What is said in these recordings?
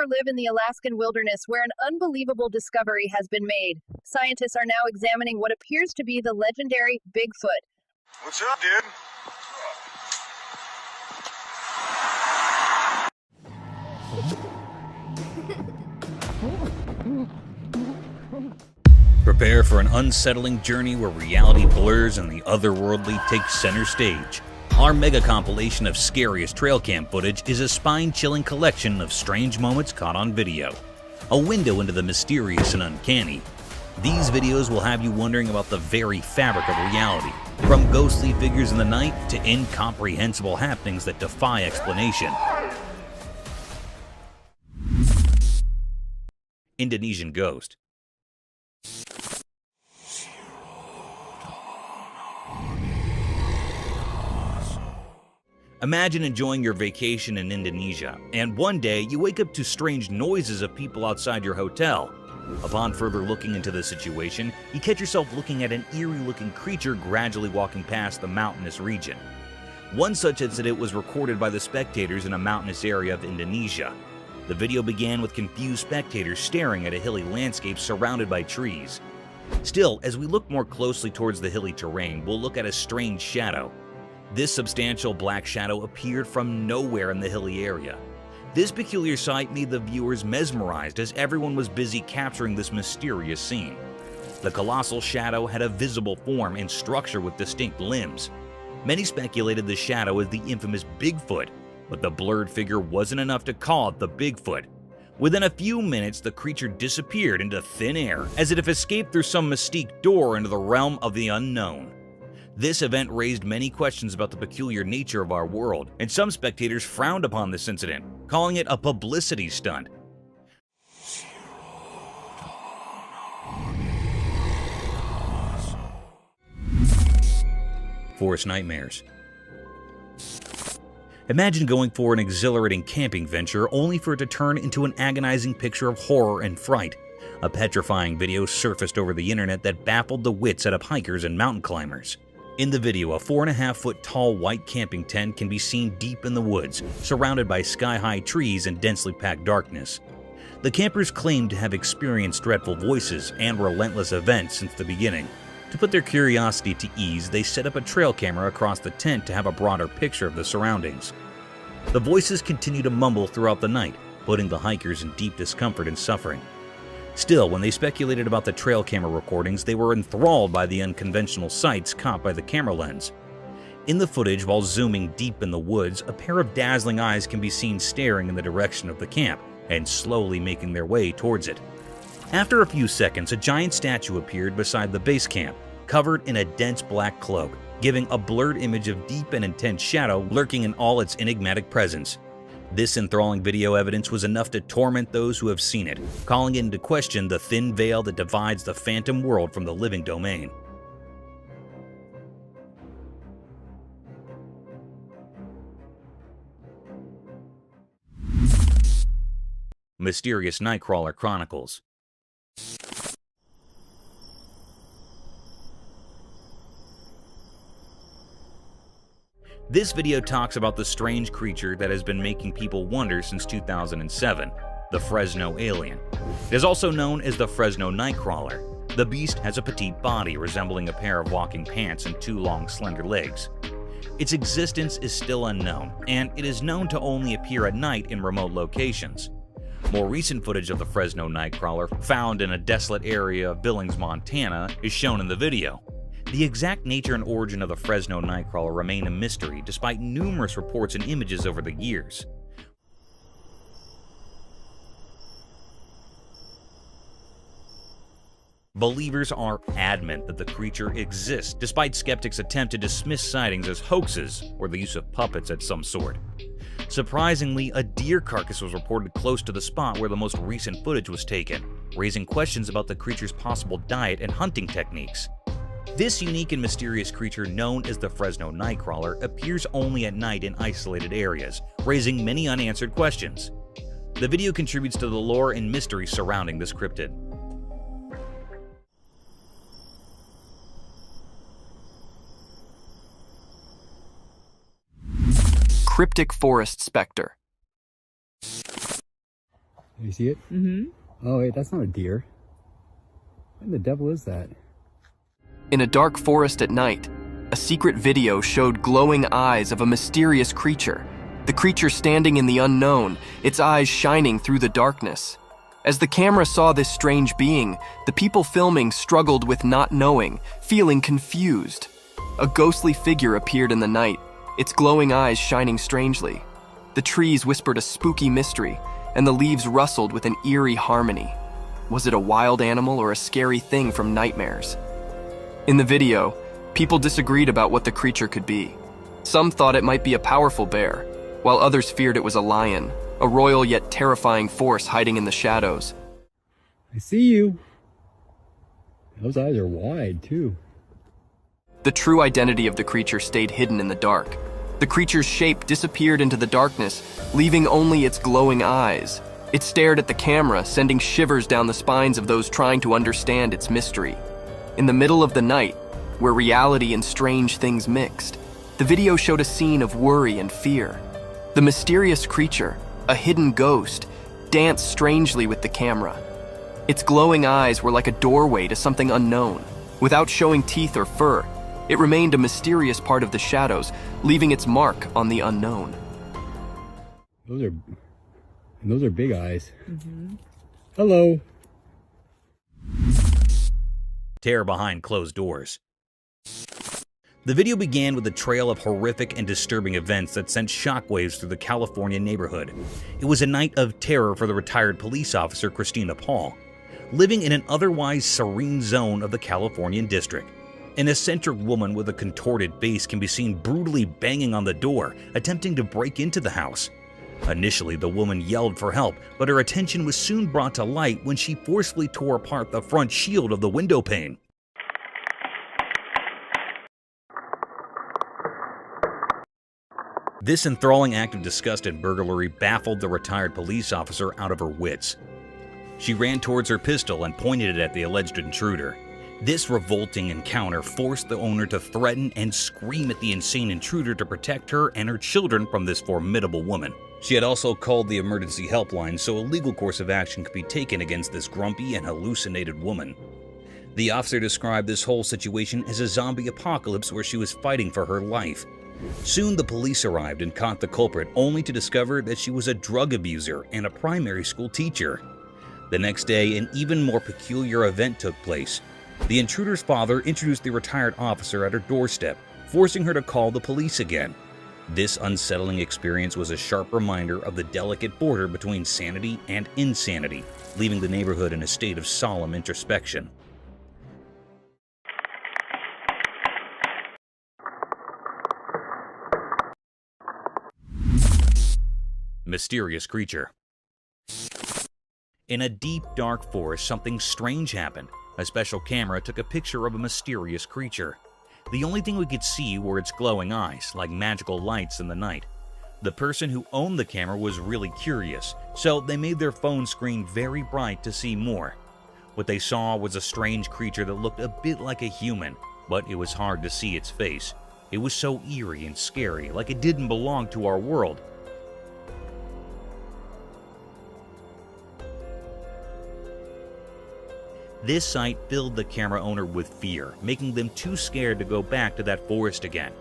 Skinwalker live in the Alaskan wilderness where an unbelievable discovery has been made. Scientists are now examining what appears to be the legendary Bigfoot. What's up, dude? Prepare for an unsettling journey where reality blurs and the otherworldly takes center stage. Our mega compilation of scariest trail cam footage is a spine-chilling collection of strange moments caught on video. A window into the mysterious and uncanny. These videos will have you wondering about the very fabric of reality, from ghostly figures in the night to incomprehensible happenings that defy explanation. Indonesian Ghost. Imagine enjoying your vacation in Indonesia, and one day you wake up to strange noises of people outside your hotel. Upon further looking into the situation, you catch yourself looking at an eerie-looking creature gradually walking past the mountainous region. One such incident was recorded by the spectators in a mountainous area of Indonesia. The video began with confused spectators staring at a hilly landscape surrounded by trees. Still, as we look more closely towards the hilly terrain, we'll look at a strange shadow. This substantial black shadow appeared from nowhere in the hilly area. This peculiar sight made the viewers mesmerized as everyone was busy capturing this mysterious scene. The colossal shadow had a visible form and structure with distinct limbs. Many speculated the shadow as the infamous Bigfoot, but the blurred figure wasn't enough to call it the Bigfoot. Within a few minutes, the creature disappeared into thin air, as it had escaped through some mystique door into the realm of the unknown. This event raised many questions about the peculiar nature of our world, and some spectators frowned upon this incident, calling it a publicity stunt. Forest nightmares. Imagine going for an exhilarating camping venture only for it to turn into an agonizing picture of horror and fright. A petrifying video surfaced over the internet that baffled the wits out of hikers and mountain climbers. In the video, a 4.5-foot tall white camping tent can be seen deep in the woods, surrounded by sky-high trees and densely packed darkness. The campers claimed to have experienced dreadful voices and relentless events since the beginning. To put their curiosity to ease, they set up a trail camera across the tent to have a broader picture of the surroundings. The voices continue to mumble throughout the night, putting the hikers in deep discomfort and suffering. Still, when they speculated about the trail camera recordings, they were enthralled by the unconventional sights caught by the camera lens. In the footage, while zooming deep in the woods, a pair of dazzling eyes can be seen staring in the direction of the camp and slowly making their way towards it. After a few seconds, a giant statue appeared beside the base camp, covered in a dense black cloak, giving a blurred image of deep and intense shadow lurking in all its enigmatic presence. This enthralling video evidence was enough to torment those who have seen it, calling into question the thin veil that divides the phantom world from the living domain. Mysterious Nightcrawler Chronicles. This video talks about the strange creature that has been making people wonder since 2007, the Fresno alien. It is also known as the Fresno Nightcrawler. The beast has a petite body resembling a pair of walking pants and two long, slender legs. Its existence is still unknown, and it is known to only appear at night in remote locations. More recent footage of the Fresno Nightcrawler, found in a desolate area of Billings, Montana, is shown in the video. The exact nature and origin of the Fresno Nightcrawler remain a mystery despite numerous reports and images over the years. Believers are adamant that the creature exists, despite skeptics' attempt to dismiss sightings as hoaxes or the use of puppets of some sort. Surprisingly, a deer carcass was reported close to the spot where the most recent footage was taken, raising questions about the creature's possible diet and hunting techniques. This unique and mysterious creature, known as the Fresno Nightcrawler, appears only at night in isolated areas, raising many unanswered questions. The video contributes to the lore and mystery surrounding this cryptid. Cryptic Forest Spectre. You see it? Mm-hmm. Oh, wait, that's not a deer. What the devil is that? In a dark forest at night, a secret video showed glowing eyes of a mysterious creature. The creature standing in the unknown, its eyes shining through the darkness. As the camera saw this strange being, the people filming struggled with not knowing, feeling confused. A ghostly figure appeared in the night, its glowing eyes shining strangely. The trees whispered a spooky mystery, and the leaves rustled with an eerie harmony. Was it a wild animal or a scary thing from nightmares? In the video, people disagreed about what the creature could be. Some thought it might be a powerful bear, while others feared it was a lion, a royal yet terrifying force hiding in the shadows. I see you. Those eyes are wide, too. The true identity of the creature stayed hidden in the dark. The creature's shape disappeared into the darkness, leaving only its glowing eyes. It stared at the camera, sending shivers down the spines of those trying to understand its mystery. In the middle of the night, where reality and strange things mixed, the video showed a scene of worry and fear. The mysterious creature, a hidden ghost, danced strangely with the camera. Its glowing eyes were like a doorway to something unknown. Without showing teeth or fur, it remained a mysterious part of the shadows, leaving its mark on the unknown. Those are big eyes. Mm-hmm. Hello. Terror behind closed doors. The video began with a trail of horrific and disturbing events that sent shockwaves through the California neighborhood. It was a night of terror for the retired police officer Christina Paul, living in an otherwise serene zone of the Californian district. An eccentric woman with a contorted face can be seen brutally banging on the door, attempting to break into the house. Initially, the woman yelled for help, but her attention was soon brought to light when she forcefully tore apart the front shield of the window pane. This enthralling act of disgust and burglary baffled the retired police officer out of her wits. She ran towards her pistol and pointed it at the alleged intruder. This revolting encounter forced the owner to threaten and scream at the insane intruder to protect her and her children from this formidable woman. She had also called the emergency helpline so a legal course of action could be taken against this grumpy and hallucinated woman. The officer described this whole situation as a zombie apocalypse where she was fighting for her life. Soon the police arrived and caught the culprit, only to discover that she was a drug abuser and a primary school teacher. The next day, an even more peculiar event took place. The intruder's father introduced the retired officer at her doorstep, forcing her to call the police again. This unsettling experience was a sharp reminder of the delicate border between sanity and insanity, leaving the neighborhood in a state of solemn introspection. Mysterious creature. In a deep, dark forest, something strange happened. A special camera took a picture of a mysterious creature. The only thing we could see were its glowing eyes, like magical lights in the night. The person who owned the camera was really curious, so they made their phone screen very bright to see more. What they saw was a strange creature that looked a bit like a human, but it was hard to see its face. It was so eerie and scary, like it didn't belong to our world. This sight filled the camera owner with fear, making them too scared to go back to that forest again.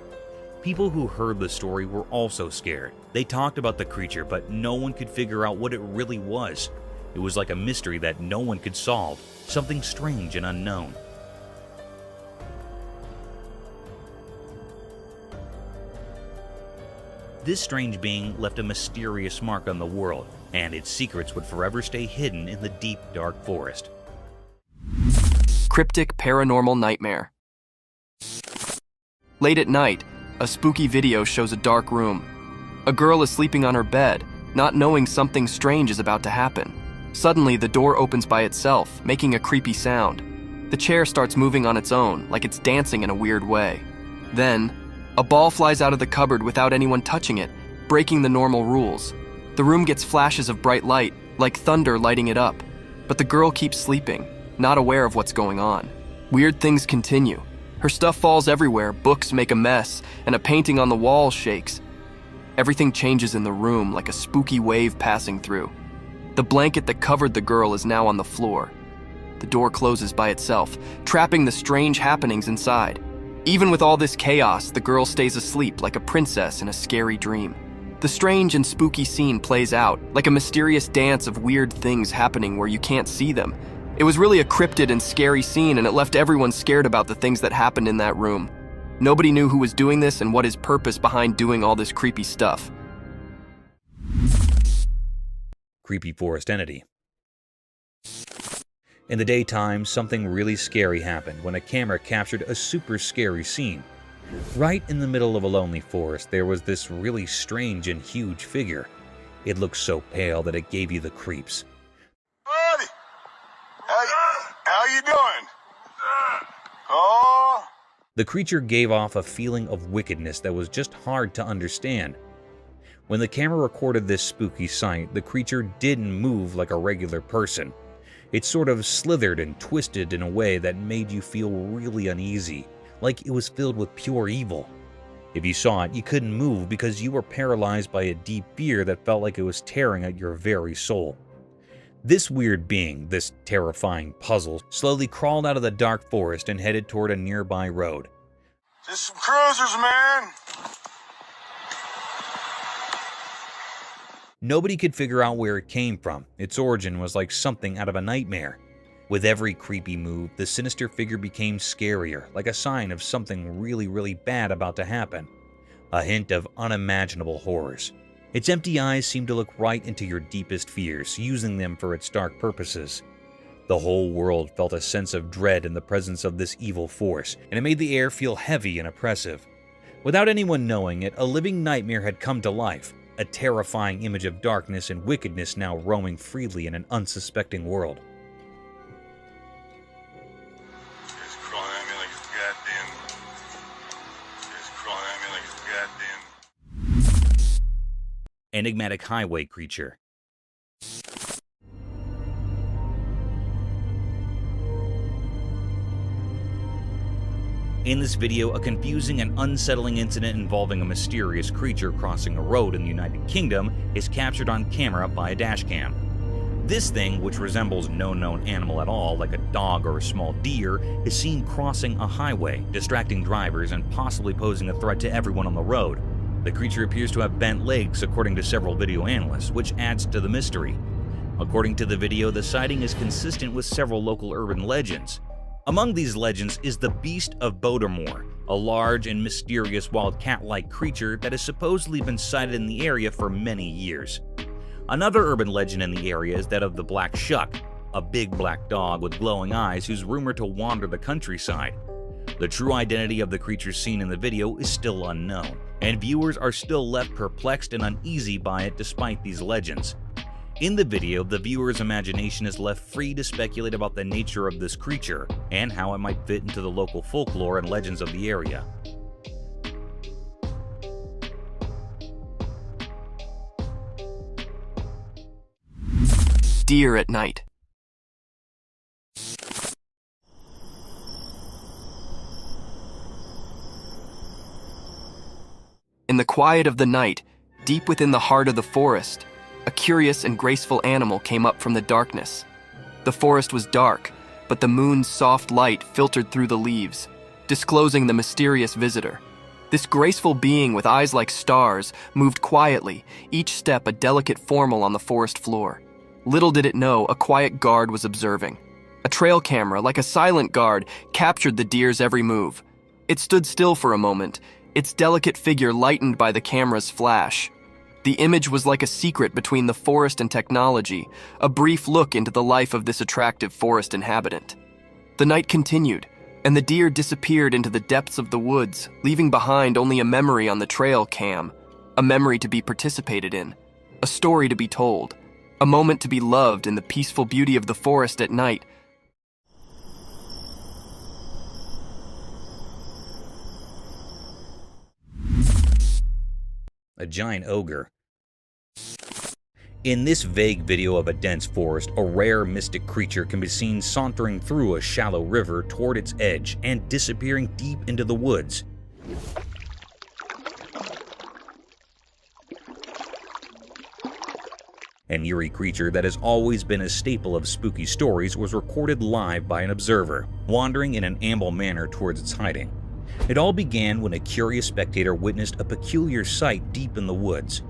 People who heard the story were also scared. They talked about the creature, but no one could figure out what it really was. It was like a mystery that no one could solve, something strange and unknown. This strange being left a mysterious mark on the world, and its secrets would forever stay hidden in the deep, dark forest. Cryptic paranormal nightmare. Late at night, a spooky video shows a dark room. A girl is sleeping on her bed, not knowing something strange is about to happen. Suddenly, the door opens by itself, making a creepy sound. The chair starts moving on its own, like it's dancing in a weird way. Then, a ball flies out of the cupboard without anyone touching it, breaking the normal rules. The room gets flashes of bright light, like thunder lighting it up. But the girl keeps sleeping, not aware of what's going on. Weird things continue. Her stuff falls everywhere, books make a mess, and a painting on the wall shakes. Everything changes in the room like a spooky wave passing through. The blanket that covered the girl is now on the floor. The door closes by itself, trapping the strange happenings inside. Even with all this chaos, the girl stays asleep like a princess in a scary dream. The strange and spooky scene plays out, like a mysterious dance of weird things happening where you can't see them. It was really a cryptid and scary scene, and it left everyone scared about the things that happened in that room. Nobody knew who was doing this and what his purpose behind doing all this creepy stuff. Creepy forest entity. In the daytime, something really scary happened when a camera captured a super scary scene. Right in the middle of a lonely forest, there was this really strange and huge figure. It looked so pale that it gave you the creeps. Buddy, how you doing? Oh. The creature gave off a feeling of wickedness that was just hard to understand. When the camera recorded this spooky sight, the creature didn't move like a regular person. It sort of slithered and twisted in a way that made you feel really uneasy, like it was filled with pure evil. If you saw it, you couldn't move because you were paralyzed by a deep fear that felt like it was tearing at your very soul. This weird being, this terrifying puzzle, slowly crawled out of the dark forest and headed toward a nearby road. Just some cruisers, man. Nobody could figure out where it came from. Its origin was like something out of a nightmare. With every creepy move, the sinister figure became scarier, like a sign of something really bad about to happen. A hint of unimaginable horrors. Its empty eyes seemed to look right into your deepest fears, using them for its dark purposes. The whole world felt a sense of dread in the presence of this evil force, and it made the air feel heavy and oppressive. Without anyone knowing it, a living nightmare had come to life, a terrifying image of darkness and wickedness now roaming freely in an unsuspecting world. Just crawling at me like it's goddamn. Just crawling at me like it's goddamn. Enigmatic highway creature. In this video, a confusing and unsettling incident involving a mysterious creature crossing a road in the United Kingdom is captured on camera by a dashcam. This thing, which resembles no known animal at all, like a dog or a small deer, is seen crossing a highway, distracting drivers and possibly posing a threat to everyone on the road. The creature appears to have bent legs, according to several video analysts, which adds to the mystery. According to the video, the sighting is consistent with several local urban legends. Among these legends is the Beast of Bodermoor, a large and mysterious wild cat-like creature that has supposedly been sighted in the area for many years. Another urban legend in the area is that of the Black Shuck, a big black dog with glowing eyes who's rumored to wander the countryside. The true identity of the creature seen in the video is still unknown, and viewers are still left perplexed and uneasy by it despite these legends. In the video, the viewer's imagination is left free to speculate about the nature of this creature and how it might fit into the local folklore and legends of the area. Deer at night. In the quiet of the night, deep within the heart of the forest, a curious and graceful animal came up from the darkness. The forest was dark, but the moon's soft light filtered through the leaves, disclosing the mysterious visitor. This graceful being with eyes like stars moved quietly, each step a delicate formel on the forest floor. Little did it know, a quiet guard was observing. A trail camera, like a silent guard, captured the deer's every move. It stood still for a moment, its delicate figure lightened by the camera's flash. The image was like a secret between the forest and technology, a brief look into the life of this attractive forest inhabitant. The night continued, and the deer disappeared into the depths of the woods, leaving behind only a memory on the trail cam, a memory to be participated in, a story to be told, a moment to be loved in the peaceful beauty of the forest at night. A giant ogre. In this vague video of a dense forest, a rare mystic creature can be seen sauntering through a shallow river toward its edge and disappearing deep into the woods. An eerie creature that has always been a staple of spooky stories was recorded live by an observer, wandering in an amble manner towards its hiding. It all began when a curious spectator witnessed a peculiar sight deep in the woods.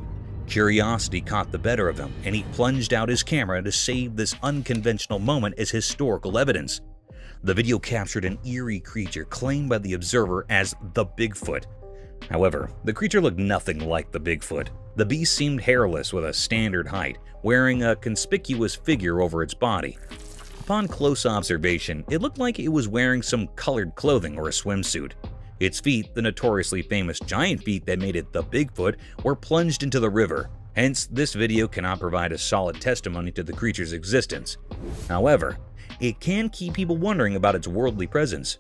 Curiosity caught the better of him, and he plunged out his camera to save this unconventional moment as historical evidence. The video captured an eerie creature claimed by the observer as the Bigfoot. However, the creature looked nothing like the Bigfoot. The beast seemed hairless with a standard height, wearing a conspicuous figure over its body. Upon close observation, it looked like it was wearing some colored clothing or a swimsuit. Its feet, the notoriously famous giant feet that made it the Bigfoot, were plunged into the river. Hence, this video cannot provide a solid testimony to the creature's existence. However, it can keep people wondering about its worldly presence.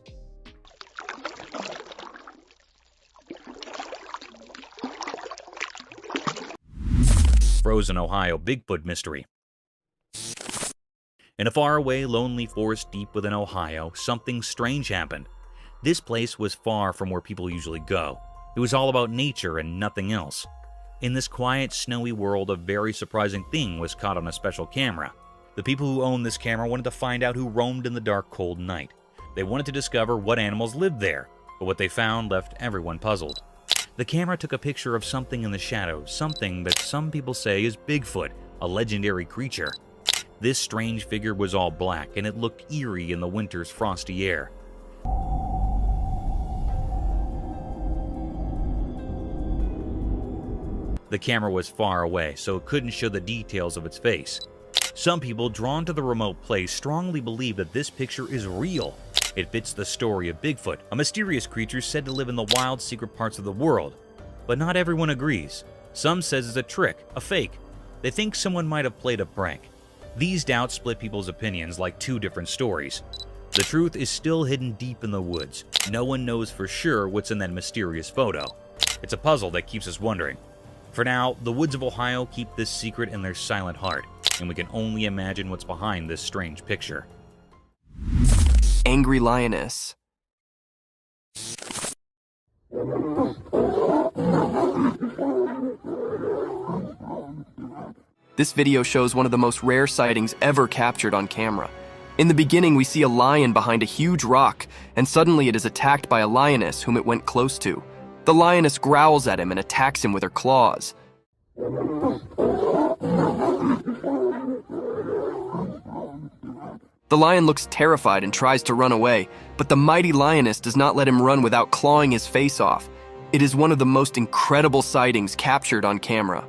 Frozen Ohio Bigfoot Mystery. In a faraway, lonely forest deep within Ohio, something strange happened. This place was far from where people usually go. It was all about nature and nothing else. In this quiet, snowy world, a very surprising thing was caught on a special camera. The people who owned this camera wanted to find out who roamed in the dark, cold night. They wanted to discover what animals lived there, but what they found left everyone puzzled. The camera took a picture of something in the shadows, something that some people say is Bigfoot, a legendary creature. This strange figure was all black, and it looked eerie in the winter's frosty air. The camera was far away, so it couldn't show the details of its face. Some people, drawn to the remote place, strongly believe that this picture is real. It fits the story of Bigfoot, a mysterious creature said to live in the wild, secret parts of the world. But not everyone agrees. Some says it's a trick, a fake. They think someone might have played a prank. These doubts split people's opinions like two different stories. The truth is still hidden deep in the woods. No one knows for sure what's in that mysterious photo. It's a puzzle that keeps us wondering. For now, the woods of Ohio keep this secret in their silent heart, and we can only imagine what's behind this strange picture. Angry lioness. This video shows one of the most rare sightings ever captured on camera. In the beginning, we see a lion behind a huge rock, and suddenly it is attacked by a lioness whom it went close to. The lioness growls at him and attacks him with her claws. The lion looks terrified and tries to run away, but the mighty lioness does not let him run without clawing his face off. It is one of the most incredible sightings captured on camera.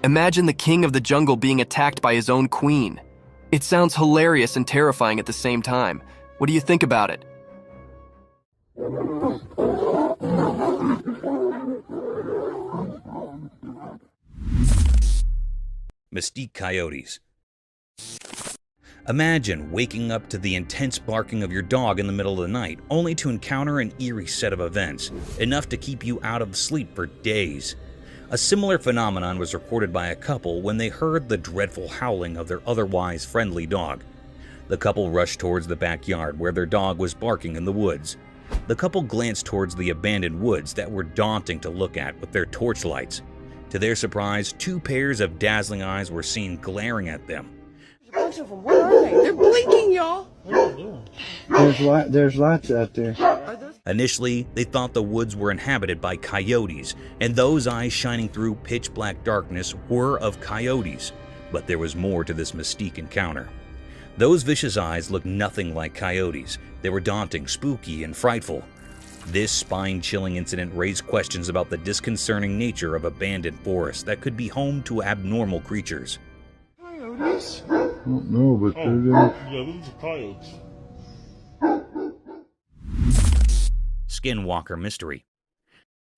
Imagine the king of the jungle being attacked by his own queen. It sounds hilarious and terrifying at the same time. What do you think about it? Mesquite coyotes. Imagine waking up to the intense barking of your dog in the middle of the night, only to encounter an eerie set of events, enough to keep you out of sleep for days. A similar phenomenon was reported by a couple when they heard the dreadful howling of their otherwise friendly dog. The couple rushed towards the backyard where their dog was barking in the woods. The couple glanced towards the abandoned woods that were daunting to look at with their torchlights. To their surprise, two pairs of dazzling eyes were seen glaring at them. Bunch of them. Where are they? They're blinking, y'all. There's lights out there. Initially, they thought the woods were inhabited by coyotes, and those eyes shining through pitch black darkness were of coyotes. But there was more to this mystique encounter. Those vicious eyes looked nothing like coyotes. They were daunting, spooky, and frightful. This spine-chilling incident raised questions about the disconcerting nature of abandoned forests that could be home to abnormal creatures. Coyotes? I don't know, but they're there. Yeah, those are coyotes. Skinwalker Mystery.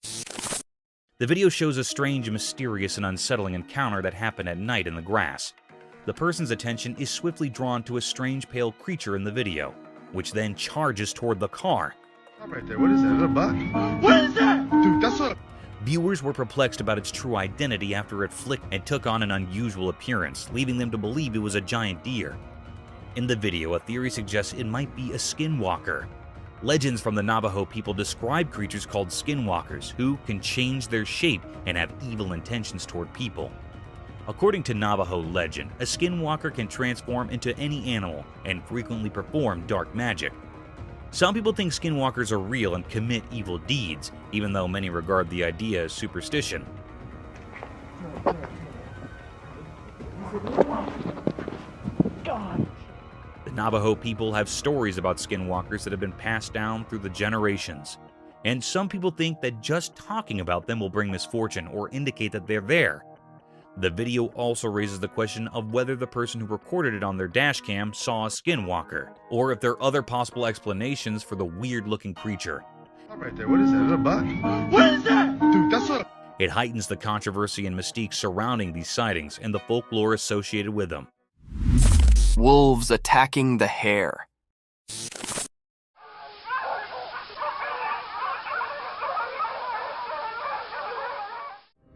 The video shows a strange, mysterious, and unsettling encounter that happened at night in the grass. The person's attention is swiftly drawn to a strange pale creature in the video, which then charges toward the car. Stop right there. What is that? Is that a buck? What is that? Dude, that's a... Viewers were perplexed about its true identity after it flicked and took on an unusual appearance, leaving them to believe it was a giant deer. In the video, a theory suggests it might be a skinwalker. Legends from the Navajo people describe creatures called skinwalkers, who can change their shape and have evil intentions toward people. According to Navajo legend, a skinwalker can transform into any animal and frequently perform dark magic. Some people think skinwalkers are real and commit evil deeds, even though many regard the idea as superstition. The Navajo people have stories about skinwalkers that have been passed down through the generations, and some people think that just talking about them will bring misfortune or indicate that they're there. The video also raises the question of whether the person who recorded it on their dashcam saw a skinwalker, or if there are other possible explanations for the weird-looking creature. Right there, what is that? Is that a buck? What is that? Dude, that's a... It heightens the controversy and mystique surrounding these sightings and the folklore associated with them. Wolves attacking the hare.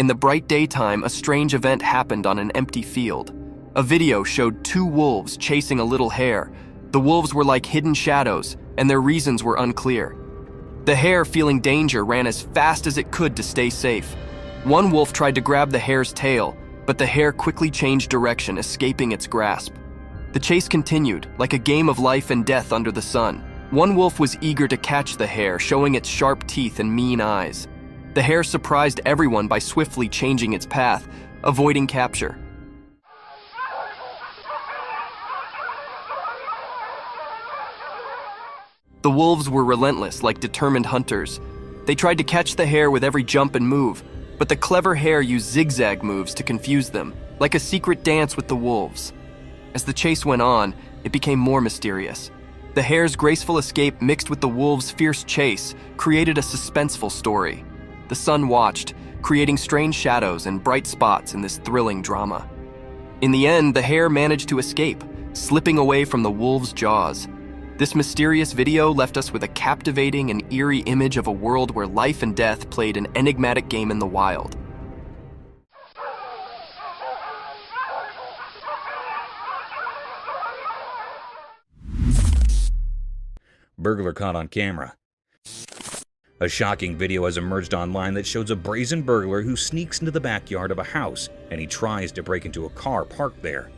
In the bright daytime, a strange event happened on an empty field. A video showed two wolves chasing a little hare. The wolves were like hidden shadows, and their reasons were unclear. The hare, feeling danger, ran as fast as it could to stay safe. One wolf tried to grab the hare's tail, but the hare quickly changed direction, escaping its grasp. The chase continued, like a game of life and death under the sun. One wolf was eager to catch the hare, showing its sharp teeth and mean eyes. The hare surprised everyone by swiftly changing its path, avoiding capture. The wolves were relentless, like determined hunters. They tried to catch the hare with every jump and move, but the clever hare used zigzag moves to confuse them, like a secret dance with the wolves. As the chase went on, it became more mysterious. The hare's graceful escape mixed with the wolves' fierce chase created a suspenseful story. The sun watched, creating strange shadows and bright spots in this thrilling drama. In the end, the hare managed to escape, slipping away from the wolves' jaws. This mysterious video left us with a captivating and eerie image of a world where life and death played an enigmatic game in the wild. Burglar caught on camera. A shocking video has emerged online that shows a brazen burglar who sneaks into the backyard of a house and he tries to break into a car parked there.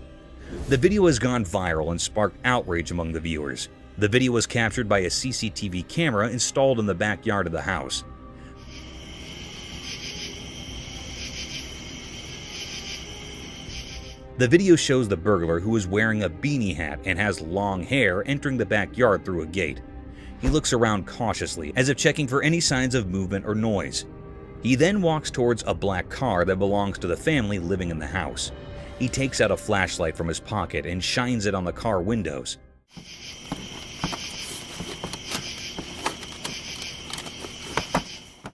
The video has gone viral and sparked outrage among the viewers. The video was captured by a CCTV camera installed in the backyard of the house. The video shows the burglar, who is wearing a beanie hat and has long hair, entering the backyard through a gate. He looks around cautiously, as if checking for any signs of movement or noise. He then walks towards a black car that belongs to the family living in the house. He takes out a flashlight from his pocket and shines it on the car windows.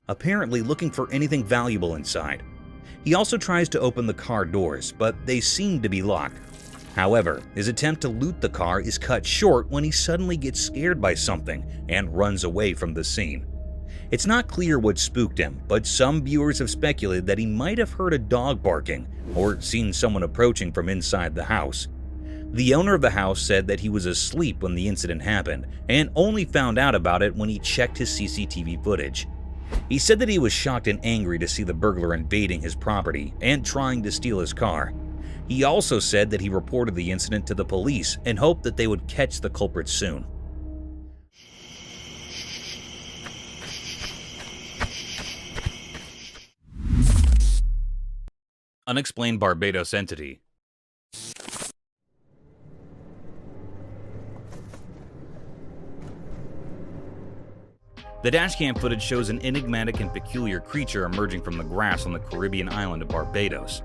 Apparently looking for anything valuable inside. He also tries to open the car doors, but they seem to be locked. However, his attempt to loot the car is cut short when he suddenly gets scared by something and runs away from the scene. It's not clear what spooked him, but some viewers have speculated that he might have heard a dog barking or seen someone approaching from inside the house. The owner of the house said that he was asleep when the incident happened and only found out about it when he checked his CCTV footage. He said that he was shocked and angry to see the burglar invading his property and trying to steal his car. He also said that he reported the incident to the police and hoped that they would catch the culprit soon. Unexplained Barbados entity. The dashcam footage shows an enigmatic and peculiar creature emerging from the grass on the Caribbean island of Barbados.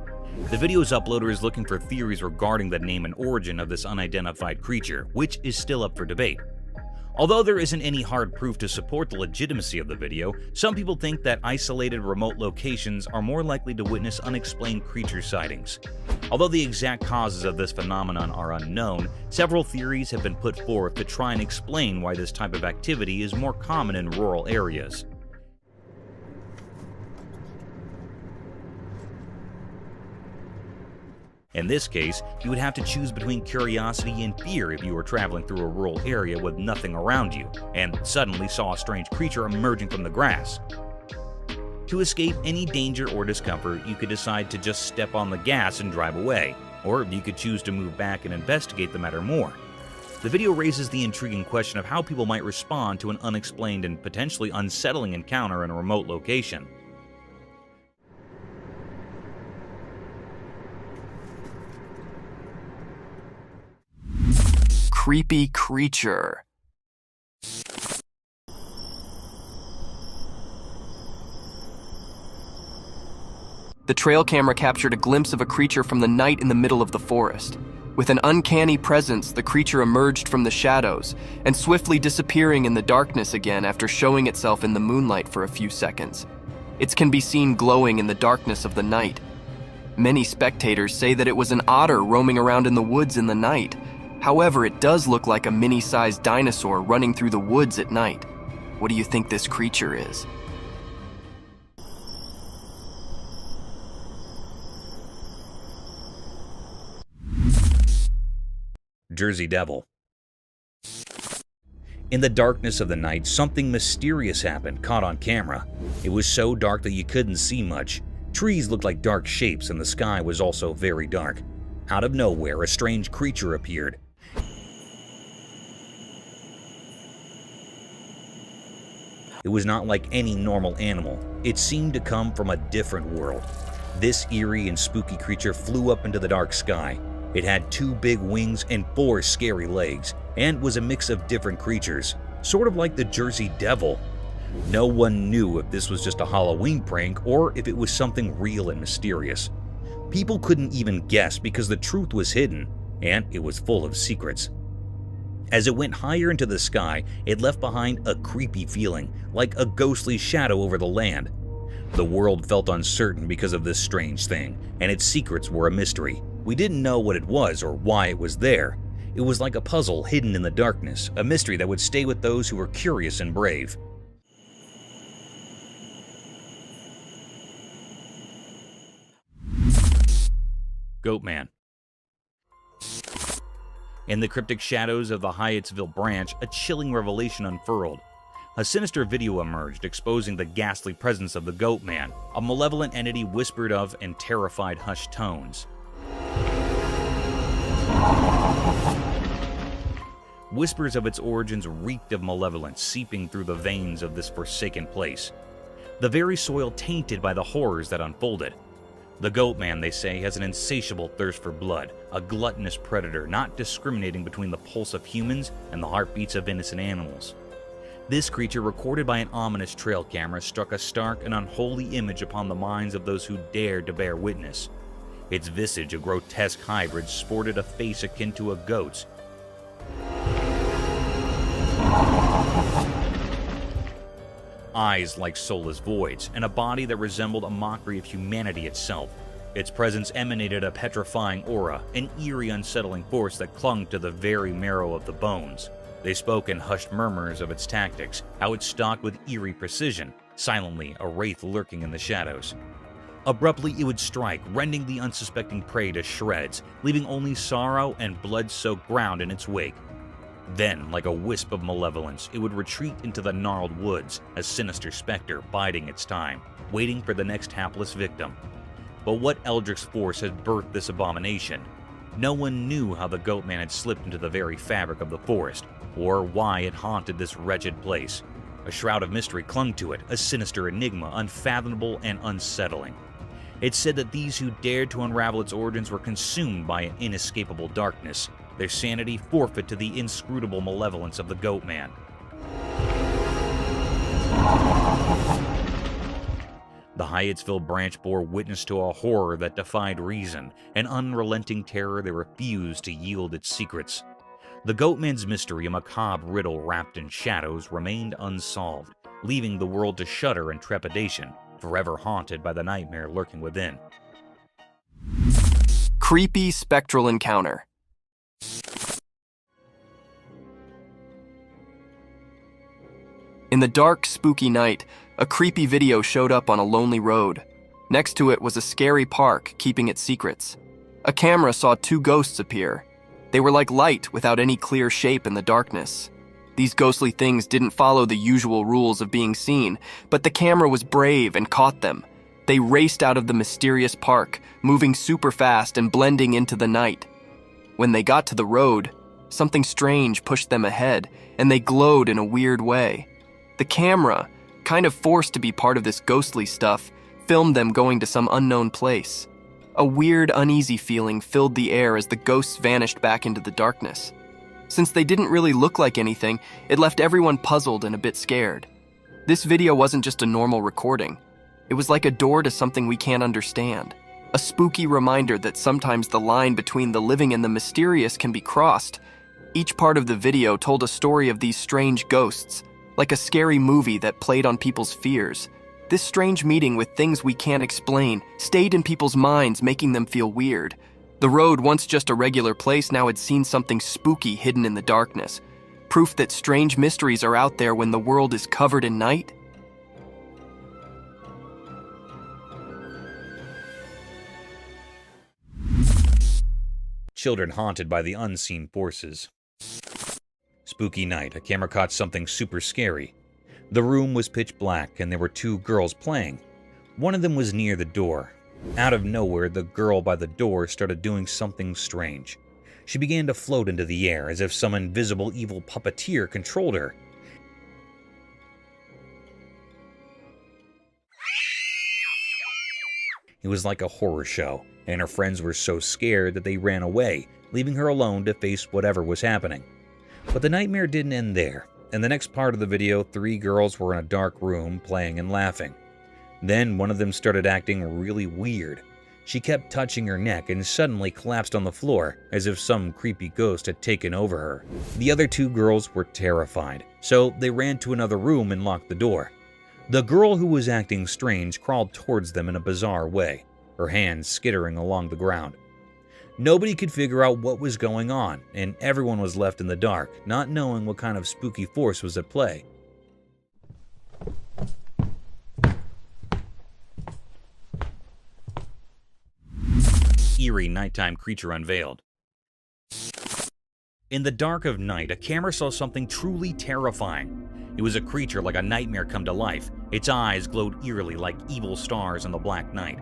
The video's uploader is looking for theories regarding the name and origin of this unidentified creature, which is still up for debate. Although there isn't any hard proof to support the legitimacy of the video, some people think that isolated remote locations are more likely to witness unexplained creature sightings. Although the exact causes of this phenomenon are unknown, several theories have been put forth to try and explain why this type of activity is more common in rural areas. In this case, you would have to choose between curiosity and fear if you were traveling through a rural area with nothing around you, and suddenly saw a strange creature emerging from the grass. To escape any danger or discomfort, you could decide to just step on the gas and drive away, or you could choose to move back and investigate the matter more. The video raises the intriguing question of how people might respond to an unexplained and potentially unsettling encounter in a remote location. Creepy creature. The trail camera captured a glimpse of a creature from the night in the middle of the forest. With an uncanny presence, the creature emerged from the shadows and swiftly disappearing in the darkness again after showing itself in the moonlight for a few seconds. It can be seen glowing in the darkness of the night. Many spectators say that it was an otter roaming around in the woods in the night. However, it does look like a mini-sized dinosaur running through the woods at night. What do you think this creature is? Jersey Devil. In the darkness of the night, something mysterious happened, caught on camera. It was so dark that you couldn't see much. Trees looked like dark shapes and the sky was also very dark. Out of nowhere, a strange creature appeared. It was not like any normal animal. It seemed to come from a different world. This eerie and spooky creature flew up into the dark sky. It had 2 big wings and 4 scary legs, and was a mix of different creatures, sort of like the Jersey Devil. No one knew if this was just a Halloween prank or if it was something real and mysterious. People couldn't even guess because the truth was hidden, and it was full of secrets. As it went higher into the sky, it left behind a creepy feeling, like a ghostly shadow over the land. The world felt uncertain because of this strange thing, and its secrets were a mystery. We didn't know what it was or why it was there. It was like a puzzle hidden in the darkness, a mystery that would stay with those who were curious and brave. Goatman. In the cryptic shadows of the Hyattsville branch, a chilling revelation unfurled. A sinister video emerged, exposing the ghastly presence of the Goatman, a malevolent entity whispered of in terrified hushed tones. Whispers of its origins reeked of malevolence seeping through the veins of this forsaken place. The very soil tainted by the horrors that unfolded. The Goatman, they say, has an insatiable thirst for blood, a gluttonous predator not discriminating between the pulse of humans and the heartbeats of innocent animals. This creature, recorded by an ominous trail camera, struck a stark and unholy image upon the minds of those who dared to bear witness. Its visage, a grotesque hybrid, sported a face akin to a goat's. Eyes like soulless voids, and a body that resembled a mockery of humanity itself. Its presence emanated a petrifying aura, an eerie, unsettling force that clung to the very marrow of the bones. They spoke in hushed murmurs of its tactics, how it stalked with eerie precision, silently a wraith lurking in the shadows. Abruptly, it would strike, rending the unsuspecting prey to shreds, leaving only sorrow and blood-soaked ground in its wake. Then, like a wisp of malevolence, it would retreat into the gnarled woods, a sinister specter biding its time, waiting for the next hapless victim. But what eldritch force had birthed this abomination? No one knew how the Goatman had slipped into the very fabric of the forest, or why it haunted this wretched place. A shroud of mystery clung to it, a sinister enigma, unfathomable and unsettling. It said that these who dared to unravel its origins were consumed by an inescapable darkness, their sanity forfeit to the inscrutable malevolence of the Goatman. The Hyattsville branch bore witness to a horror that defied reason, an unrelenting terror that refused to yield its secrets. The Goatman's mystery, a macabre riddle wrapped in shadows, remained unsolved, leaving the world to shudder in trepidation, forever haunted by the nightmare lurking within. Creepy spectral encounter. In the dark, spooky night, a creepy video showed up on a lonely road. Next to it was a scary park, keeping its secrets. A camera saw 2 ghosts appear. They were like light without any clear shape in the darkness. These ghostly things didn't follow the usual rules of being seen, but the camera was brave and caught them. They raced out of the mysterious park, moving super fast and blending into the night. When they got to the road, something strange pushed them ahead, and they glowed in a weird way. The camera, kind of forced to be part of this ghostly stuff, filmed them going to some unknown place. A weird, uneasy feeling filled the air as the ghosts vanished back into the darkness. Since they didn't really look like anything, it left everyone puzzled and a bit scared. This video wasn't just a normal recording. It was like a door to something we can't understand. A spooky reminder that sometimes the line between the living and the mysterious can be crossed. Each part of the video told a story of these strange ghosts, like a scary movie that played on people's fears. This strange meeting with things we can't explain stayed in people's minds, making them feel weird. The road, once just a regular place, now had seen something spooky hidden in the darkness. Proof that strange mysteries are out there when the world is covered in night. Children haunted by the unseen forces. Spooky night, a camera caught something super scary. The room was pitch black and there were two girls playing. One of them was near the door. Out of nowhere, the girl by the door started doing something strange. She began to float into the air as if some invisible evil puppeteer controlled her. It was like a horror show, and her friends were so scared that they ran away, leaving her alone to face whatever was happening. But the nightmare didn't end there. In the next part of the video, 3 girls were in a dark room playing and laughing. Then one of them started acting really weird. She kept touching her neck and suddenly collapsed on the floor, as if some creepy ghost had taken over her. The other 2 girls were terrified, so they ran to another room and locked the door. The girl who was acting strange crawled towards them in a bizarre way, her hands skittering along the ground. Nobody could figure out what was going on, and everyone was left in the dark, not knowing what kind of spooky force was at play. Eerie nighttime creature unveiled. In the dark of night, a camera saw something truly terrifying. It was a creature like a nightmare come to life. Its eyes glowed eerily like evil stars in the black night.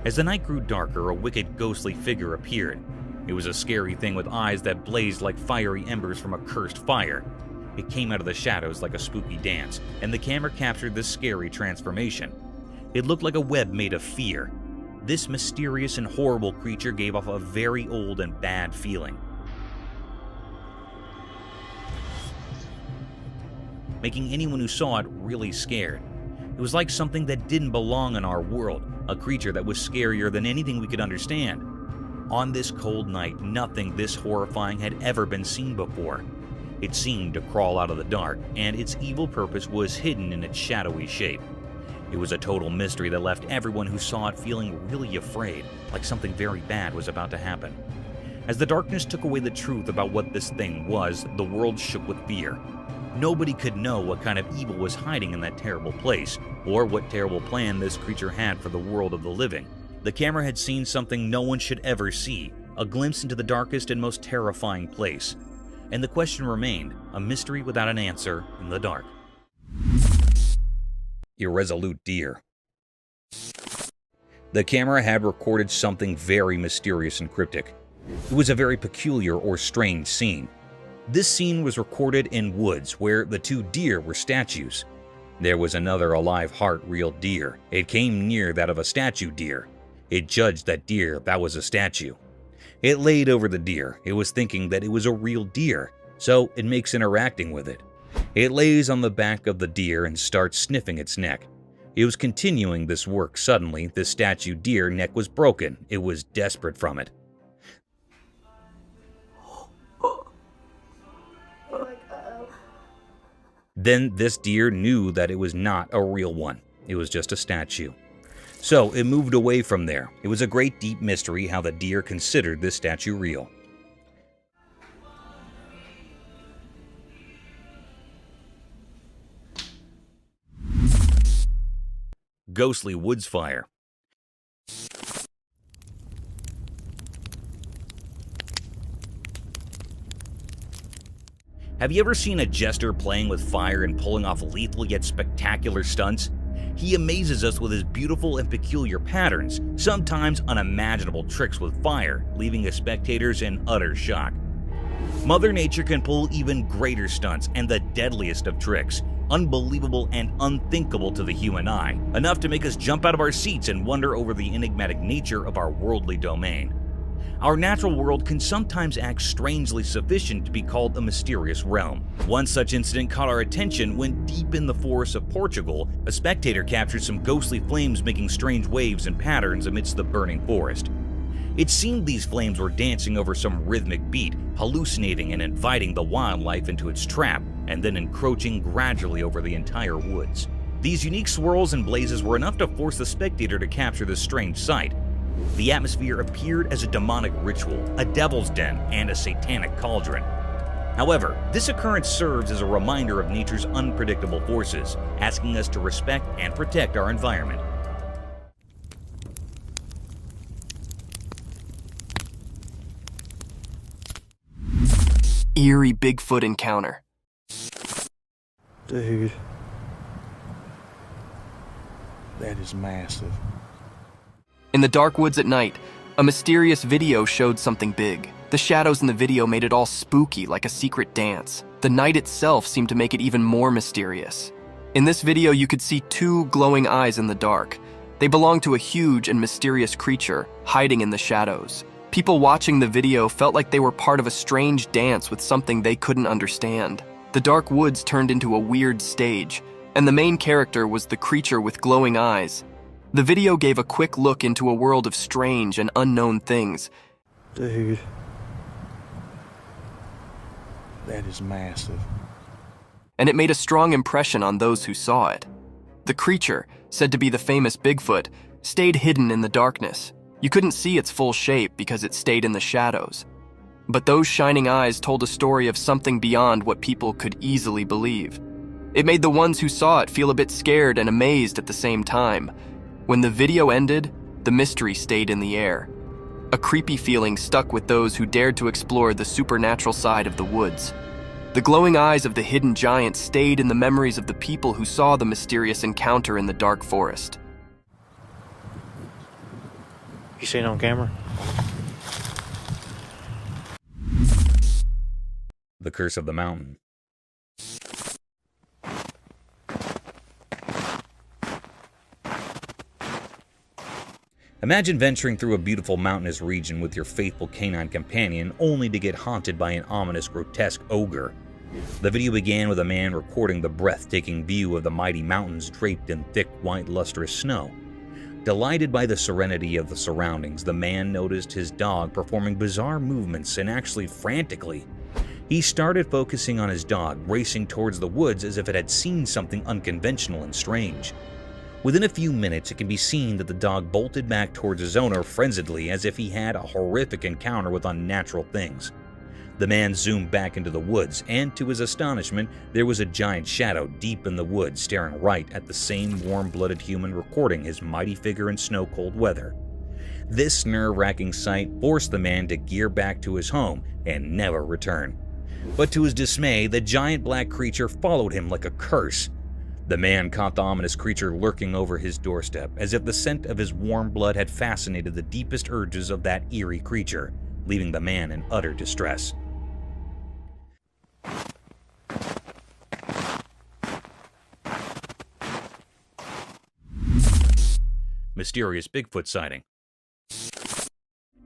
As the night grew darker, a wicked, ghostly figure appeared. It was a scary thing with eyes that blazed like fiery embers from a cursed fire. It came out of the shadows like a spooky dance, and the camera captured this scary transformation. It looked like a web made of fear. This mysterious and horrible creature gave off a very old and bad feeling, making anyone who saw it really scared. It was like something that didn't belong in our world, a creature that was scarier than anything we could understand. On this cold night, nothing this horrifying had ever been seen before. It seemed to crawl out of the dark, and its evil purpose was hidden in its shadowy shape. It was a total mystery that left everyone who saw it feeling really afraid, like something very bad was about to happen. As the darkness took away the truth about what this thing was, the world shook with fear. Nobody could know what kind of evil was hiding in that terrible place, or what terrible plan this creature had for the world of the living. The camera had seen something no one should ever see, a glimpse into the darkest and most terrifying place. And the question remained, a mystery without an answer in the dark. Irresolute deer. The camera had recorded something very mysterious and cryptic. It was a very peculiar or strange scene. This scene was recorded in woods where the 2 deer were statues. There was another alive heart real deer. It came near that of a statue deer. It judged that deer that was a statue. It laid over the deer. It was thinking that it was a real deer, so it makes interacting with it. It lays on the back of the deer and starts sniffing its neck. It was continuing this work. Suddenly, the statue deer neck was broken. It was desperate from it. Then this deer knew that it was not a real one. It was just a statue. So it moved away from there. It was a great deep mystery how the deer considered this statue real. Ghostly woods fire. Have you ever seen a jester playing with fire and pulling off lethal yet spectacular stunts? He amazes us with his beautiful and peculiar patterns, sometimes unimaginable tricks with fire, leaving his spectators in utter shock. Mother Nature can pull even greater stunts and the deadliest of tricks, unbelievable and unthinkable to the human eye, enough to make us jump out of our seats and wonder over the enigmatic nature of our worldly domain. Our natural world can sometimes act strangely sufficient to be called a mysterious realm. One such incident caught our attention when, deep in the forests of Portugal, a spectator captured some ghostly flames making strange waves and patterns amidst the burning forest. It seemed these flames were dancing over some rhythmic beat, hallucinating and inviting the wildlife into its trap, and then encroaching gradually over the entire woods. These unique swirls and blazes were enough to force the spectator to capture this strange sight. The atmosphere appeared as a demonic ritual, a devil's den, and a satanic cauldron. However, this occurrence serves as a reminder of nature's unpredictable forces, asking us to respect and protect our environment. Eerie Bigfoot encounter. Dude. That is massive. In the dark woods at night, a mysterious video showed something big. The shadows in the video made it all spooky, like a secret dance. The night itself seemed to make it even more mysterious. In this video, you could see two glowing eyes in the dark. They belonged to a huge and mysterious creature, hiding in the shadows. People watching the video felt like they were part of a strange dance with something they couldn't understand. The dark woods turned into a weird stage, and the main character was the creature with glowing eyes. The video gave a quick look into a world of strange and unknown things. Dude. That is massive. And it made a strong impression on those who saw it. The creature, said to be the famous Bigfoot, stayed hidden in the darkness. You couldn't see its full shape because it stayed in the shadows. But those shining eyes told a story of something beyond what people could easily believe. It made the ones who saw it feel a bit scared and amazed at the same time. When the video ended, the mystery stayed in the air. A creepy feeling stuck with those who dared to explore the supernatural side of the woods. The glowing eyes of the hidden giant stayed in the memories of the people who saw the mysterious encounter in the dark forest. You seen it on camera? The Curse of the Mountain. Imagine venturing through a beautiful mountainous region with your faithful canine companion only to get haunted by an ominous, grotesque ogre. The video began with a man recording the breathtaking view of the mighty mountains draped in thick, white, lustrous snow. Delighted by the serenity of the surroundings, the man noticed his dog performing bizarre movements and actually frantically. He started focusing on his dog, racing towards the woods as if it had seen something unconventional and strange. Within a few minutes, it can be seen that the dog bolted back towards his owner frenziedly as if he had a horrific encounter with unnatural things. The man zoomed back into the woods, and to his astonishment, there was a giant shadow deep in the woods staring right at the same warm-blooded human recording his mighty figure in snow-cold weather. This nerve-wracking sight forced the man to gear back to his home and never return. But to his dismay, the giant black creature followed him like a curse. The man caught the ominous creature lurking over his doorstep, as if the scent of his warm blood had fascinated the deepest urges of that eerie creature, leaving the man in utter distress. Mysterious Bigfoot sighting.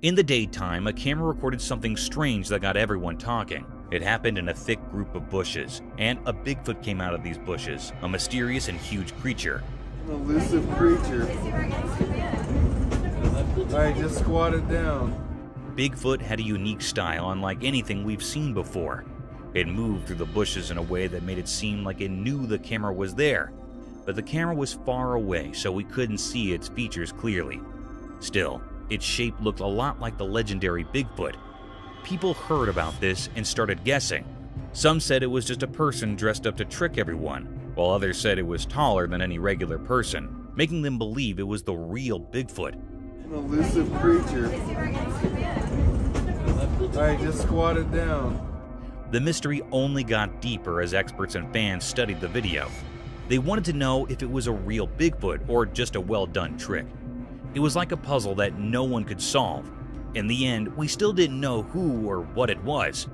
In the daytime, a camera recorded something strange that got everyone talking. It happened in a thick group of bushes, and a Bigfoot came out of these bushes, a mysterious and huge creature. An elusive creature. Alright, just squat it down. Bigfoot had a unique style unlike anything we've seen before. It moved through the bushes in a way that made it seem like it knew the camera was there, but the camera was far away, so we couldn't see its features clearly. Still, its shape looked a lot like the legendary Bigfoot. People heard about this and started guessing. Some said it was just a person dressed up to trick everyone, while others said it was taller than any regular person, making them believe it was the real Bigfoot. An elusive creature. Alright, just squat it down. The mystery only got deeper as experts and fans studied the video. They wanted to know if it was a real Bigfoot or just a well-done trick. It was like a puzzle that no one could solve. In the end, we still didn't know who or what it was.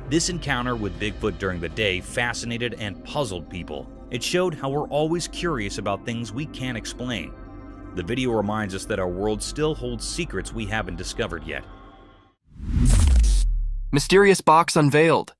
This encounter with Bigfoot during the day fascinated and puzzled people. It showed how we're always curious about things we can't explain. The video reminds us that our world still holds secrets we haven't discovered yet. Mysterious box unveiled.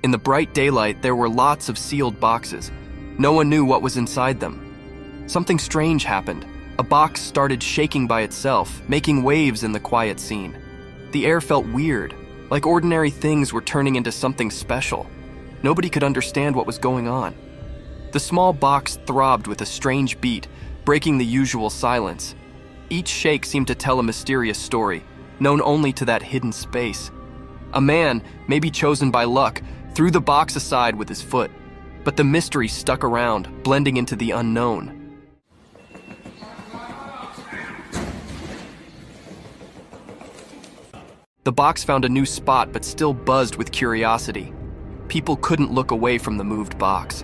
In the bright daylight, there were lots of sealed boxes. No one knew what was inside them. Something strange happened. A box started shaking by itself, making waves in the quiet scene. The air felt weird, like ordinary things were turning into something special. Nobody could understand what was going on. The small box throbbed with a strange beat, breaking the usual silence. Each shake seemed to tell a mysterious story, known only to that hidden space. A man, maybe chosen by luck, threw the box aside with his foot, but the mystery stuck around, blending into the unknown. The box found a new spot but still buzzed with curiosity. People couldn't look away from the moved box.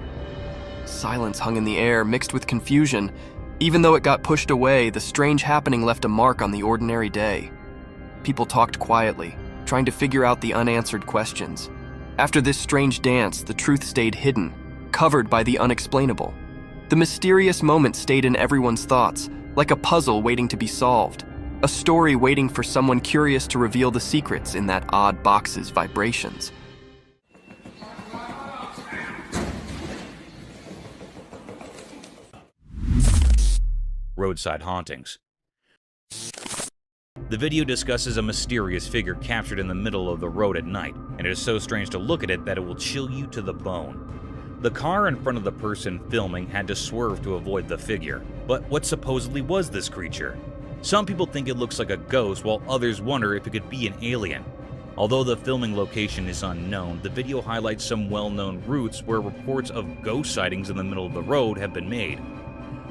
Silence hung in the air, mixed with confusion. Even though it got pushed away, the strange happening left a mark on the ordinary day. People talked quietly, trying to figure out the unanswered questions. After this strange dance, the truth stayed hidden, covered by the unexplainable. The mysterious moment stayed in everyone's thoughts, like a puzzle waiting to be solved. A story waiting for someone curious to reveal the secrets in that odd box's vibrations. Roadside hauntings. The video discusses a mysterious figure captured in the middle of the road at night, and it is so strange to look at it that it will chill you to the bone. The car in front of the person filming had to swerve to avoid the figure, but what supposedly was this creature? Some people think it looks like a ghost, while others wonder if it could be an alien. Although the filming location is unknown, the video highlights some well-known routes where reports of ghost sightings in the middle of the road have been made.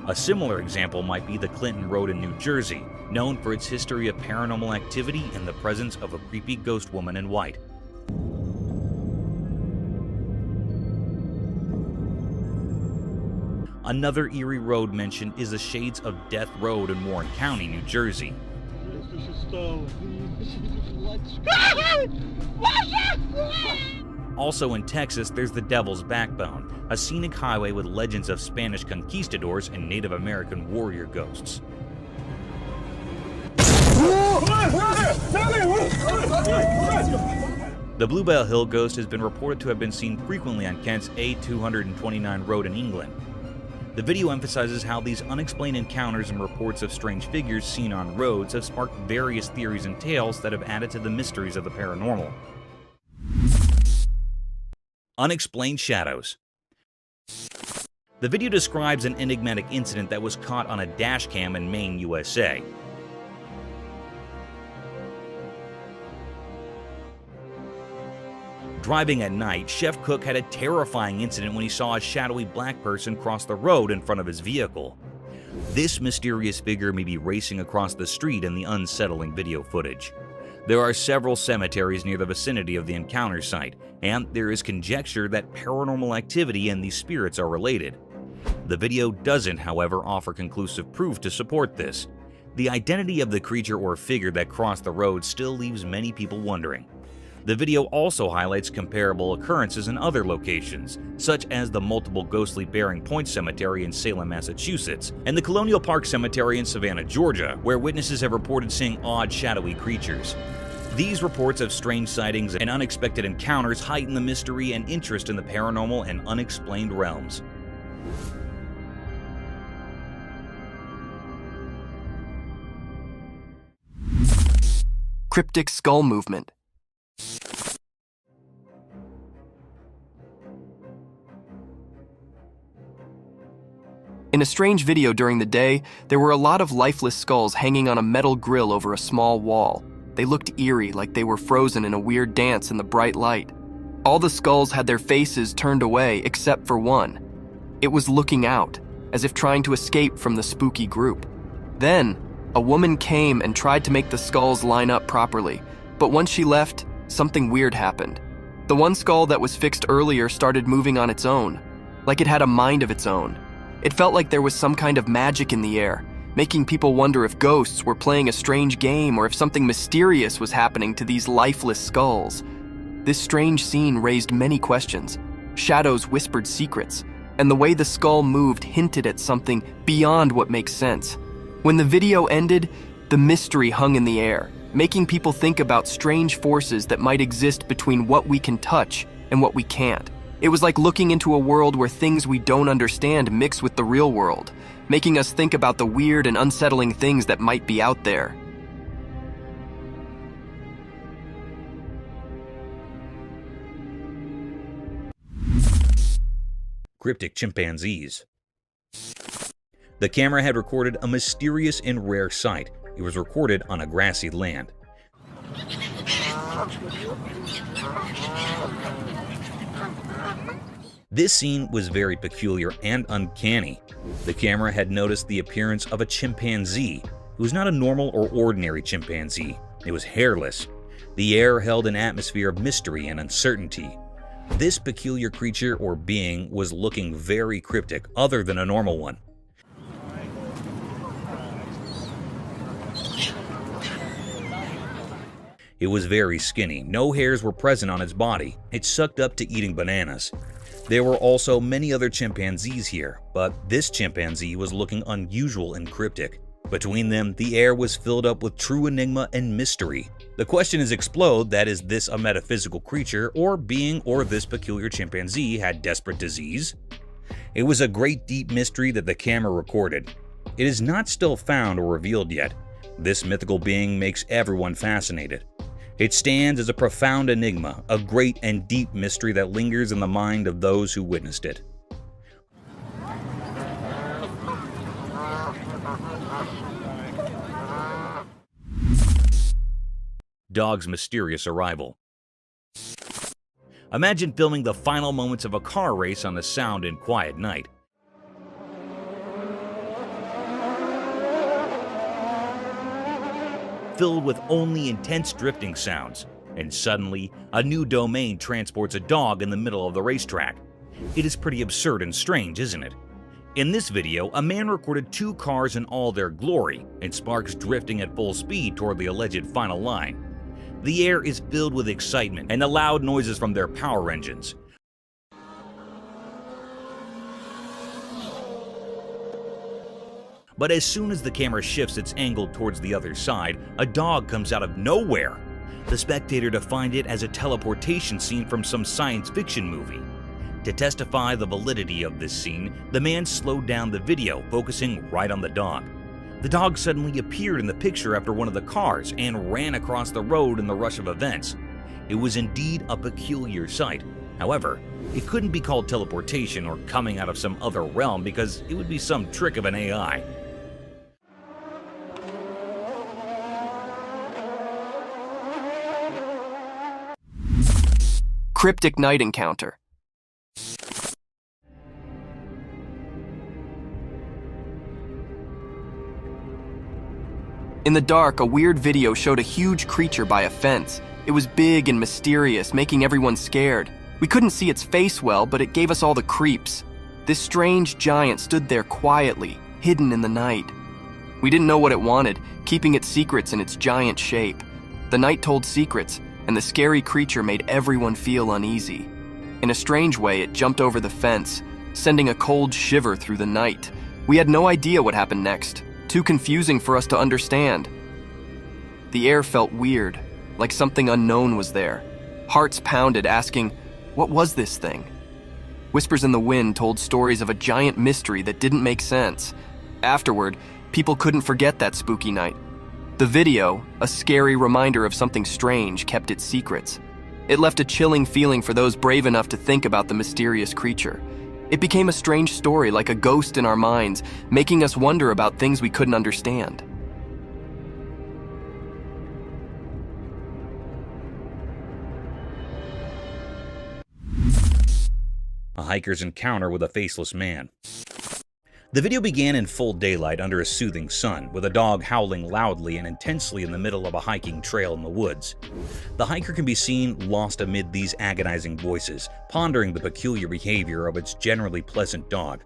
A similar example might be the Clinton Road in New Jersey, known for its history of paranormal activity and the presence of a creepy ghost woman in white. Another eerie road mentioned is the Shades of Death Road in Warren County, New Jersey. Also in Texas, there's the Devil's Backbone, a scenic highway with legends of Spanish conquistadors and Native American warrior ghosts. The Bluebell Hill ghost has been reported to have been seen frequently on Kent's A229 road in England. The video emphasizes how these unexplained encounters and reports of strange figures seen on roads have sparked various theories and tales that have added to the mysteries of the paranormal. Unexplained shadows. The video describes an enigmatic incident that was caught on a dash cam in Maine, USA. Driving at night, Chef Cook had a terrifying incident when he saw a shadowy black person cross the road in front of his vehicle. This mysterious figure may be racing across the street in the unsettling video footage. There are several cemeteries near the vicinity of the encounter site, and there is conjecture that paranormal activity and these spirits are related. The video doesn't, however, offer conclusive proof to support this. The identity of the creature or figure that crossed the road still leaves many people wondering. The video also highlights comparable occurrences in other locations, such as the multiple ghostly Bearing Point Cemetery in Salem, Massachusetts, and the Colonial Park Cemetery in Savannah, Georgia, where witnesses have reported seeing odd, shadowy creatures. These reports of strange sightings and unexpected encounters heighten the mystery and interest in the paranormal and unexplained realms. Cryptic skull movement. In a strange video during the day, there were a lot of lifeless skulls hanging on a metal grill over a small wall. They looked eerie, like they were frozen in a weird dance in the bright light. All the skulls had their faces turned away except for one. It was looking out, as if trying to escape from the spooky group. Then, A woman came and tried to make the skulls line up properly, but once she left, something weird happened. The one skull that was fixed earlier started moving on its own, like it had a mind of its own. It felt like there was some kind of magic in the air, making people wonder if ghosts were playing a strange game or if something mysterious was happening to these lifeless skulls. This strange scene raised many questions. Shadows whispered secrets, and the way the skull moved hinted at something beyond what makes sense. When the video ended, the mystery hung in the air, making people think about strange forces that might exist between what we can touch and what we can't. It was like looking into a world where things we don't understand mix with the real world, making us think about the weird and unsettling things that might be out there. Cryptic chimpanzees. The camera had recorded a mysterious and rare sight. It was recorded on a grassy land. This scene was very peculiar and uncanny. The camera had noticed the appearance of a chimpanzee. It was not a normal or ordinary chimpanzee. It was hairless. The air held an atmosphere of mystery and uncertainty. This peculiar creature or being was looking very cryptic, other than a normal one. It was very skinny. No hairs were present on its body. It sucked up to eating bananas. There were also many other chimpanzees here, but this chimpanzee was looking unusual and cryptic. Between them, the air was filled up with true enigma and mystery. The question is explode that is this a metaphysical creature or being, or this peculiar chimpanzee had desperate disease? It was a great deep mystery that the camera recorded. It is not still found or revealed yet. This mythical being makes everyone fascinated. It stands as a profound enigma, a great and deep mystery that lingers in the mind of those who witnessed it. Dog's mysterious arrival. Imagine filming the final moments of a car race on a sound and quiet night. Filled with only intense drifting sounds, and suddenly, a new domain transports a dog in the middle of the racetrack. It is pretty absurd and strange, isn't it? In this video, a man recorded two cars in all their glory, and sparks drifting at full speed toward the alleged final line. The air is filled with excitement and the loud noises from their power engines. But as soon as the camera shifts its angle towards the other side, a dog comes out of nowhere. The spectator defined it as a teleportation scene from some science fiction movie. To testify the validity of this scene, the man slowed down the video, focusing right on the dog. The dog suddenly appeared in the picture after one of the cars and ran across the road in the rush of events. It was indeed a peculiar sight. However, it couldn't be called teleportation or coming out of some other realm because it would be some trick of an AI. Cryptic night encounter. In the dark, a weird video showed a huge creature by a fence. It was big and mysterious, making everyone scared. We couldn't see its face well, but it gave us all the creeps. This strange giant stood there quietly, hidden in the night. We didn't know what it wanted, keeping its secrets in its giant shape. The night told secrets, and the scary creature made everyone feel uneasy. In a strange way, it jumped over the fence, sending a cold shiver through the night. We had no idea what happened next. Too confusing for us to understand. The air felt weird, like something unknown was there. Hearts pounded, asking, what was this thing? Whispers in the wind told stories of a giant mystery that didn't make sense. Afterward, people couldn't forget that spooky night. The video, a scary reminder of something strange, kept its secrets. It left a chilling feeling for those brave enough to think about the mysterious creature. It became a strange story, like a ghost in our minds, making us wonder about things we couldn't understand. A hiker's encounter with a faceless man. The video began in full daylight under a soothing sun, with a dog howling loudly and intensely in the middle of a hiking trail in the woods. The hiker can be seen lost amid these agonizing voices, pondering the peculiar behavior of its generally pleasant dog.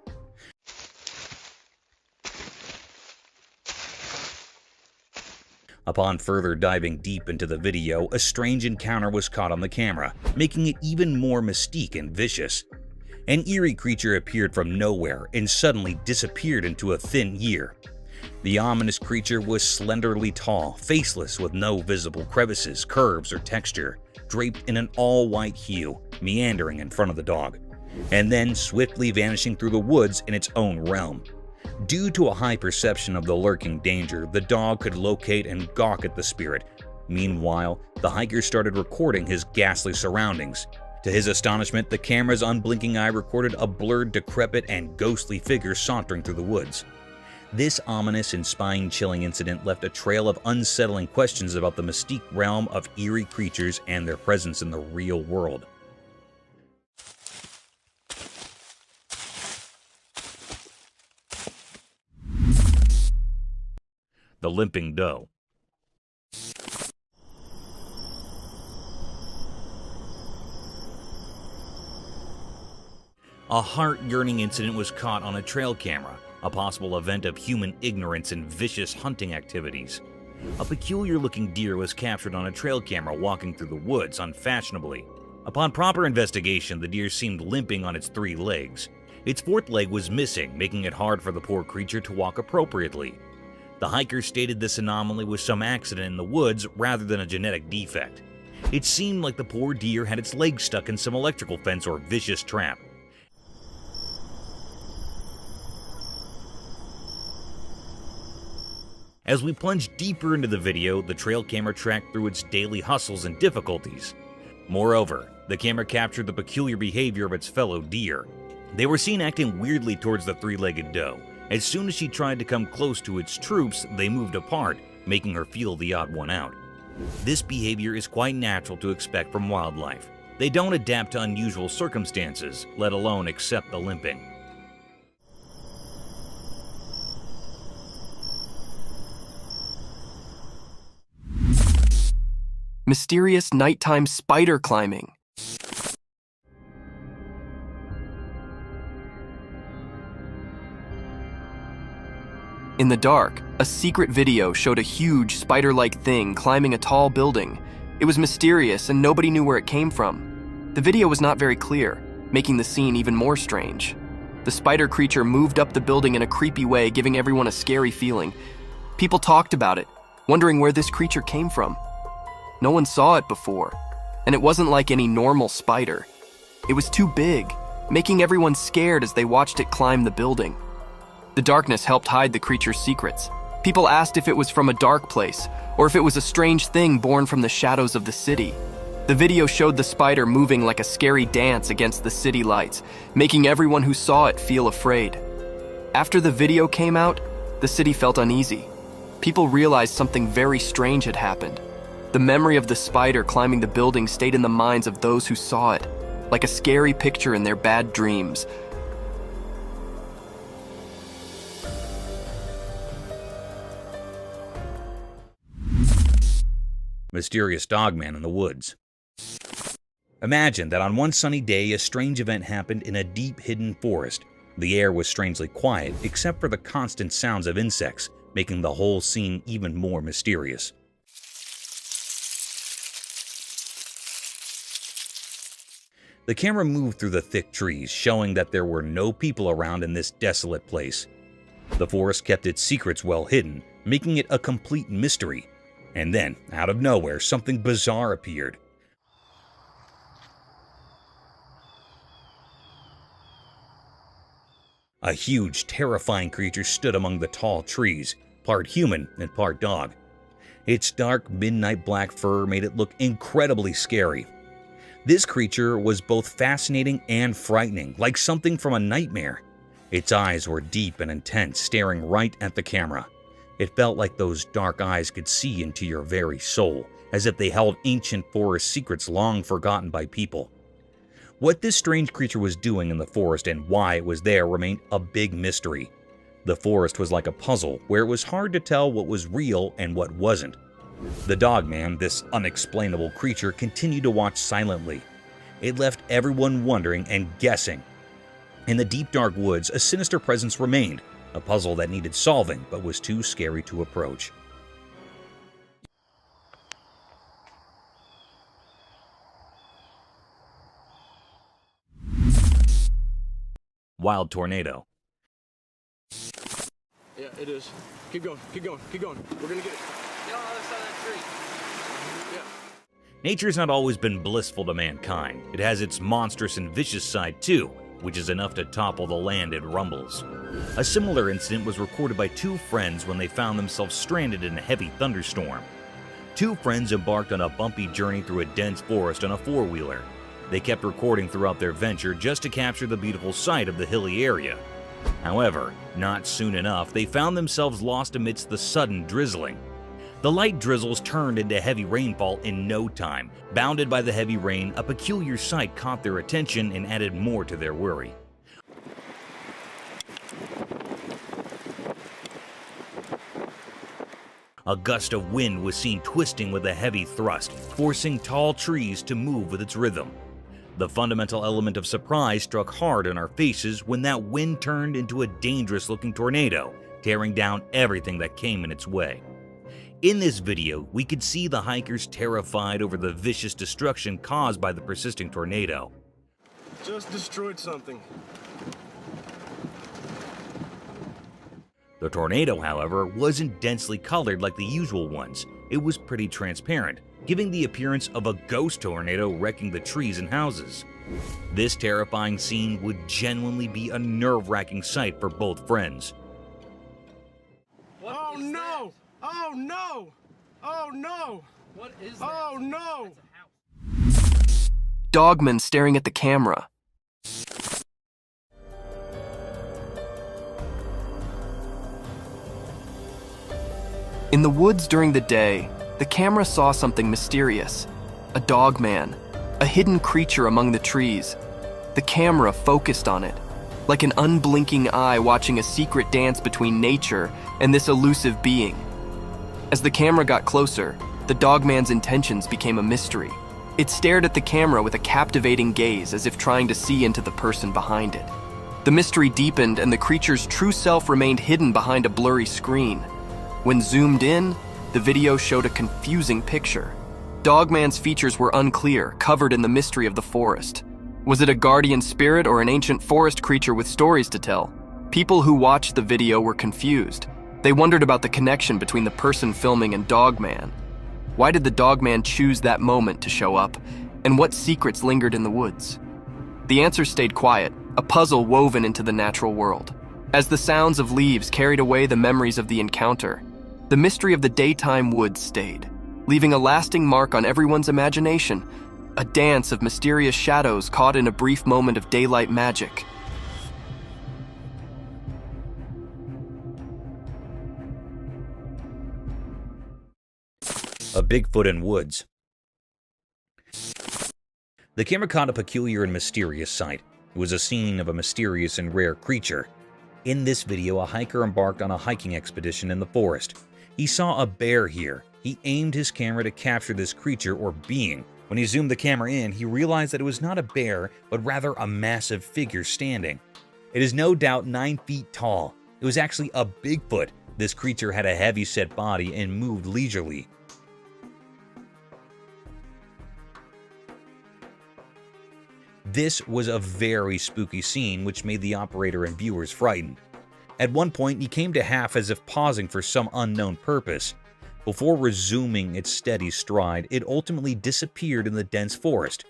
Upon further diving deep into the video, a strange encounter was caught on the camera, making it even more mystique and vicious. An eerie creature appeared from nowhere and suddenly disappeared into a thin ear. The ominous creature was slenderly tall, faceless with no visible crevices, curves, or texture, draped in an all-white hue, meandering in front of the dog, and then swiftly vanishing through the woods in its own realm. Due to a high perception of the lurking danger, the dog could locate and gawk at the spirit. Meanwhile, the hiker started recording his ghastly surroundings. To his astonishment, the camera's unblinking eye recorded a blurred, decrepit, and ghostly figure sauntering through the woods. This ominous and spine-chilling incident left a trail of unsettling questions about the mystique realm of eerie creatures and their presence in the real world. The Limping Doe. A heart-yearning incident was caught on a trail camera, a possible event of human ignorance and vicious hunting activities. A peculiar-looking deer was captured on a trail camera walking through the woods unfashionably. Upon proper investigation, the deer seemed limping on its 3 legs. Its 4th leg was missing, making it hard for the poor creature to walk appropriately. The hiker stated this anomaly was some accident in the woods rather than a genetic defect. It seemed like the poor deer had its legs stuck in some electrical fence or vicious trap. As we plunge deeper into the video, the trail camera tracked through its daily hustles and difficulties. Moreover, the camera captured the peculiar behavior of its fellow deer. They were seen acting weirdly towards the 3-legged doe. As soon as she tried to come close to its troops, they moved apart, making her feel the odd one out. This behavior is quite natural to expect from wildlife. They don't adapt to unusual circumstances, let alone accept the limping. Mysterious nighttime spider climbing. In the dark, a secret video showed a huge spider-like thing climbing a tall building. It was mysterious and nobody knew where it came from. The video was not very clear, making the scene even more strange. The spider creature moved up the building in a creepy way, giving everyone a scary feeling. People talked about it, wondering where this creature came from. No one saw it before, and it wasn't like any normal spider. It was too big, making everyone scared as they watched it climb the building. The darkness helped hide the creature's secrets. People asked if it was from a dark place, or if it was a strange thing born from the shadows of the city. The video showed the spider moving like a scary dance against the city lights, making everyone who saw it feel afraid. After the video came out, the city felt uneasy. People realized something very strange had happened. The memory of the spider climbing the building stayed in the minds of those who saw it, like a scary picture in their bad dreams. Mysterious Dogman in the woods. Imagine that on one sunny day, a strange event happened in a deep hidden forest. The air was strangely quiet, except for the constant sounds of insects, making the whole scene even more mysterious. The camera moved through the thick trees, showing that there were no people around in this desolate place. The forest kept its secrets well hidden, making it a complete mystery. And then, out of nowhere, something bizarre appeared. A huge, terrifying creature stood among the tall trees, part human and part dog. Its dark, midnight black fur made it look incredibly scary. This creature was both fascinating and frightening, like something from a nightmare. Its eyes were deep and intense, staring right at the camera. It felt like those dark eyes could see into your very soul, as if they held ancient forest secrets long forgotten by people. What this strange creature was doing in the forest and why it was there remained a big mystery. The forest was like a puzzle where it was hard to tell what was real and what wasn't. The Dogman, this unexplainable creature, continued to watch silently. It left everyone wondering and guessing. In the deep dark woods, a sinister presence remained, a puzzle that needed solving but was too scary to approach. Wild tornado. Yeah, it is. Keep going, keep going, keep going. We're gonna get it. Get on the other side of that tree. Yeah. Nature's not always been blissful to mankind. It has its monstrous and vicious side too, which is enough to topple the land it rumbles. A similar incident was recorded by two friends when they found themselves stranded in a heavy thunderstorm. Two friends embarked on a bumpy journey through a dense forest on a four-wheeler. They kept recording throughout their venture just to capture the beautiful sight of the hilly area. However, not soon enough, they found themselves lost amidst the sudden drizzling. The light drizzles turned into heavy rainfall in no time. Bounded by the heavy rain, a peculiar sight caught their attention and added more to their worry. A gust of wind was seen twisting with a heavy thrust, forcing tall trees to move with its rhythm. The fundamental element of surprise struck hard in our faces when that wind turned into a dangerous-looking tornado, tearing down everything that came in its way. In this video, we could see the hikers terrified over the vicious destruction caused by the persisting tornado. Just destroyed something. The tornado, however, wasn't densely colored like the usual ones. It was pretty transparent, giving the appearance of a ghost tornado wrecking the trees and houses. This terrifying scene would genuinely be a nerve-wracking sight for both friends. Oh no! Oh no! Oh no! What is that? Oh no! Dogman staring at the camera. In the woods during the day, the camera saw something mysterious. A dogman, a hidden creature among the trees. The camera focused on it, like an unblinking eye watching a secret dance between nature and this elusive being. As the camera got closer, the dogman's intentions became a mystery. It stared at the camera with a captivating gaze as if trying to see into the person behind it. The mystery deepened and the creature's true self remained hidden behind a blurry screen. When zoomed in, the video showed a confusing picture. Dogman's features were unclear, covered in the mystery of the forest. Was it a guardian spirit or an ancient forest creature with stories to tell? People who watched the video were confused. They wondered about the connection between the person filming and Dogman. Why did the Dogman choose that moment to show up? And what secrets lingered in the woods? The answer stayed quiet, a puzzle woven into the natural world. As the sounds of leaves carried away the memories of the encounter, the mystery of the daytime woods stayed, leaving a lasting mark on everyone's imagination, a dance of mysterious shadows caught in a brief moment of daylight magic. A Bigfoot in woods. The camera caught a peculiar and mysterious sight. It was a scene of a mysterious and rare creature. In this video, a hiker embarked on a hiking expedition in the forest. He saw a bear here. He aimed his camera to capture this creature or being. When he zoomed the camera in, he realized that it was not a bear, but rather a massive figure standing. It is no doubt 9 feet tall. It was actually a Bigfoot. This creature had a heavy-set body and moved leisurely. This was a very spooky scene which made the operator and viewers frightened. At one point, he came to half as if pausing for some unknown purpose. Before resuming its steady stride, it ultimately disappeared in the dense forest.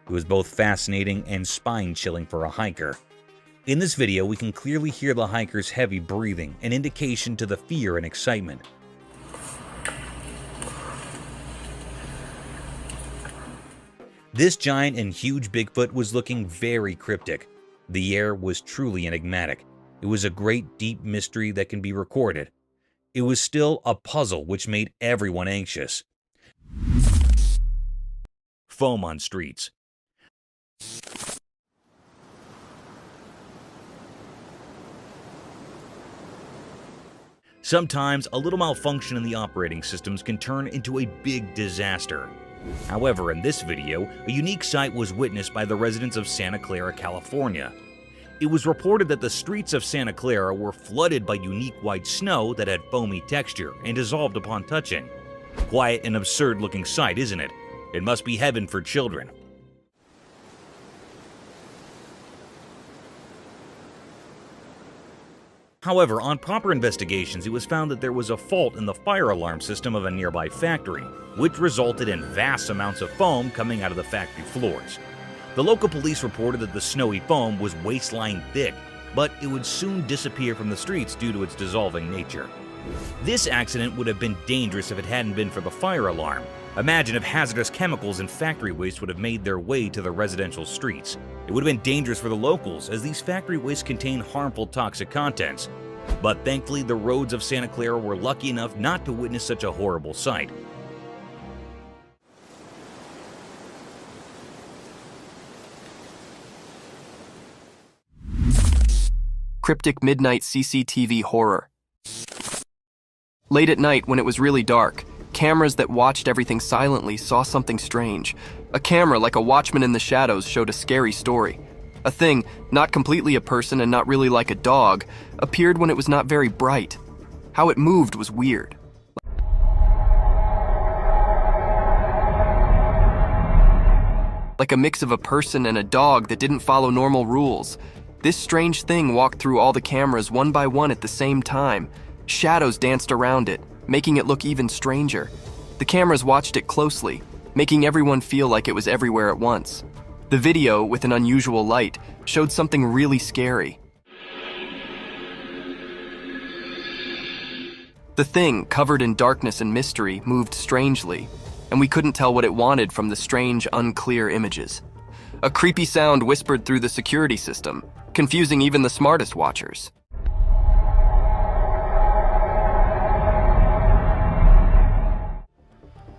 It was both fascinating and spine-chilling for a hiker. In this video, we can clearly hear the hiker's heavy breathing, an indication to the fear and excitement. This giant and huge Bigfoot was looking very cryptic. The air was truly enigmatic. It was a great deep mystery that can be recorded. It was still a puzzle which made everyone anxious. Foam on streets. Sometimes a little malfunction in the operating systems can turn into a big disaster. However, in this video, a unique sight was witnessed by the residents of Santa Clara, California. It was reported that the streets of Santa Clara were flooded by unique white snow that had foamy texture and dissolved upon touching. Quite an absurd-looking sight, isn't it? It must be heaven for children. However, on proper investigations, it was found that there was a fault in the fire alarm system of a nearby factory, which resulted in vast amounts of foam coming out of the factory floors. The local police reported that the snowy foam was waist-line thick, but it would soon disappear from the streets due to its dissolving nature. This accident would have been dangerous if it hadn't been for the fire alarm. Imagine if hazardous chemicals and factory waste would have made their way to the residential streets. It would have been dangerous for the locals, as these factory wastes contain harmful toxic contents. But thankfully, the roads of Santa Clara were lucky enough not to witness such a horrible sight. Cryptic midnight CCTV horror. Late at night, when it was really dark, cameras that watched everything silently saw something strange. A camera, like a watchman in the shadows, showed a scary story. A thing, not completely a person and not really like a dog, appeared when it was not very bright. How it moved was weird. Like a mix of a person and a dog that didn't follow normal rules. This strange thing walked through all the cameras one by one at the same time. Shadows danced around it, making it look even stranger. The cameras watched it closely, making everyone feel like it was everywhere at once. The video, with an unusual light, showed something really scary. The thing, covered in darkness and mystery, moved strangely, and we couldn't tell what it wanted from the strange, unclear images. A creepy sound whispered through the security system, confusing even the smartest watchers.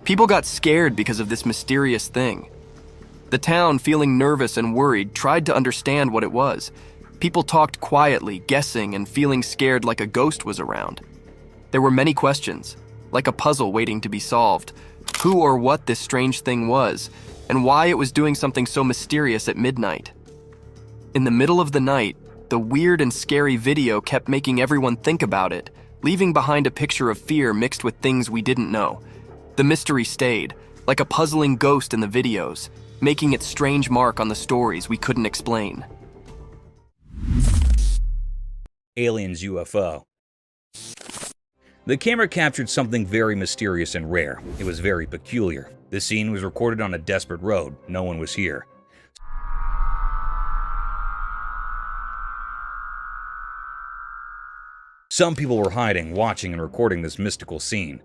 People got scared because of this mysterious thing. The town, feeling nervous and worried, tried to understand what it was. People talked quietly, guessing and feeling scared like a ghost was around. There were many questions, like a puzzle waiting to be solved. Who or what this strange thing was, and why it was doing something so mysterious at midnight. In the middle of the night, the weird and scary video kept making everyone think about it, leaving behind a picture of fear mixed with things we didn't know. The mystery stayed, like a puzzling ghost in the videos, making its strange mark on the stories we couldn't explain. Aliens UFO. The camera captured something very mysterious and rare. It was very peculiar. This scene was recorded on a desperate road. No one was here. Some people were hiding, watching, and recording this mystical scene.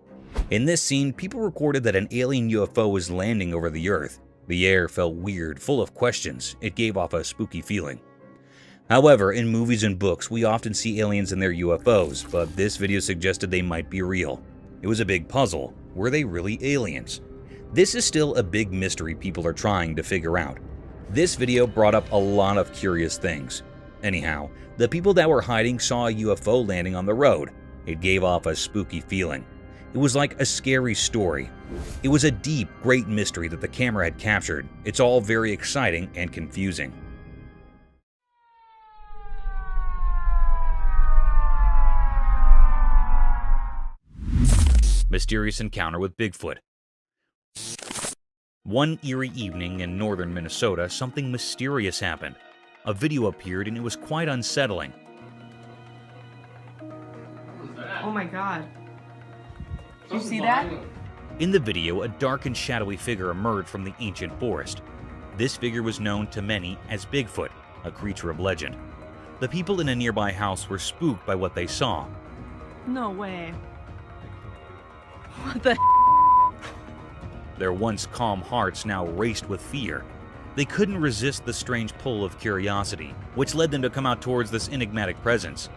In this scene, people recorded that an alien UFO was landing over the Earth. The air felt weird, full of questions. It gave off a spooky feeling. However, in movies and books, we often see aliens and their UFOs, but this video suggested they might be real. It was a big puzzle. Were they really aliens? This is still a big mystery people are trying to figure out. This video brought up a lot of curious things. Anyhow, the people that were hiding saw a UFO landing on the road. It gave off a spooky feeling. It was like a scary story. It was a deep, great mystery that the camera had captured. It's all very exciting and confusing. Mysterious encounter with Bigfoot. One eerie evening in northern Minnesota, something mysterious happened. A video appeared and it was quite unsettling. Oh my god. Did you see that? In the video, a dark and shadowy figure emerged from the ancient forest. This figure was known to many as Bigfoot, a creature of legend. The people in a nearby house were spooked by what they saw. No way. What the Their once calm hearts now raced with fear. They couldn't resist the strange pull of curiosity, which led them to come out towards this enigmatic presence.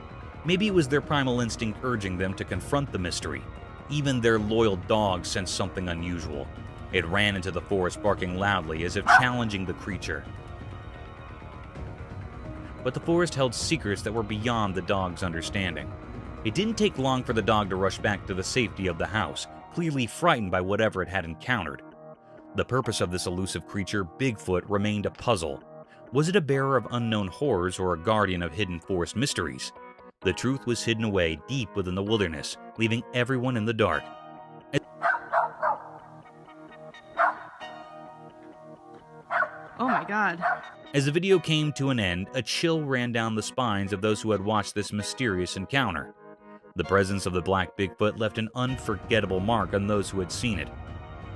Maybe it was their primal instinct urging them to confront the mystery. Even their loyal dog sensed something unusual. It ran into the forest barking loudly as if challenging the creature. But the forest held secrets that were beyond the dog's understanding. It didn't take long for the dog to rush back to the safety of the house, clearly frightened by whatever it had encountered. The purpose of this elusive creature, Bigfoot, remained a puzzle. Was it a bearer of unknown horrors or a guardian of hidden forest mysteries? The truth was hidden away deep within the wilderness, leaving everyone in the dark. Oh my god. As the video came to an end, a chill ran down the spines of those who had watched this mysterious encounter. The presence of the black Bigfoot left an unforgettable mark on those who had seen it.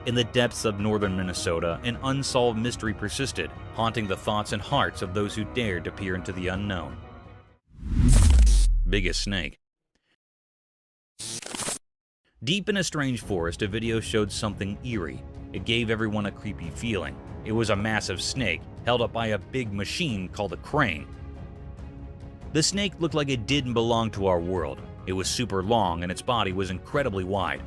In the depths of northern Minnesota, an unsolved mystery persisted, haunting the thoughts and hearts of those who dared to peer into the unknown. Biggest snake. Deep in a strange forest, a video showed something eerie. It gave everyone a creepy feeling. It was a massive snake, held up by a big machine called a crane. The snake looked like it didn't belong to our world. It was super long and its body was incredibly wide.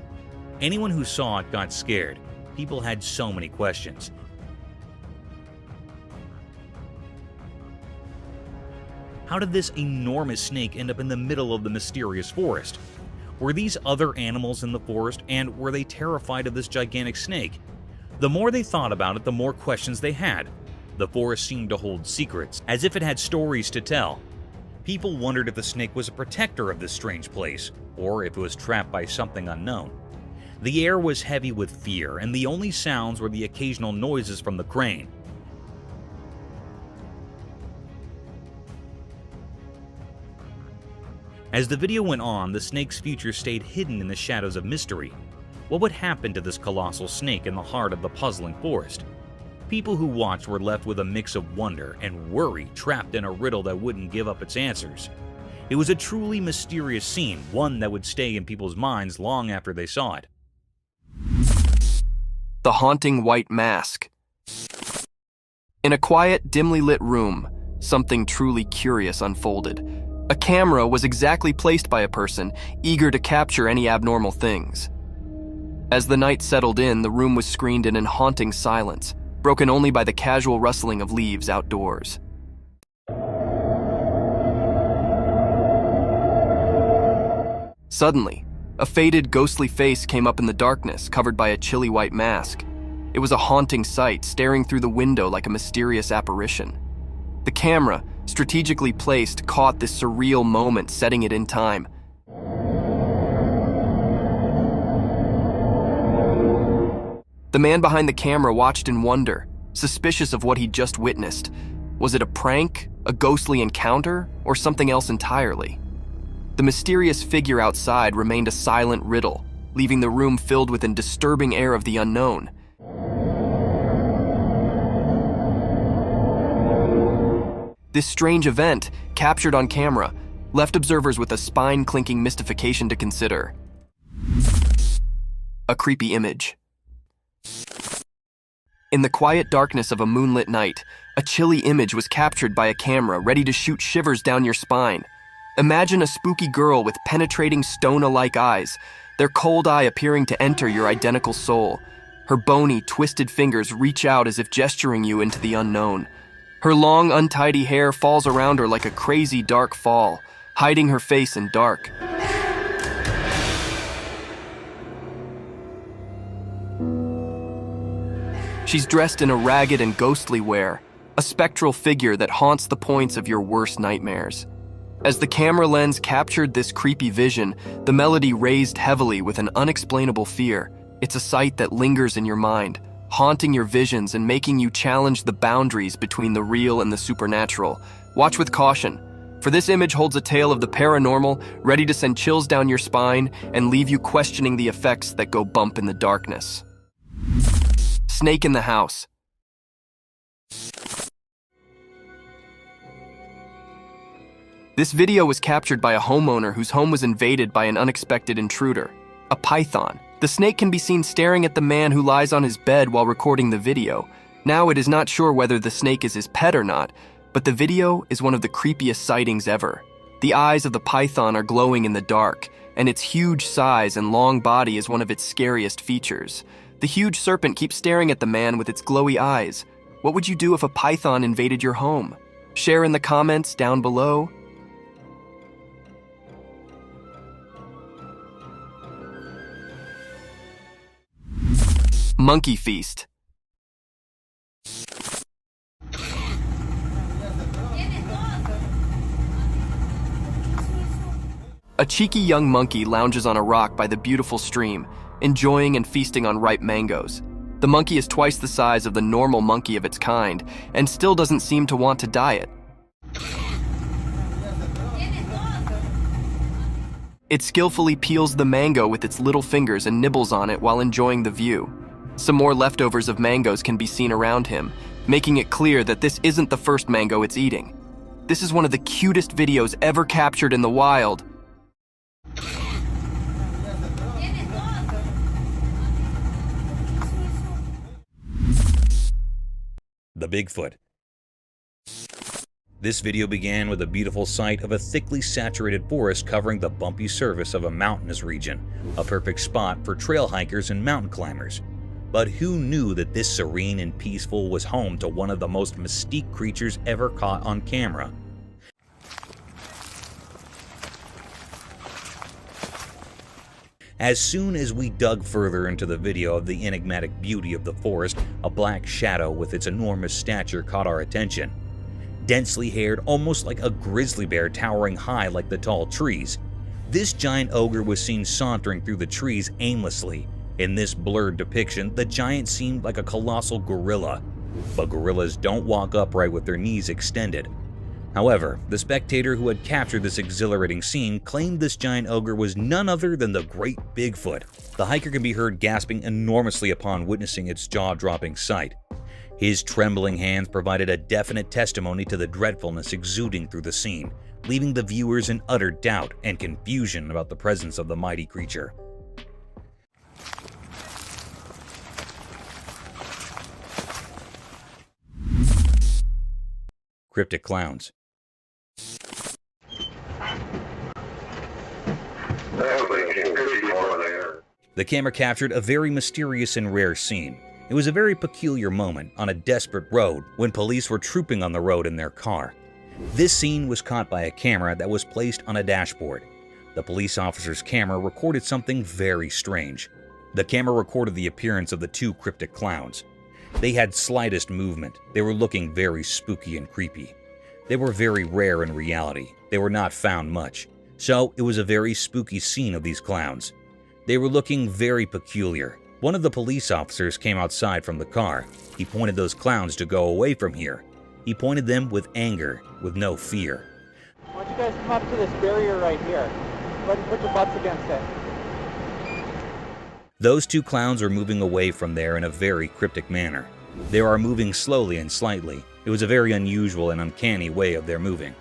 Anyone who saw it got scared. People had so many questions. How did this enormous snake end up in the middle of the mysterious forest? Were these other animals in the forest, and were they terrified of this gigantic snake? The more they thought about it, the more questions they had. The forest seemed to hold secrets, as if it had stories to tell. People wondered if the snake was a protector of this strange place, or if it was trapped by something unknown. The air was heavy with fear, and the only sounds were the occasional noises from the crane. As the video went on, the snake's future stayed hidden in the shadows of mystery. What would happen to this colossal snake in the heart of the puzzling forest? People who watched were left with a mix of wonder and worry, trapped in a riddle that wouldn't give up its answers. It was a truly mysterious scene, one that would stay in people's minds long after they saw it. The haunting white mask. In a quiet, dimly lit room, something truly curious unfolded. A camera was exactly placed by a person, eager to capture any abnormal things. As the night settled in, the room was screened in haunting silence, broken only by the casual rustling of leaves outdoors. Suddenly, a faded, ghostly face came up in the darkness, covered by a chilly white mask. It was a haunting sight, staring through the window like a mysterious apparition. The camera, strategically placed, caught this surreal moment, setting it in time. The man behind the camera watched in wonder, suspicious of what he'd just witnessed. Was it a prank, a ghostly encounter, or something else entirely? The mysterious figure outside remained a silent riddle, leaving the room filled with a disturbing air of the unknown. This strange event, captured on camera, left observers with a spine-clinking mystification to consider. A creepy image. In the quiet darkness of a moonlit night, a chilly image was captured by a camera ready to shoot shivers down your spine. Imagine a spooky girl with penetrating stone-alike eyes, their cold eye appearing to enter your identical soul. Her bony, twisted fingers reach out as if gesturing you into the unknown. Her long, untidy hair falls around her like a crazy dark fall, hiding her face in dark. She's dressed in a ragged and ghostly wear, a spectral figure that haunts the points of your worst nightmares. As the camera lens captured this creepy vision, the melody raised heavily with an unexplainable fear. It's a sight that lingers in your mind, haunting your visions and making you challenge the boundaries between the real and the supernatural. Watch with caution, for this image holds a tale of the paranormal, ready to send chills down your spine and leave you questioning the effects that go bump in the darkness. Snake in the house. This video was captured by a homeowner whose home was invaded by an unexpected intruder, a python. The snake can be seen staring at the man who lies on his bed while recording the video. Now it is not sure whether the snake is his pet or not, but the video is one of the creepiest sightings ever. The eyes of the python are glowing in the dark, and its huge size and long body is one of its scariest features. The huge serpent keeps staring at the man with its glowy eyes. What would you do if a python invaded your home? Share in the comments down below. Monkey Feast. A cheeky young monkey lounges on a rock by the beautiful stream, enjoying and feasting on ripe mangoes. The monkey is twice the size of the normal monkey of its kind, and still doesn't seem to want to diet. It skillfully peels the mango with its little fingers and nibbles on it while enjoying the view. Some more leftovers of mangoes can be seen around him, making it clear that this isn't the first mango it's eating. This is one of the cutest videos ever captured in the wild. The Bigfoot. This video began with a beautiful sight of a thickly saturated forest covering the bumpy surface of a mountainous region, a perfect spot for trail hikers and mountain climbers. But who knew that this serene and peaceful was home to one of the most mystique creatures ever caught on camera? As soon as we dug further into the video of the enigmatic beauty of the forest, a black shadow with its enormous stature caught our attention. Densely haired, almost like a grizzly bear towering high like the tall trees, this giant ogre was seen sauntering through the trees aimlessly. In this blurred depiction, the giant seemed like a colossal gorilla, but gorillas don't walk upright with their knees extended. However, the spectator who had captured this exhilarating scene claimed this giant ogre was none other than the Great Bigfoot. The hiker can be heard gasping enormously upon witnessing its jaw-dropping sight. His trembling hands provided a definite testimony to the dreadfulness exuding through the scene, leaving the viewers in utter doubt and confusion about the presence of the mighty creature. Cryptic clowns. The camera captured a very mysterious and rare scene. It was a very peculiar moment on a desperate road when police were trooping on the road in their car. This scene was caught by a camera that was placed on a dashboard. The police officer's camera recorded something very strange. The camera recorded the appearance of the two cryptic clowns. They had slightest movement. They were looking very spooky and creepy. They were very rare in reality. They were not found much. So it was a very spooky scene of these clowns. They were looking very peculiar. One of the police officers came outside from the car. He pointed those clowns to go away from here. He pointed them with anger, with no fear. Why don't you guys come up to this barrier right here? Go ahead and put your butts against it. Those two clowns were moving away from there in a very cryptic manner. They are moving slowly and slightly. It was a very unusual and uncanny way of their moving.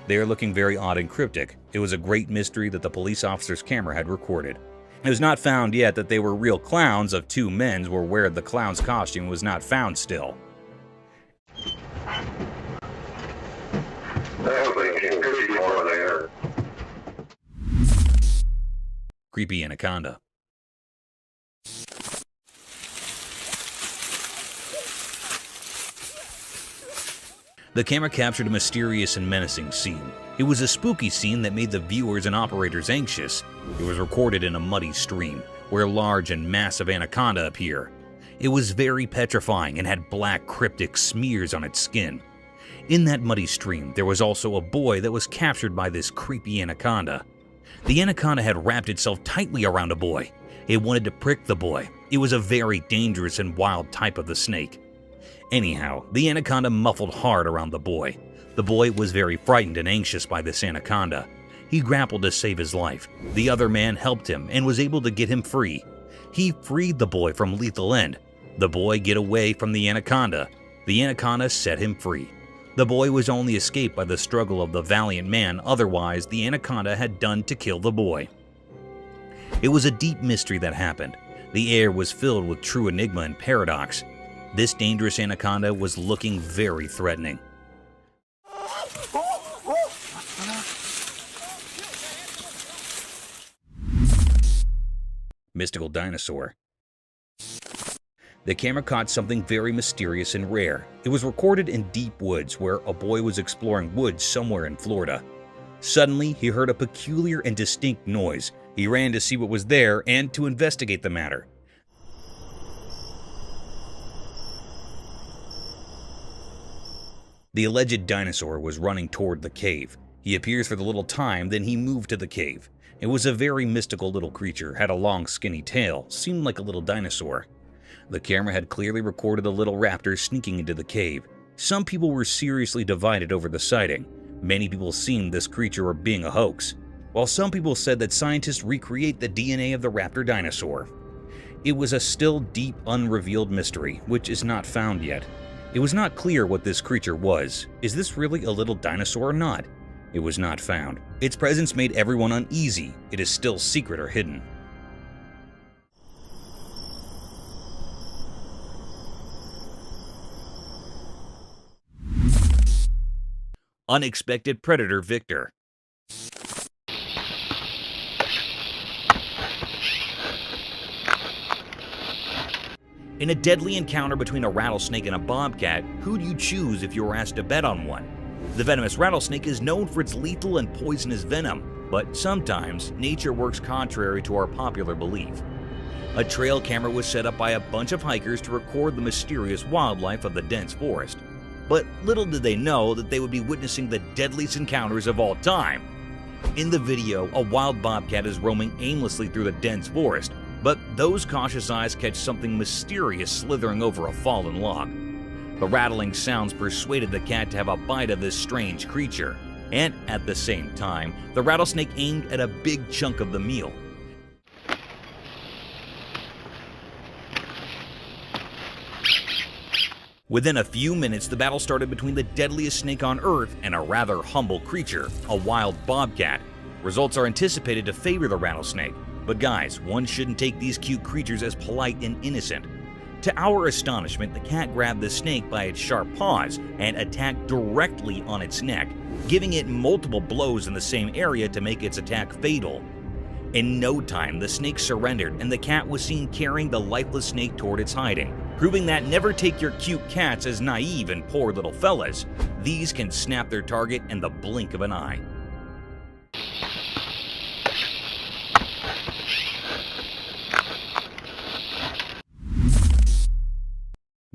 They are looking very odd and cryptic. It was a great mystery that the police officer's camera had recorded. It was not found yet that they were real clowns of two men or where the clown's costume was not found still. Creepy anaconda. The camera captured a mysterious and menacing scene. It was a spooky scene that made the viewers and operators anxious. It was recorded in a muddy stream, where large and massive anaconda appear. It was very petrifying and had black cryptic smears on its skin. In that muddy stream, there was also a boy that was captured by this creepy anaconda. The anaconda had wrapped itself tightly around a boy. It wanted to prick the boy. It was a very dangerous and wild type of the snake. Anyhow, the anaconda muffled hard around the boy. The boy was very frightened and anxious by this anaconda. He grappled to save his life. The other man helped him and was able to get him free. He freed the boy from lethal end. The boy got away from the anaconda. The anaconda set him free. The boy was only escaped by the struggle of the valiant man, otherwise the anaconda had done to kill the boy. It was a deep mystery that happened. The air was filled with true enigma and paradox. This dangerous anaconda was looking very threatening. Mystical dinosaur. The camera caught something very mysterious and rare. It was recorded in deep woods where a boy was exploring woods somewhere in Florida. Suddenly, he heard a peculiar and distinct noise. He ran to see what was there and to investigate the matter. The alleged dinosaur was running toward the cave. He appears for the little time, then he moved to the cave. It was a very mystical little creature, had a long skinny tail, seemed like a little dinosaur. The camera had clearly recorded the little raptor sneaking into the cave. Some people were seriously divided over the sighting. Many people seemed this creature being a hoax, while some people said that scientists recreate the DNA of the raptor dinosaur. It was a still deep, unrevealed mystery, which is not found yet. It was not clear what this creature was. Is this really a little dinosaur or not? It was not found. Its presence made everyone uneasy. It is still secret or hidden. Unexpected predator victor. In a deadly encounter between a rattlesnake and a bobcat, who do you choose if you were asked to bet on one? The venomous rattlesnake is known for its lethal and poisonous venom, but sometimes nature works contrary to our popular belief. A trail camera was set up by a bunch of hikers to record the mysterious wildlife of the dense forest. But little did they know that they would be witnessing the deadliest encounters of all time. In the video, a wild bobcat is roaming aimlessly through the dense forest, but those cautious eyes catch something mysterious slithering over a fallen log. The rattling sounds persuaded the cat to have a bite of this strange creature, and at the same time, the rattlesnake aimed at a big chunk of the meal. Within a few minutes, the battle started between the deadliest snake on Earth and a rather humble creature, a wild bobcat. Results are anticipated to favor the rattlesnake. But guys, one shouldn't take these cute creatures as polite and innocent. To our astonishment, the cat grabbed the snake by its sharp paws and attacked directly on its neck, giving it multiple blows in the same area to make its attack fatal. In no time, the snake surrendered and the cat was seen carrying the lifeless snake toward its hiding, proving that never take your cute cats as naive and poor little fellas. These can snap their target in the blink of an eye.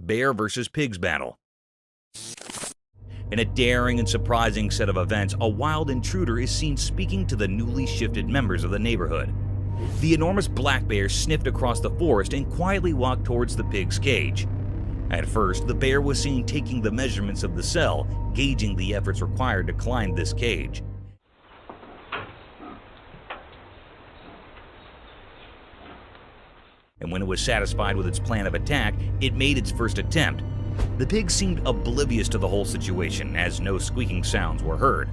Bear versus pigs battle. In a daring and surprising set of events, a wild intruder is seen speaking to the newly shifted members of the neighborhood. The enormous black bear sniffed across the forest and quietly walked towards the pig's cage. At first, the bear was seen taking the measurements of the cell, gauging the efforts required to climb this cage. And when it was satisfied with its plan of attack, it made its first attempt. The pig seemed oblivious to the whole situation, as no squeaking sounds were heard.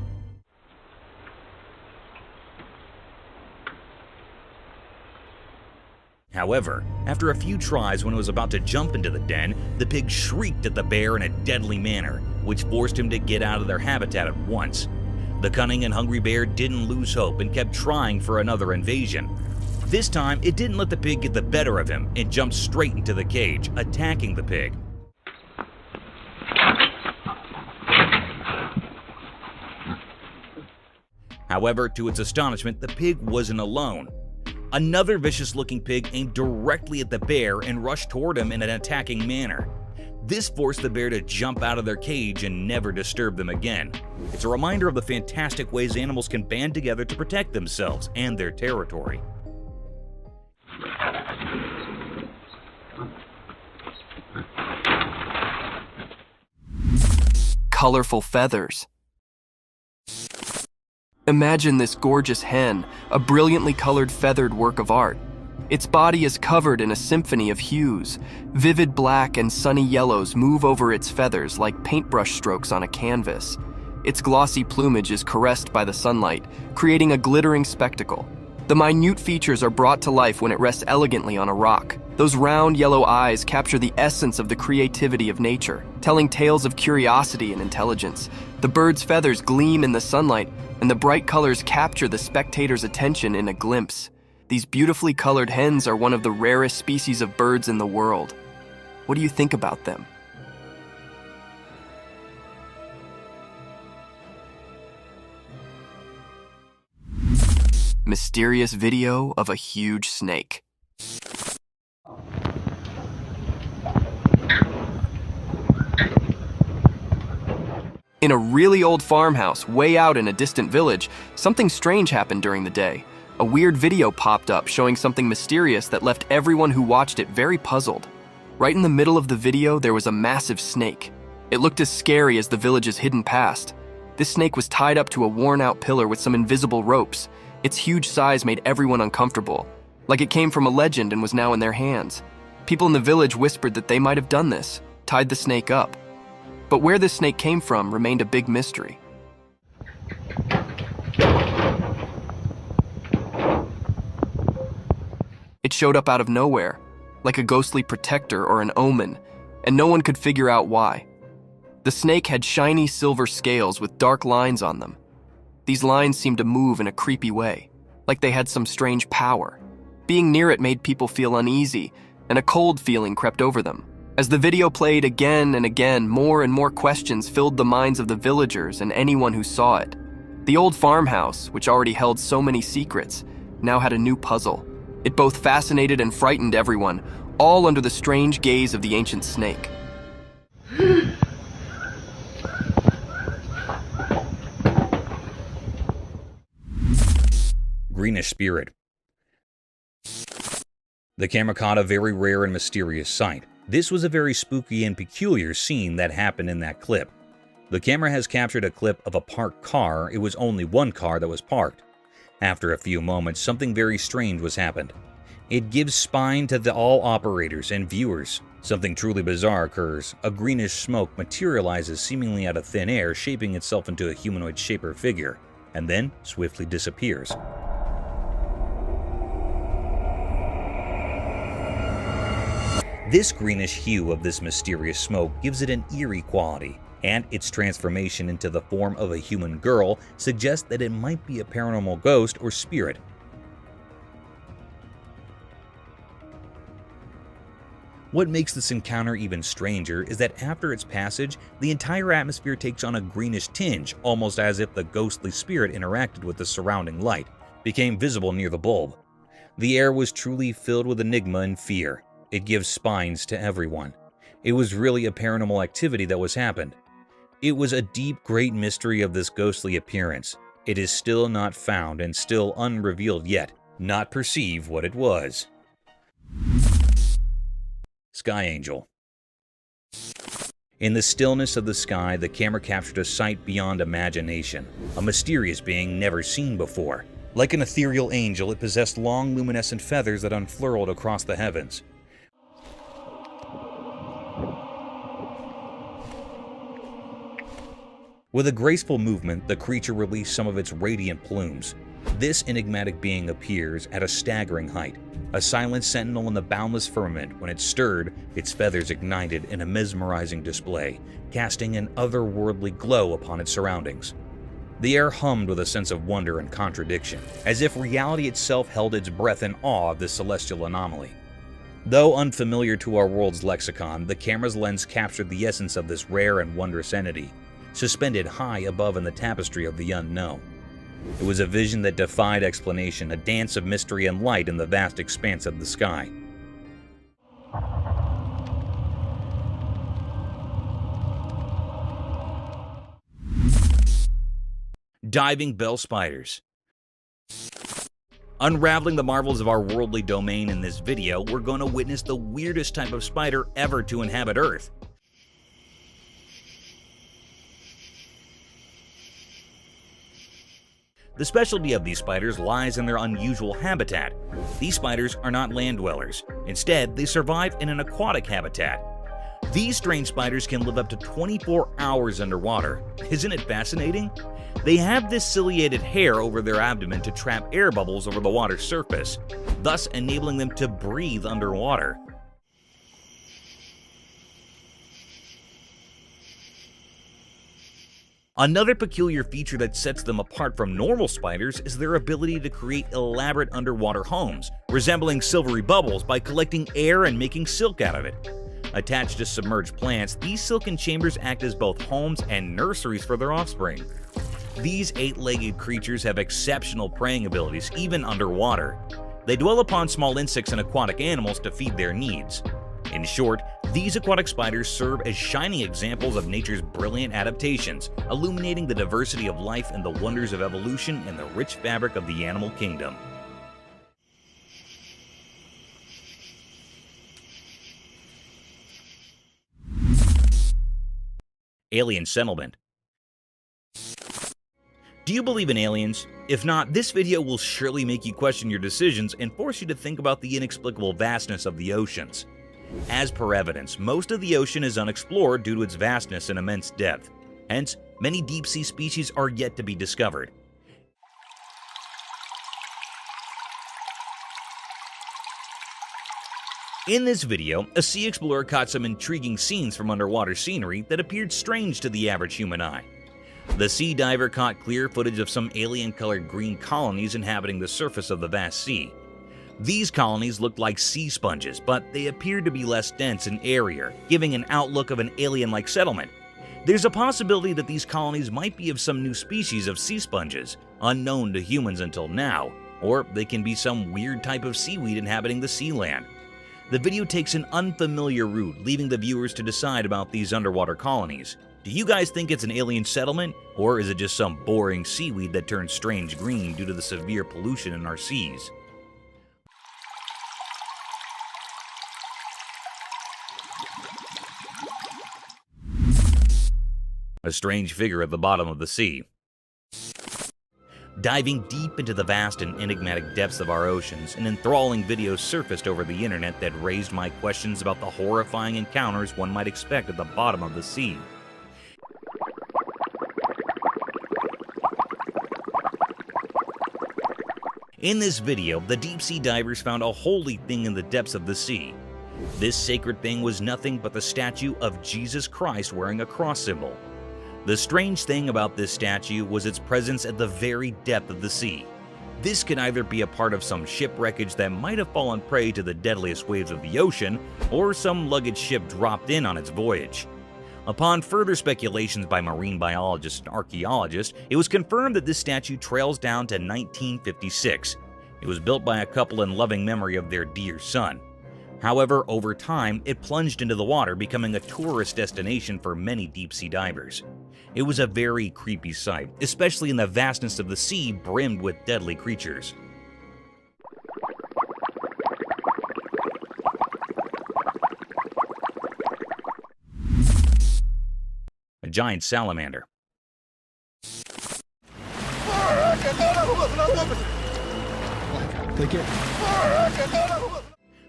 However, after a few tries when it was about to jump into the den, the pig shrieked at the bear in a deadly manner, which forced him to get out of their habitat at once. The cunning and hungry bear didn't lose hope and kept trying for another invasion. This time, it didn't let the pig get the better of him and jumped straight into the cage, attacking the pig. However, to its astonishment, the pig wasn't alone. Another vicious-looking pig aimed directly at the bear and rushed toward him in an attacking manner. This forced the bear to jump out of their cage and never disturb them again. It's a reminder of the fantastic ways animals can band together to protect themselves and their territory. Colorful feathers. Imagine this gorgeous hen, a brilliantly colored feathered work of art. Its body is covered in a symphony of hues. Vivid black and sunny yellows move over its feathers like paintbrush strokes on a canvas. Its glossy plumage is caressed by the sunlight, creating a glittering spectacle. The minute features are brought to life when it rests elegantly on a rock. Those round yellow eyes capture the essence of the creativity of nature, telling tales of curiosity and intelligence. The bird's feathers gleam in the sunlight, and the bright colors capture the spectator's attention in a glimpse. These beautifully colored hens are one of the rarest species of birds in the world. What do you think about them? Mysterious video of a huge snake. In a really old farmhouse way out in a distant village, something strange happened during the day. A weird video popped up showing something mysterious that left everyone who watched it very puzzled. Right in the middle of the video, there was a massive snake. It looked as scary as the village's hidden past. This snake was tied up to a worn-out pillar with some invisible ropes. Its huge size made everyone uncomfortable, like it came from a legend and was now in their hands. People in the village whispered that they might have done this, tied the snake up. But where this snake came from remained a big mystery. It showed up out of nowhere, like a ghostly protector or an omen, and no one could figure out why. The snake had shiny silver scales with dark lines on them. These lines seemed to move in a creepy way, like they had some strange power. Being near it made people feel uneasy, and a cold feeling crept over them. As the video played again and again, more and more questions filled the minds of the villagers and anyone who saw it. The old farmhouse, which already held so many secrets, now had a new puzzle. It both fascinated and frightened everyone, all under the strange gaze of the ancient snake. Greenish spirit. The camera caught a very rare and mysterious sight. This was a very spooky and peculiar scene that happened in that clip. The camera has captured a clip of a parked car. It was only one car that was parked. After a few moments, something very strange was happened. It gives spine to all operators and viewers. Something truly bizarre occurs. A greenish smoke materializes seemingly out of thin air, shaping itself into a humanoid shape or figure, and then swiftly disappears. This greenish hue of this mysterious smoke gives it an eerie quality, and its transformation into the form of a human girl suggests that it might be a paranormal ghost or spirit. What makes this encounter even stranger is that after its passage, the entire atmosphere takes on a greenish tinge, almost as if the ghostly spirit interacted with the surrounding light, became visible near the bulb. The air was truly filled with enigma and fear. It gives spines to everyone. It was really a paranormal activity that was happened. It was a deep, great mystery of this ghostly appearance. It is still not found and still unrevealed yet, not perceive what it was. Sky Angel. In the stillness of the sky, the camera captured a sight beyond imagination, a mysterious being never seen before. Like an ethereal angel, it possessed long, luminescent feathers that unfurled across the heavens. With a graceful movement, the creature released some of its radiant plumes. This enigmatic being appears at a staggering height, a silent sentinel in the boundless firmament. When it stirred, its feathers ignited in a mesmerizing display, casting an otherworldly glow upon its surroundings. The air hummed with a sense of wonder and contradiction, as if reality itself held its breath in awe of this celestial anomaly. Though unfamiliar to our world's lexicon, the camera's lens captured the essence of this rare and wondrous entity, suspended high above in the tapestry of the unknown. It was a vision that defied explanation, a dance of mystery and light in the vast expanse of the sky. Diving bell spiders. Unraveling the marvels of our worldly domain in this video, we're going to witness the weirdest type of spider ever to inhabit Earth. The specialty of these spiders lies in their unusual habitat. These spiders are not land dwellers. Instead, they survive in an aquatic habitat. These strange spiders can live up to 24 hours underwater. Isn't it fascinating? They have this ciliated hair over their abdomen to trap air bubbles over the water's surface, thus enabling them to breathe underwater. Another peculiar feature that sets them apart from normal spiders is their ability to create elaborate underwater homes, resembling silvery bubbles by collecting air and making silk out of it. Attached to submerged plants, these silken chambers act as both homes and nurseries for their offspring. These 8-legged creatures have exceptional preying abilities even underwater. They dwell upon small insects and aquatic animals to feed their needs. In short, These aquatic spiders serve as shining examples of nature's brilliant adaptations, illuminating the diversity of life and the wonders of evolution in the rich fabric of the animal kingdom. Alien settlement. Do you believe in aliens? If not, this video will surely make you question your decisions and force you to think about the inexplicable vastness of the oceans. As per evidence, most of the ocean is unexplored due to its vastness and immense depth. Hence, many deep-sea species are yet to be discovered. In this video, a sea explorer caught some intriguing scenes from underwater scenery that appeared strange to the average human eye. The sea diver caught clear footage of some alien-colored green colonies inhabiting the surface of the vast sea. These colonies looked like sea sponges, but they appeared to be less dense and airier, giving an outlook of an alien-like settlement. There's a possibility that these colonies might be of some new species of sea sponges, unknown to humans until now, or they can be some weird type of seaweed inhabiting the sea land. The video takes an unfamiliar route, leaving the viewers to decide about these underwater colonies. Do you guys think it's an alien settlement, or is it just some boring seaweed that turns strange green due to the severe pollution in our seas? A strange figure at the bottom of the sea. Diving deep into the vast and enigmatic depths of our oceans, an enthralling video surfaced over the internet that raised my questions about the horrifying encounters one might expect at the bottom of the sea. In this video, the deep-sea divers found a holy thing in the depths of the sea. This sacred thing was nothing but the statue of Jesus Christ wearing a cross symbol. The strange thing about this statue was its presence at the very depth of the sea. This could either be a part of some shipwreckage that might have fallen prey to the deadliest waves of the ocean, or some luggage ship dropped in on its voyage. Upon further speculations by marine biologists and archaeologists, it was confirmed that this statue trails down to 1956. It was built by a couple in loving memory of their dear son. However, over time, it plunged into the water, becoming a tourist destination for many deep-sea divers. It was a very creepy sight, especially in the vastness of the sea brimmed with deadly creatures. A giant salamander.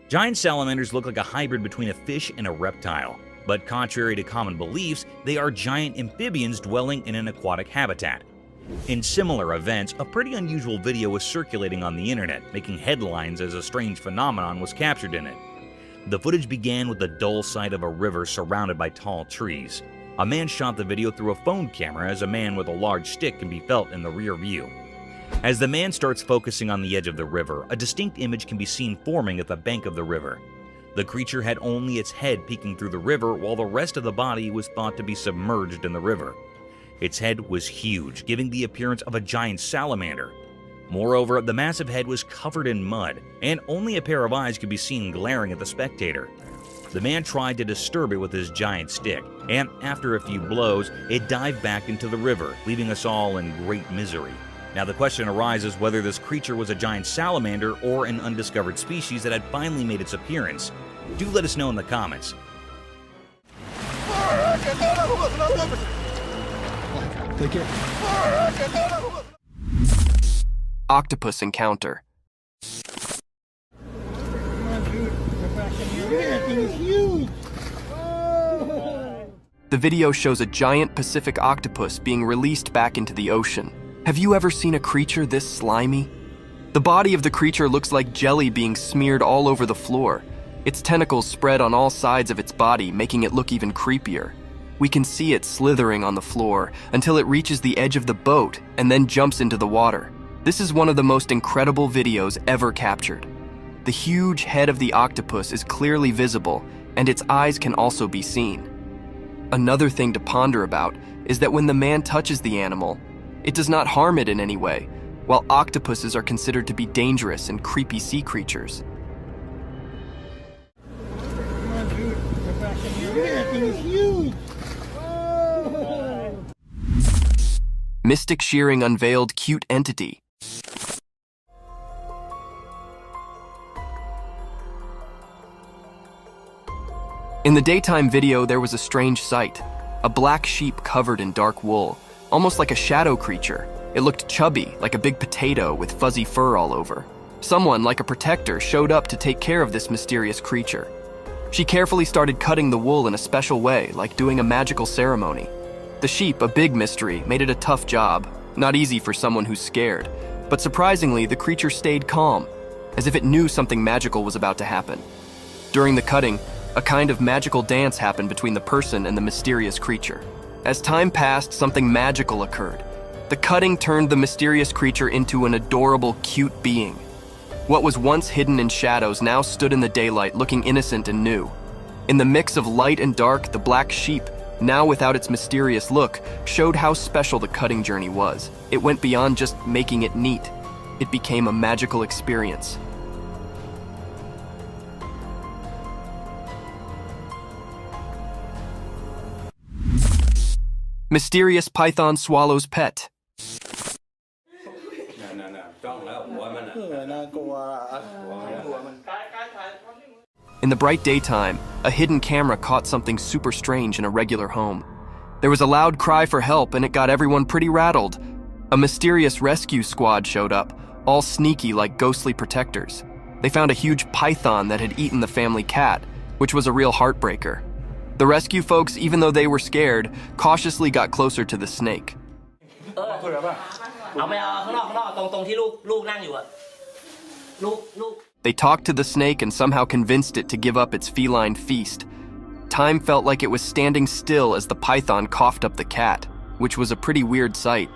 Giant salamanders look like a hybrid between a fish and a reptile, but contrary to common beliefs, they are giant amphibians dwelling in an aquatic habitat. In similar events, a pretty unusual video was circulating on the internet, making headlines as a strange phenomenon was captured in it. The footage began with the dull sight of a river surrounded by tall trees. A man shot the video through a phone camera as a man with a large stick can be felt in the rear view. As the man starts focusing on the edge of the river, a distinct image can be seen forming at the bank of the river. The creature had only its head peeking through the river, while the rest of the body was thought to be submerged in the river. Its head was huge, giving the appearance of a giant salamander. Moreover, the massive head was covered in mud, and only a pair of eyes could be seen glaring at the spectator. The man tried to disturb it with his giant stick, and after a few blows, it dived back into the river, leaving us all in great misery. Now the question arises whether this creature was a giant salamander or an undiscovered species that had finally made its appearance. Do let us know in the comments. Octopus encounter. The video shows a giant Pacific octopus being released back into the ocean. Have you ever seen a creature this slimy? The body of the creature looks like jelly being smeared all over the floor. Its tentacles spread on all sides of its body, making it look even creepier. We can see it slithering on the floor until it reaches the edge of the boat and then jumps into the water. This is one of the most incredible videos ever captured. The huge head of the octopus is clearly visible, and its eyes can also be seen. Another thing to ponder about is that when the man touches the animal, it does not harm it in any way, while octopuses are considered to be dangerous and creepy sea creatures. Mystic shearing unveiled cute entity. In the daytime video, there was a strange sight. A black sheep covered in dark wool, almost like a shadow creature. It looked chubby, like a big potato with fuzzy fur all over. Someone, like a protector, showed up to take care of this mysterious creature. She carefully started cutting the wool in a special way, like doing a magical ceremony. The sheep, a big mystery, made it a tough job. Not easy for someone who's scared. But surprisingly, the creature stayed calm, as if it knew something magical was about to happen. During the cutting, a kind of magical dance happened between the person and the mysterious creature. As time passed, something magical occurred. The cutting turned the mysterious creature into an adorable, cute being. What was once hidden in shadows now stood in the daylight, looking innocent and new. In the mix of light and dark, the black sheep, now without its mysterious look, showed how special the cutting journey was. It went beyond just making it neat. It became a magical experience. Mysterious python swallows pet. In the bright daytime, a hidden camera caught something super strange in a regular home. There was a loud cry for help, and it got everyone pretty rattled. A mysterious rescue squad showed up, all sneaky like ghostly protectors. They found a huge python that had eaten the family cat, which was a real heartbreaker. The rescue folks, even though they were scared, cautiously got closer to the snake. They talked to the snake and somehow convinced it to give up its feline feast. Time felt like it was standing still as the python coughed up the cat, which was a pretty weird sight.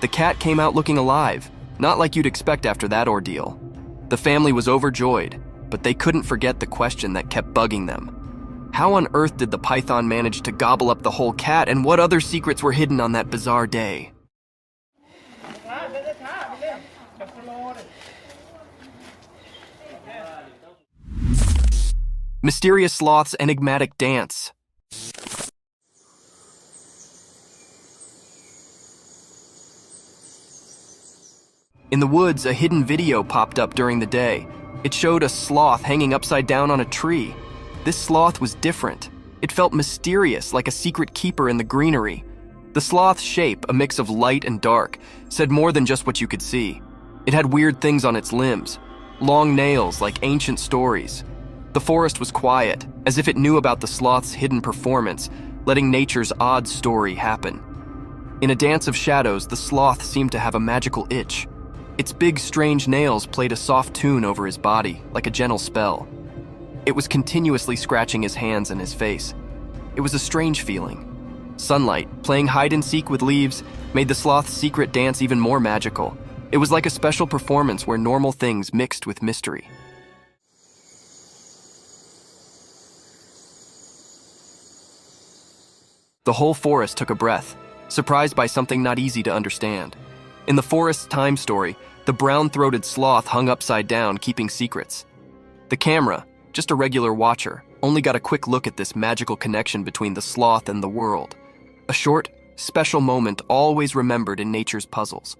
The cat came out looking alive, not like you'd expect after that ordeal. The family was overjoyed, but they couldn't forget the question that kept bugging them. How on earth did the python manage to gobble up the whole cat, and what other secrets were hidden on that bizarre day? Mysterious sloth's enigmatic dance. In the woods, a hidden video popped up during the day. It showed a sloth hanging upside down on a tree. This sloth was different. It felt mysterious, like a secret keeper in the greenery. The sloth's shape, a mix of light and dark, said more than just what you could see. It had weird things on its limbs, long nails like ancient stories. The forest was quiet, as if it knew about the sloth's hidden performance, letting nature's odd story happen. In a dance of shadows, the sloth seemed to have a magical itch. Its big, strange nails played a soft tune over his body, like a gentle spell. It was continuously scratching his hands and his face. It was a strange feeling. Sunlight, playing hide-and-seek with leaves, made the sloth's secret dance even more magical. It was like a special performance where normal things mixed with mystery. The whole forest took a breath, surprised by something not easy to understand. In the forest's time story, the brown-throated sloth hung upside down, keeping secrets. The camera, just a regular watcher, only got a quick look at this magical connection between the sloth and the world. A short, special moment always remembered in nature's puzzles.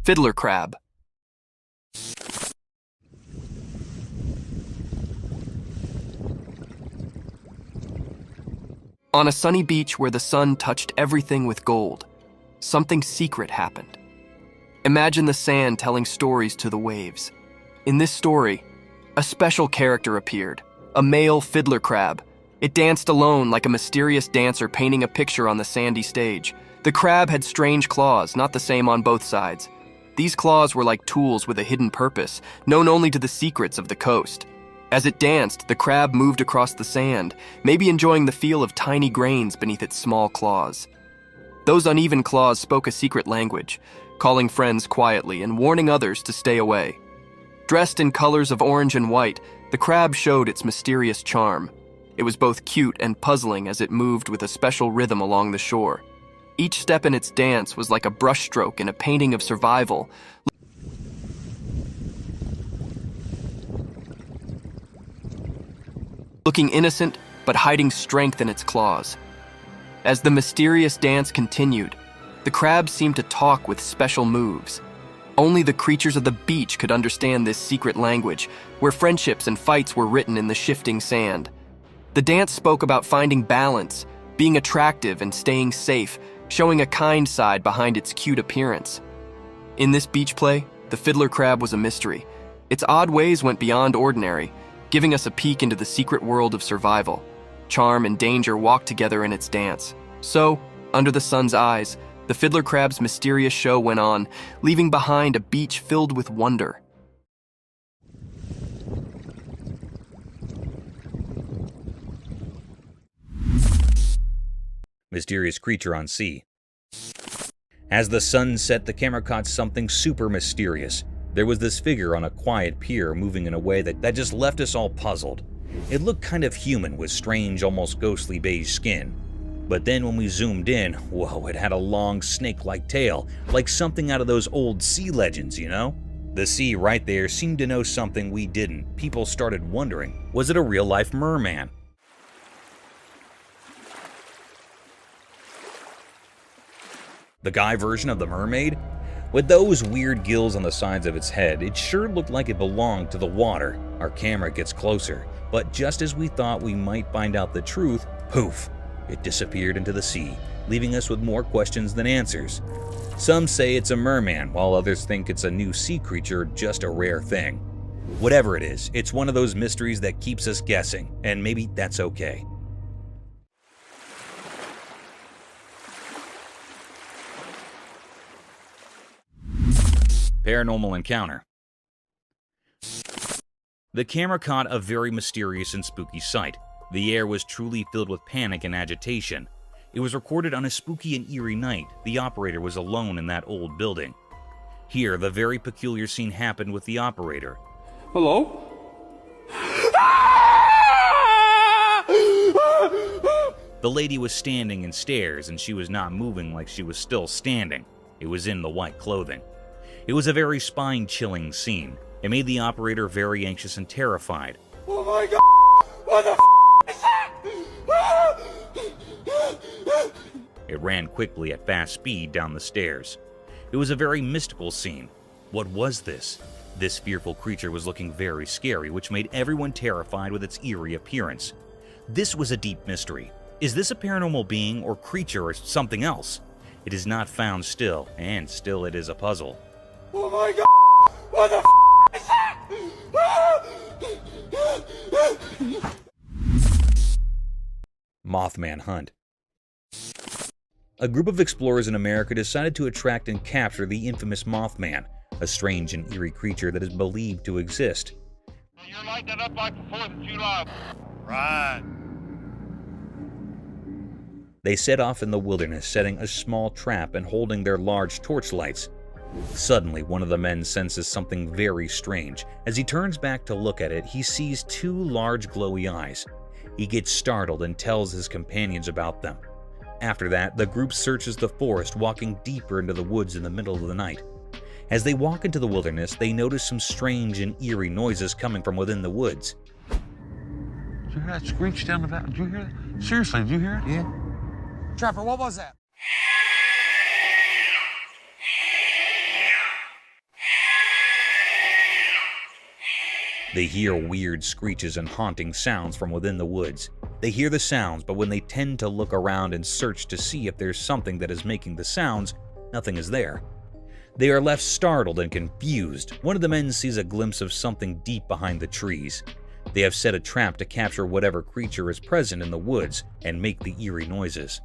Fiddler crab. On a sunny beach where the sun touched everything with gold, something secret happened. Imagine the sand telling stories to the waves. In this story, a special character appeared, a male fiddler crab. It danced alone like a mysterious dancer painting a picture on the sandy stage. The crab had strange claws, not the same on both sides. These claws were like tools with a hidden purpose, known only to the secrets of the coast. As it danced, the crab moved across the sand, maybe enjoying the feel of tiny grains beneath its small claws. Those uneven claws spoke a secret language, calling friends quietly and warning others to stay away. Dressed in colors of orange and white, the crab showed its mysterious charm. It was both cute and puzzling as it moved with a special rhythm along the shore. Each step in its dance was like a brushstroke in a painting of survival. looking innocent but hiding strength in its claws. As the mysterious dance continued, the crabs seemed to talk with special moves. Only the creatures of the beach could understand this secret language, where friendships and fights were written in the shifting sand. The dance spoke about finding balance, being attractive and staying safe, showing a kind side behind its cute appearance. In this beach play, the fiddler crab was a mystery. Its odd ways went beyond ordinary, giving us a peek into the secret world of survival. Charm and danger walked together in its dance. So, under the sun's eyes, the fiddler crab's mysterious show went on, leaving behind a beach filled with wonder. Mysterious creature on sea. As the sun set, the camera caught something super mysterious. There was this figure on a quiet pier moving in a way that just left us all puzzled. It looked kind of human with strange, almost ghostly beige skin. But then when we zoomed in, whoa, it had a long snake-like tail, like something out of those old sea legends, you know? The sea right there seemed to know something we didn't. People started wondering, was it a real-life merman? The guy version of the mermaid? With those weird gills on the sides of its head, it sure looked like it belonged to the water. Our camera gets closer, but just as we thought we might find out the truth, poof, it disappeared into the sea, leaving us with more questions than answers. Some say it's a merman, while others think it's a new sea creature, just a rare thing. Whatever it is, it's one of those mysteries that keeps us guessing, and maybe that's okay. Paranormal encounter. The camera caught a very mysterious and spooky sight. The air was truly filled with panic and agitation. It was recorded on a spooky and eerie night. The operator was alone in that old building. Here, the very peculiar scene happened with the operator. Hello? The lady was standing in stairs, and she was not moving like she was still standing. It was in the white clothing. It was a very spine-chilling scene. It made the operator very anxious and terrified. Oh my god! What the is that? It ran quickly at fast speed down the stairs. It was a very mystical scene. What was this? This fearful creature was looking very scary, which made everyone terrified with its eerie appearance. This was a deep mystery. Is this a paranormal being or creature or something else? It is not found still, and still it is a puzzle. Oh my god! What the is that? Mothman hunt. A group of explorers in America decided to attract and capture the infamous Mothman, a strange and eerie creature that is believed to exist. You're lighting it up like the 4th of July. Right. They set off in the wilderness, setting a small trap and holding their large torchlights. Suddenly, one of the men senses something very strange. As he turns back to look at it, he sees two large glowy eyes. He gets startled and tells his companions about them. After that, the group searches the forest, walking deeper into the woods in the middle of the night. As they walk into the wilderness, they notice some strange and eerie noises coming from within the woods. Did you hear that screech down the valley? Did you hear that? Seriously, did you hear it? Yeah. Trapper, what was that? They hear weird screeches and haunting sounds from within the woods. They hear the sounds, but when they tend to look around and search to see if there's something that is making the sounds, nothing is there. They are left startled and confused. One of the men sees a glimpse of something deep behind the trees. They have set a trap to capture whatever creature is present in the woods and make the eerie noises.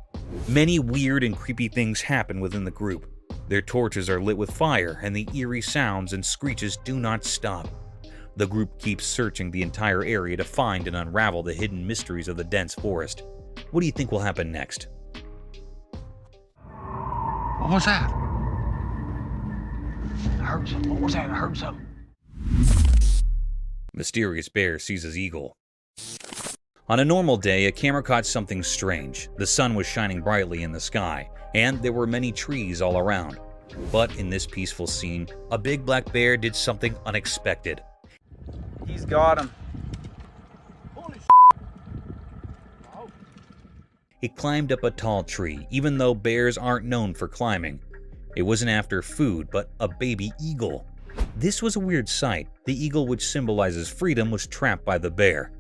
Many weird and creepy things happen within the group. Their torches are lit with fire, and the eerie sounds and screeches do not stop. The group keeps searching the entire area to find and unravel the hidden mysteries of the dense forest. What do you think will happen next? What was that? I heard something. What was that? I heard something. Mysterious bear seizes eagle. On a normal day, a camera caught something strange. The sun was shining brightly in the sky, and there were many trees all around. But in this peaceful scene, a big black bear did something unexpected. He's got him. Holy It climbed up a tall tree, even though bears aren't known for climbing. It wasn't after food, but a baby eagle. This was a weird sight. The eagle, which symbolizes freedom, was trapped by the bear.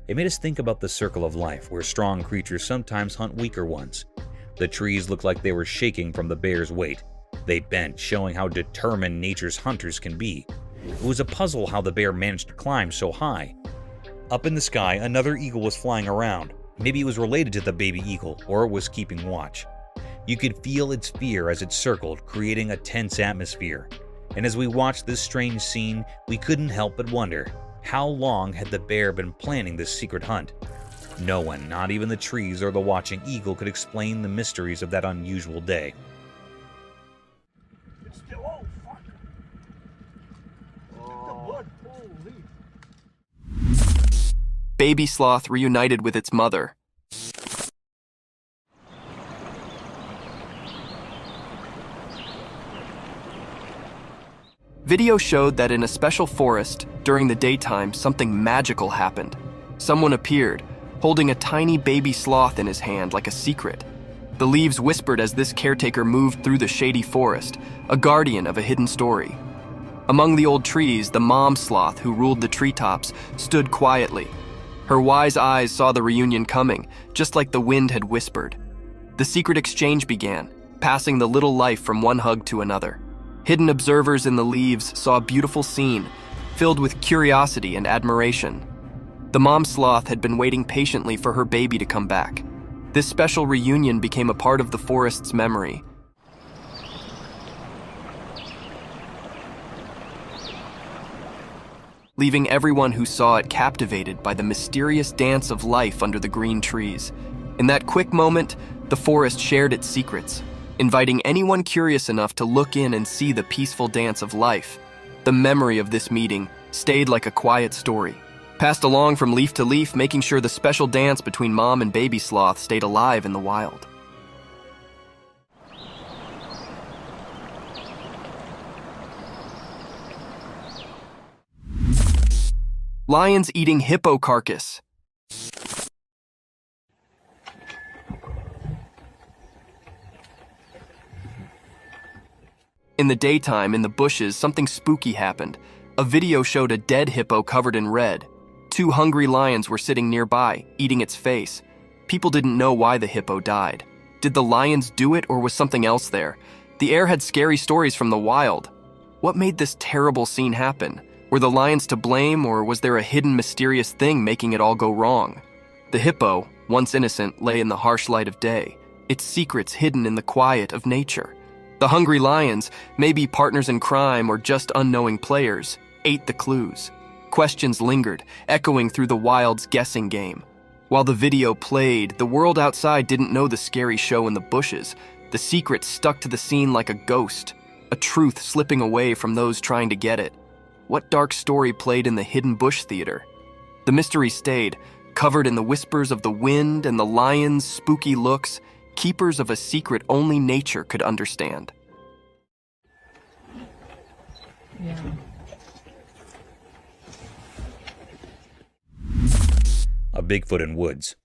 It made us think about the circle of life, where strong creatures sometimes hunt weaker ones. The trees looked like they were shaking from the bear's weight. They bent, showing how determined nature's hunters can be. It was a puzzle how the bear managed to climb so high. Up in the sky, another eagle was flying around. Maybe it was related to the baby eagle, or was keeping watch. You could feel its fear as it circled, creating a tense atmosphere. And as we watched this strange scene, we couldn't help but wonder, how long had the bear been planning this secret hunt? No one, not even the trees or the watching eagle, could explain the mysteries of that unusual day. It's still, oh, fuck. The blood, holy. Baby sloth reunited with its mother. Video showed that in a special forest, during the daytime, something magical happened. Someone appeared, holding a tiny baby sloth in his hand like a secret. The leaves whispered as this caretaker moved through the shady forest, a guardian of a hidden story. Among the old trees, the mom sloth who ruled the treetops stood quietly. Her wise eyes saw the reunion coming, just like the wind had whispered. The secret exchange began, passing the little life from one hug to another. Hidden observers in the leaves saw a beautiful scene, filled with curiosity and admiration. The mom sloth had been waiting patiently for her baby to come back. This special reunion became a part of the forest's memory. Leaving everyone who saw it captivated by the mysterious dance of life under the green trees. In that quick moment, the forest shared its secrets, inviting anyone curious enough to look in and see the peaceful dance of life. The memory of this meeting stayed like a quiet story, passed along from leaf to leaf, making sure the special dance between mom and baby sloth stayed alive in the wild. Lions eating hippo carcass. In the daytime, in the bushes, something spooky happened. A video showed a dead hippo covered in red. Two hungry lions were sitting nearby, eating its face. People didn't know why the hippo died. Did the lions do it, or was something else there? The air had scary stories from the wild. What made this terrible scene happen? Were the lions to blame, or was there a hidden mysterious thing making it all go wrong? The hippo, once innocent, lay in the harsh light of day, its secrets hidden in the quiet of nature. The hungry lions, maybe partners in crime or just unknowing players, ate the clues. Questions lingered, echoing through the wild's guessing game. While the video played, the world outside didn't know the scary show in the bushes. The secret stuck to the scene like a ghost, a truth slipping away from those trying to get it. What dark story played in the hidden bush theater? The mystery stayed, covered in the whispers of the wind and the lions' spooky looks, keepers of a secret only nature could understand. Yeah. A Bigfoot in woods.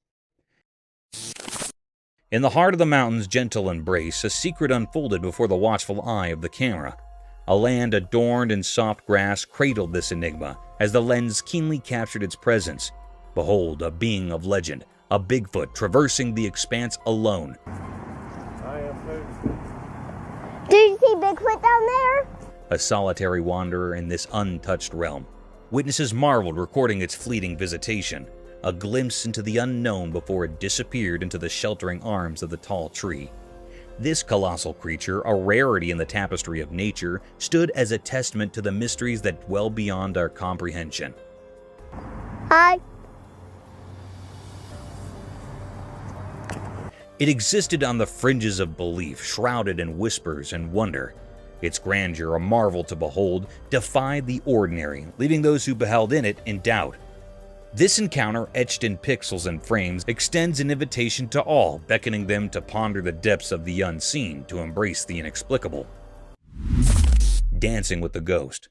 In the heart of the mountain's gentle embrace, a secret unfolded before the watchful eye of the camera. A land adorned in soft grass cradled this enigma as the lens keenly captured its presence. Behold, a being of legend, a Bigfoot traversing the expanse alone. Do you see Bigfoot down there? A solitary wanderer in this untouched realm. Witnesses marveled, recording its fleeting visitation, a glimpse into the unknown before it disappeared into the sheltering arms of the tall tree. This colossal creature, a rarity in the tapestry of nature, stood as a testament to the mysteries that dwell beyond our comprehension. Hi. It existed on the fringes of belief, shrouded in whispers and wonder. Its grandeur, a marvel to behold, defied the ordinary, leaving those who beheld in it in doubt. This encounter, etched in pixels and frames, extends an invitation to all, beckoning them to ponder the depths of the unseen, to embrace the inexplicable. Dancing with the ghost.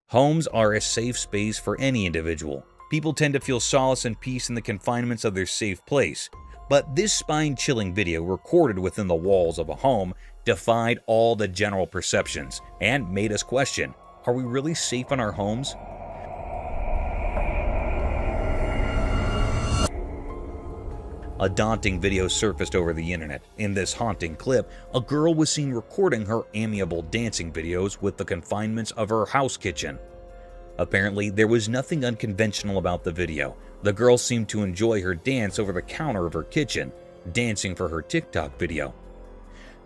Homes are a safe space for any individual. People tend to feel solace and peace in the confinements of their safe place, but this spine-chilling video recorded within the walls of a home defied all the general perceptions and made us question, are we really safe in our homes? A daunting video surfaced over the internet. In this haunting clip, a girl was seen recording her amiable dancing videos with the confinements of her house kitchen. Apparently, there was nothing unconventional about the video. The girl seemed to enjoy her dance over the counter of her kitchen, dancing for her TikTok video.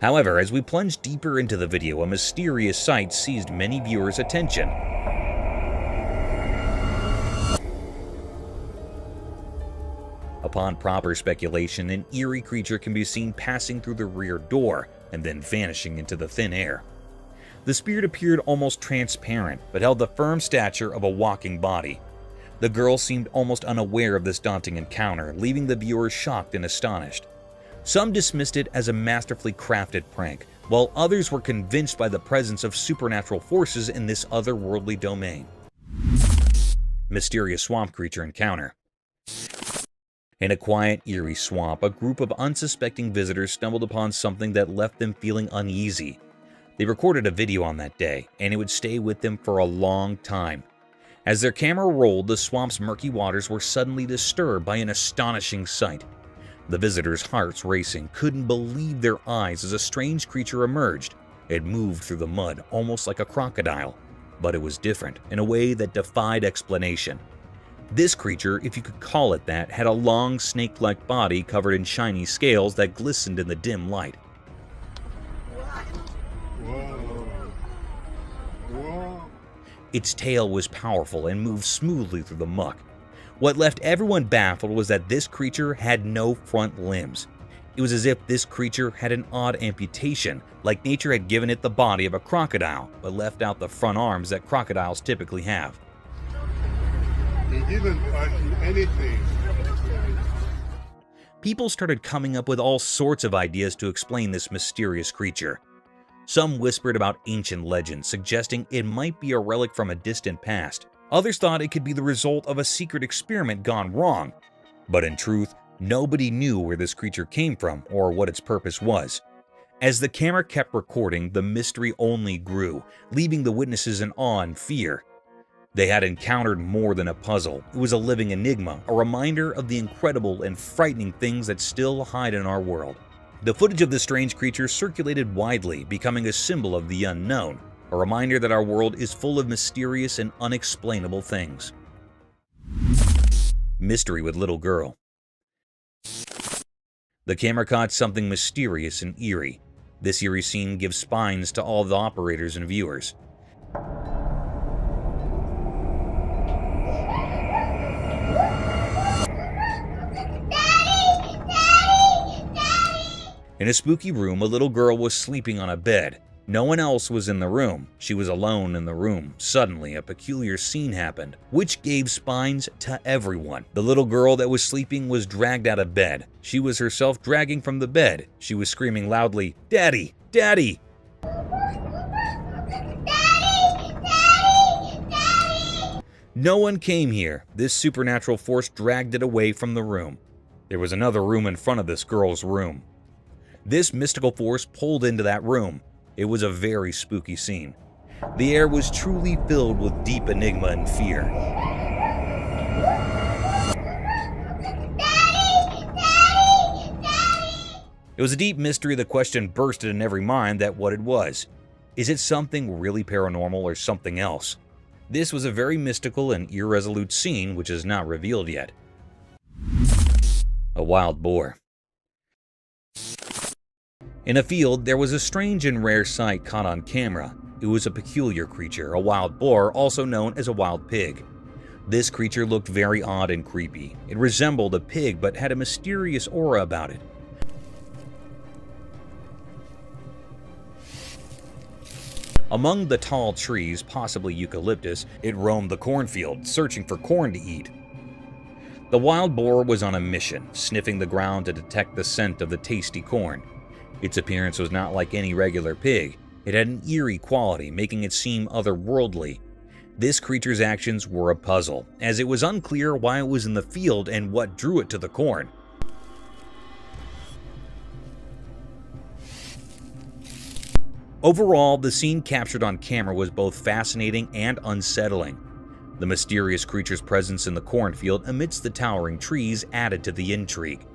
However, as we plunged deeper into the video, a mysterious sight seized many viewers' attention. Upon proper speculation, an eerie creature can be seen passing through the rear door and then vanishing into the thin air. The spirit appeared almost transparent, but held the firm stature of a walking body. The girl seemed almost unaware of this daunting encounter, leaving the viewers shocked and astonished. Some dismissed it as a masterfully crafted prank, while others were convinced by the presence of supernatural forces in this otherworldly domain. Mysterious swamp creature encounter. In a quiet, eerie swamp, a group of unsuspecting visitors stumbled upon something that left them feeling uneasy. They recorded a video on that day, and it would stay with them for a long time. As their camera rolled, the swamp's murky waters were suddenly disturbed by an astonishing sight. The visitors' hearts racing, couldn't believe their eyes as a strange creature emerged. It moved through the mud, almost like a crocodile, but it was different in a way that defied explanation. This creature, if you could call it that, had a long snake-like body covered in shiny scales that glistened in the dim light. Its tail was powerful and moved smoothly through the muck. What left everyone baffled was that this creature had no front limbs. It was as if this creature had an odd amputation, like nature had given it the body of a crocodile, but left out the front arms that crocodiles typically have. He didn't touch anything. People started coming up with all sorts of ideas to explain this mysterious creature. Some whispered about ancient legends, suggesting it might be a relic from a distant past. Others thought it could be the result of a secret experiment gone wrong. But in truth, nobody knew where this creature came from or what its purpose was. As the camera kept recording, the mystery only grew, leaving the witnesses in awe and fear. They had encountered more than a puzzle. It was a living enigma, a reminder of the incredible and frightening things that still hide in our world. The footage of this strange creature circulated widely, becoming a symbol of the unknown, a reminder that our world is full of mysterious and unexplainable things. Mystery with little girl. The camera caught something mysterious and eerie. This eerie scene gives spines to all the operators and viewers. In a spooky room, a little girl was sleeping on a bed. No one else was in the room. She was alone in the room. Suddenly, a peculiar scene happened, which gave spines to everyone. The little girl that was sleeping was dragged out of bed. She was herself dragging from the bed. She was screaming loudly, "Daddy! Daddy!" No one came here. This supernatural force dragged it away from the room. There was another room in front of this girl's room. This mystical force pulled into that room. It was a very spooky scene. The air was truly filled with deep enigma and fear. It was a deep mystery. The question bursted in every mind that what it was. Is it something really paranormal or something else? This was a very mystical and irresolute scene which is not revealed yet. A wild boar. In a field, there was a strange and rare sight caught on camera. It was a peculiar creature, a wild boar, also known as a wild pig. This creature looked very odd and creepy. It resembled a pig but had a mysterious aura about it. Among the tall trees, possibly eucalyptus, it roamed the cornfield, searching for corn to eat. The wild boar was on a mission, sniffing the ground to detect the scent of the tasty corn. Its appearance was not like any regular pig. It had an eerie quality, making it seem otherworldly. This creature's actions were a puzzle, as it was unclear why it was in the field and what drew it to the corn. Overall, the scene captured on camera was both fascinating and unsettling. The mysterious creature's presence in the cornfield amidst the towering trees added to the intrigue.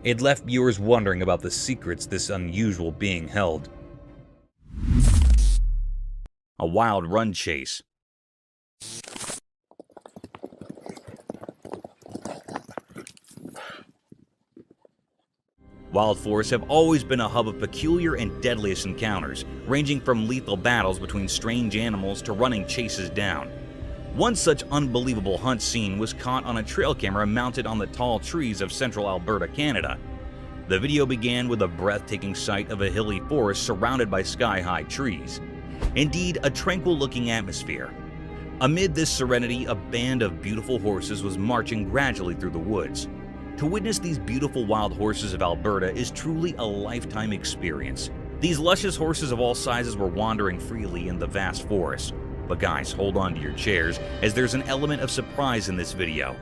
It left viewers wondering about the secrets this unusual being held. A wild run chase. Wild forests have always been a hub of peculiar and deadliest encounters, ranging from lethal battles between strange animals to running chases down. One such unbelievable hunt scene was caught on a trail camera mounted on the tall trees of central Alberta, Canada. The video began with a breathtaking sight of a hilly forest surrounded by sky-high trees. Indeed, a tranquil-looking atmosphere. Amid this serenity, a band of beautiful horses was marching gradually through the woods. To witness these beautiful wild horses of Alberta is truly a lifetime experience. These luscious horses of all sizes were wandering freely in the vast forest. But guys, hold on to your chairs, as there's an element of surprise in this video.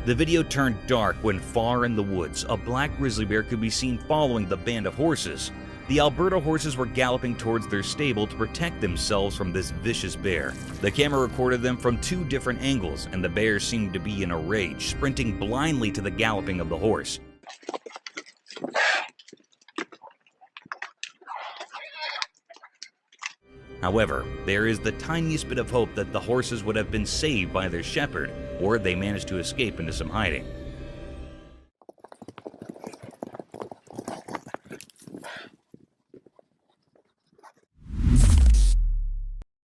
The video turned dark when far in the woods, a black grizzly bear could be seen following the band of horses. The Alberta horses were galloping towards their stable to protect themselves from this vicious bear. The camera recorded them from two different angles, and the bear seemed to be in a rage, sprinting blindly to the galloping of the horse. However, there is the tiniest bit of hope that the horses would have been saved by their shepherd, or they managed to escape into some hiding.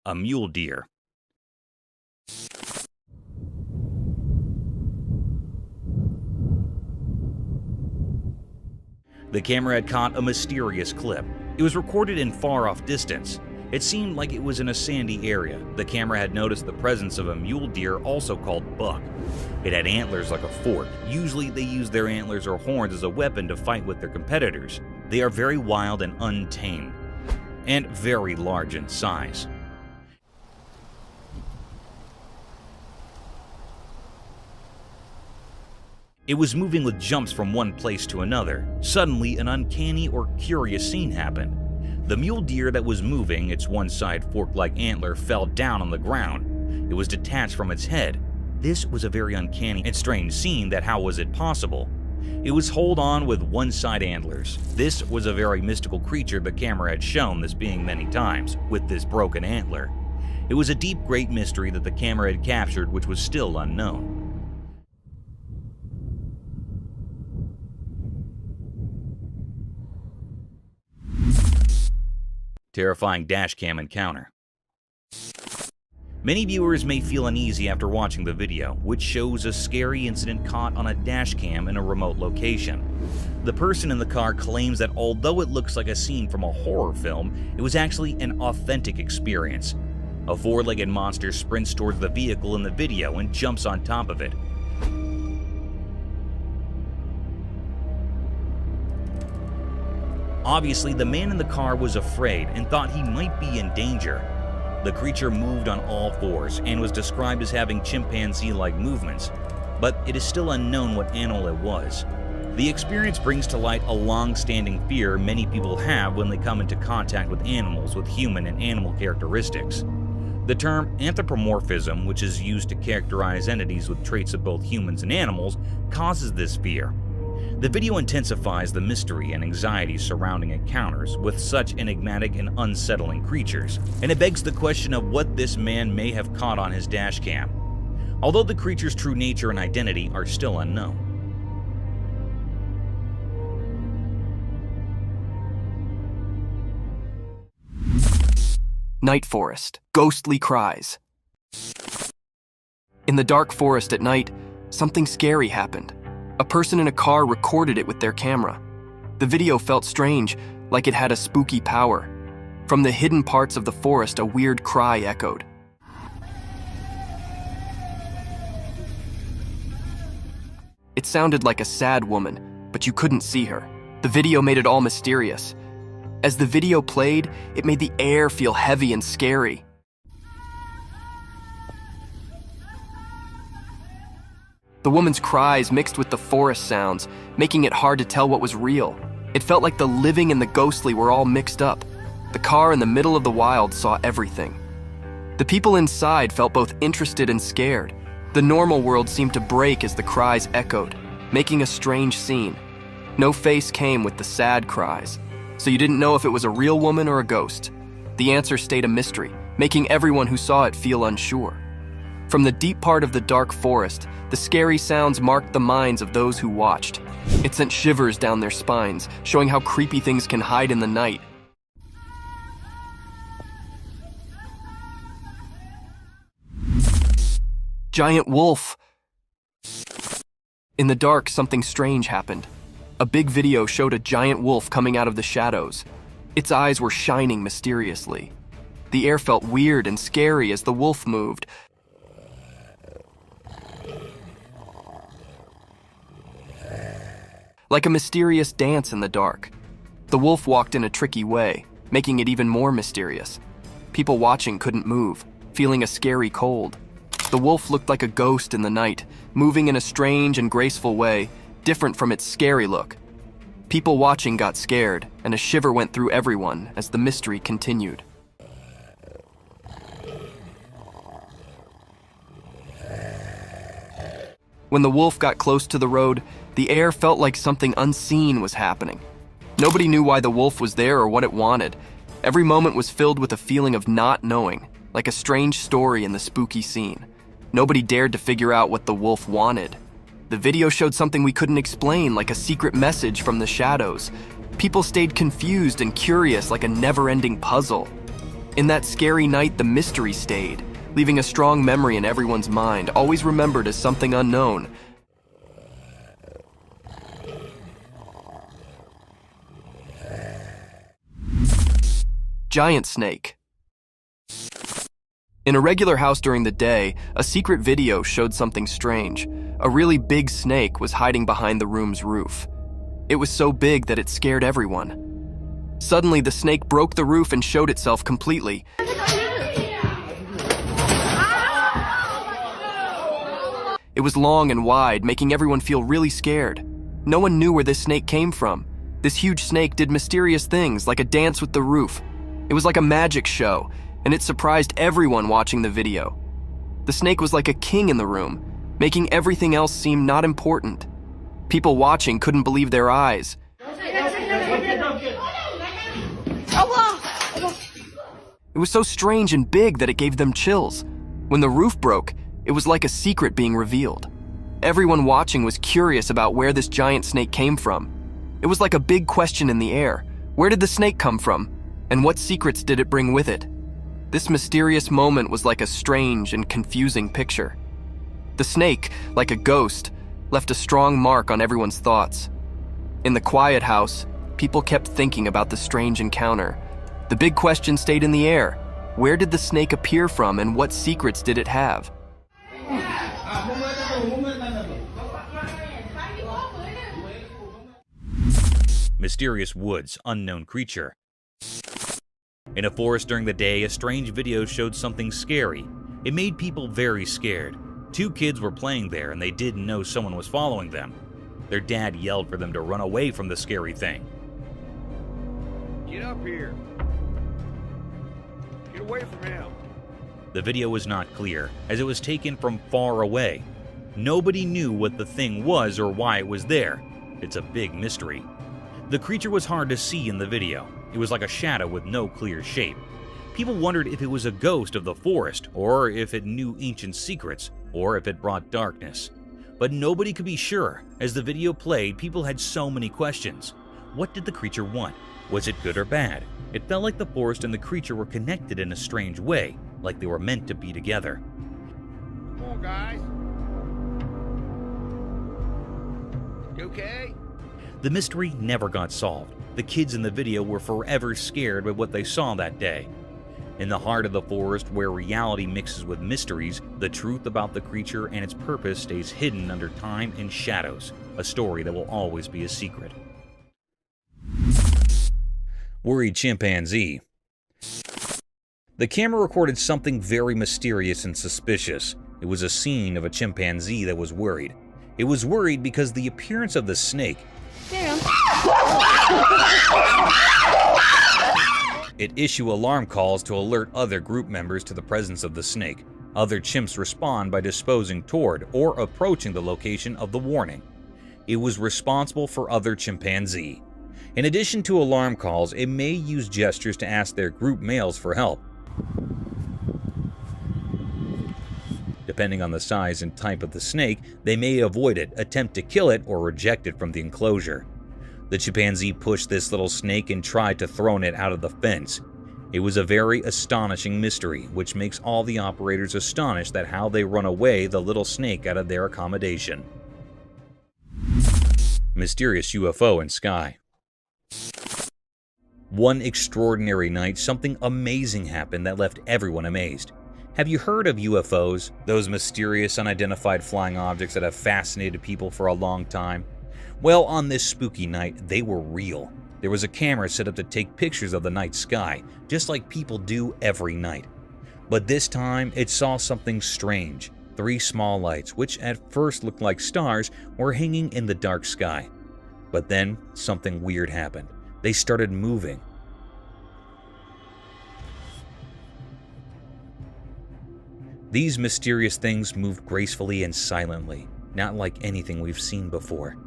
A mule deer. The camera had caught a mysterious clip. It was recorded in far-off distance. It seemed like it was in a sandy area. The camera had noticed the presence of a mule deer, also called buck. It had antlers like a fork. Usually they use their antlers or horns as a weapon to fight with their competitors. They are very wild and untamed, and very large in size. It was moving with jumps from one place to another. Suddenly, an uncanny or curious scene happened. The mule deer that was moving, its one side fork-like antler, fell down on the ground. It was detached from its head. This was a very uncanny and strange scene that how was it possible? It was hold on with one side antlers. This was a very mystical creature the camera had shown this being many times, with this broken antler. It was a deep, great mystery that the camera had captured which was still unknown. Terrifying dashcam encounter. Many viewers may feel uneasy after watching the video, which shows a scary incident caught on a dashcam in a remote location. The person in the car claims that although it looks like a scene from a horror film, it was actually an authentic experience. A four-legged monster sprints towards the vehicle in the video and jumps on top of it. Obviously, the man in the car was afraid and thought he might be in danger. The creature moved on all fours and was described as having chimpanzee-like movements, but it is still unknown what animal it was. The experience brings to light a long-standing fear many people have when they come into contact with animals with human and animal characteristics. The term anthropomorphism, which is used to characterize entities with traits of both humans and animals, causes this fear. The video intensifies the mystery and anxiety surrounding encounters with such enigmatic and unsettling creatures, and it begs the question of what this man may have caught on his dashcam, although the creature's true nature and identity are still unknown. Night forest, ghostly cries. In the dark forest at night, something scary happened. A person in a car recorded it with their camera. The video felt strange, like it had a spooky power. From the hidden parts of the forest, a weird cry echoed. It sounded like a sad woman, but you couldn't see her. The video made it all mysterious. As the video played, it made the air feel heavy and scary. The woman's cries mixed with the forest sounds, making it hard to tell what was real. It felt like the living and the ghostly were all mixed up. The car in the middle of the wild saw everything. The people inside felt both interested and scared. The normal world seemed to break as the cries echoed, making a strange scene. No face came with the sad cries, so you didn't know if it was a real woman or a ghost. The answer stayed a mystery, making everyone who saw it feel unsure. From the deep part of the dark forest, the scary sounds marked the minds of those who watched. It sent shivers down their spines, showing how creepy things can hide in the night. Giant wolf! In the dark, something strange happened. A big video showed a giant wolf coming out of the shadows. Its eyes were shining mysteriously. The air felt weird and scary as the wolf moved. Like a mysterious dance in the dark. The wolf walked in a tricky way, making it even more mysterious. People watching couldn't move, feeling a scary cold. The wolf looked like a ghost in the night, moving in a strange and graceful way, different from its scary look. People watching got scared, and a shiver went through everyone as the mystery continued. When the wolf got close to the road, the air felt like something unseen was happening. Nobody knew why the wolf was there or what it wanted. Every moment was filled with a feeling of not knowing, like a strange story in the spooky scene. Nobody dared to figure out what the wolf wanted. The video showed something we couldn't explain, like a secret message from the shadows. People stayed confused and curious, like a never-ending puzzle. In that scary night, the mystery stayed, leaving a strong memory in everyone's mind, always remembered as something unknown. Giant snake. In a regular house during the day, a secret video showed something strange. A really big snake was hiding behind the room's roof. It was so big that it scared everyone. Suddenly, the snake broke the roof and showed itself completely. It was long and wide, making everyone feel really scared. No one knew where this snake came from. This huge snake did mysterious things, like a dance with the roof. It was like a magic show, and it surprised everyone watching the video. The snake was like a king in the room, making everything else seem not important. People watching couldn't believe their eyes. It was so strange and big that it gave them chills. When the roof broke, it was like a secret being revealed. Everyone watching was curious about where this giant snake came from. It was like a big question in the air. Where did the snake come from? And what secrets did it bring with it? This mysterious moment was like a strange and confusing picture. The snake, like a ghost, left a strong mark on everyone's thoughts. In the quiet house, people kept thinking about the strange encounter. The big question stayed in the air. Where did the snake appear from, and what secrets did it have? Mysterious woods, unknown creature. In a forest during the day, a strange video showed something scary. It made people very scared. 2 kids were playing there and they didn't know someone was following them. Their dad yelled for them to run away from the scary thing. Get up here. Get away from him. The video was not clear, as it was taken from far away. Nobody knew what the thing was or why it was there. It's a big mystery. The creature was hard to see in the video. It was like a shadow with no clear shape. People wondered if it was a ghost of the forest, or if it knew ancient secrets, or if it brought darkness. But nobody could be sure. As the video played, people had so many questions. What did the creature want? Was it good or bad? It felt like the forest and the creature were connected in a strange way, like they were meant to be together. Come on, guys. You okay? The mystery never got solved. The kids in the video were forever scared by what they saw that day. In the heart of the forest, where reality mixes with mysteries, the truth about the creature and its purpose stays hidden under time and shadows, a story that will always be a secret. Worried chimpanzee. The camera recorded something very mysterious and suspicious. It was a scene of a chimpanzee that was worried. It was worried because the appearance of the snake. It issue alarm calls to alert other group members to the presence of the snake. Other chimps respond by disposing toward or approaching the location of the warning. It was responsible for other chimpanzee. In addition to alarm calls, it may use gestures to ask their group males for help. Depending on the size and type of the snake, they may avoid it, attempt to kill it, or reject it from the enclosure. The chimpanzee pushed this little snake and tried to throw it out of the fence. It was a very astonishing mystery, which makes all the operators astonished at how they run away the little snake out of their accommodation. Mysterious UFO in sky. One extraordinary night, something amazing happened that left everyone amazed. Have you heard of UFOs? Those mysterious, unidentified flying objects that have fascinated people for a long time? Well, on this spooky night, they were real. There was a camera set up to take pictures of the night sky, just like people do every night. But this time, it saw something strange. 3 small lights, which at first looked like stars, were hanging in the dark sky. But then, something weird happened. They started moving. These mysterious things moved gracefully and silently, not like anything we've seen before.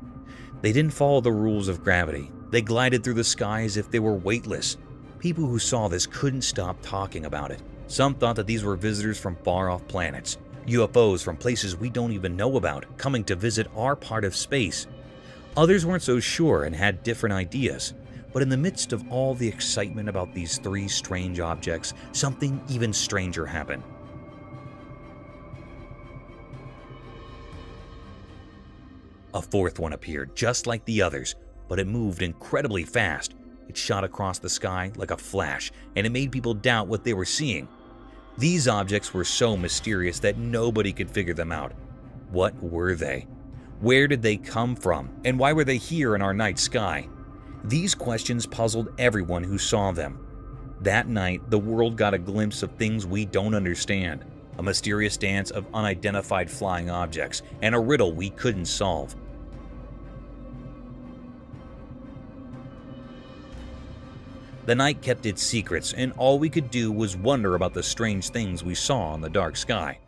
They didn't follow the rules of gravity. They glided through the sky as if they were weightless. People who saw this couldn't stop talking about it. Some thought that these were visitors from far-off planets, UFOs from places we don't even know about, coming to visit our part of space. Others weren't so sure and had different ideas. But in the midst of all the excitement about these 3 strange objects, something even stranger happened. A 4th one appeared, just like the others, but it moved incredibly fast. It shot across the sky like a flash, and it made people doubt what they were seeing. These objects were so mysterious that nobody could figure them out. What were they? Where did they come from? And why were they here in our night sky? These questions puzzled everyone who saw them. That night, the world got a glimpse of things we don't understand. A mysterious dance of unidentified flying objects, and a riddle we couldn't solve. The night kept its secrets, and all we could do was wonder about the strange things we saw in the dark sky.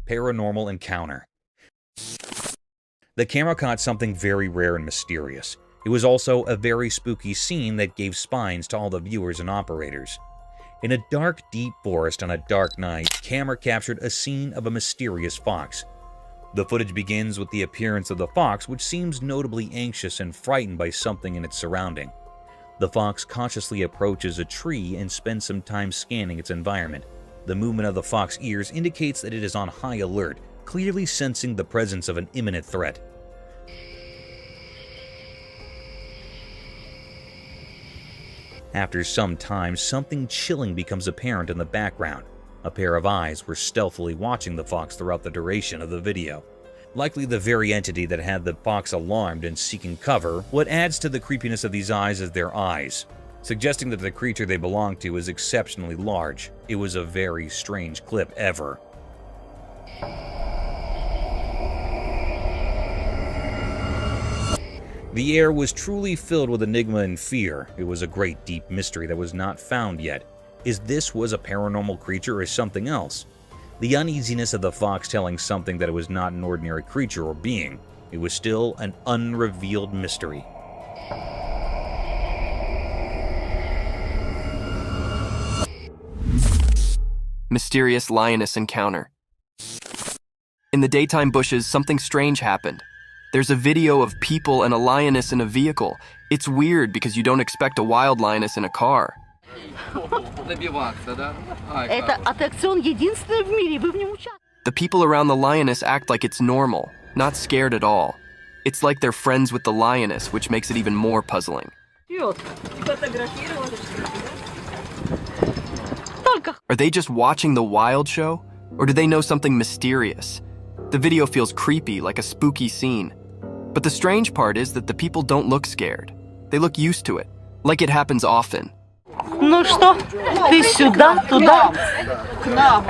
Paranormal encounter. The camera caught something very rare and mysterious. It was also a very spooky scene that gave spines to all the viewers and operators. In a dark, deep forest on a dark night, camera captured a scene of a mysterious fox. The footage begins with the appearance of the fox, which seems notably anxious and frightened by something in its surrounding. The fox cautiously approaches a tree and spends some time scanning its environment. The movement of the fox's ears indicates that it is on high alert, clearly sensing the presence of an imminent threat. After some time, something chilling becomes apparent in the background. A pair of eyes were stealthily watching the fox throughout the duration of the video. Likely the very entity that had the fox alarmed and seeking cover. What adds to the creepiness of these eyes is their eyes, suggesting that the creature they belong to is exceptionally large. It was a very strange clip ever. The air was truly filled with enigma and fear. It was a great deep mystery that was not found yet. Is this was a paranormal creature or something else? The uneasiness of the fox telling something that it was not an ordinary creature or being. It was still an unrevealed mystery. Mysterious lioness encounter. In the daytime bushes, something strange happened. There's a video of people and a lioness in a vehicle. It's weird because you don't expect a wild lioness in a car. The people around the lioness act like it's normal, not scared at all. It's like they're friends with the lioness, which makes it even more puzzling. Are they just watching the wild show? Or do they know something mysterious? The video feels creepy, like a spooky scene. But the strange part is that the people don't look scared. They look used to it, like it happens often. Ну что, ты сюда, туда? К нам.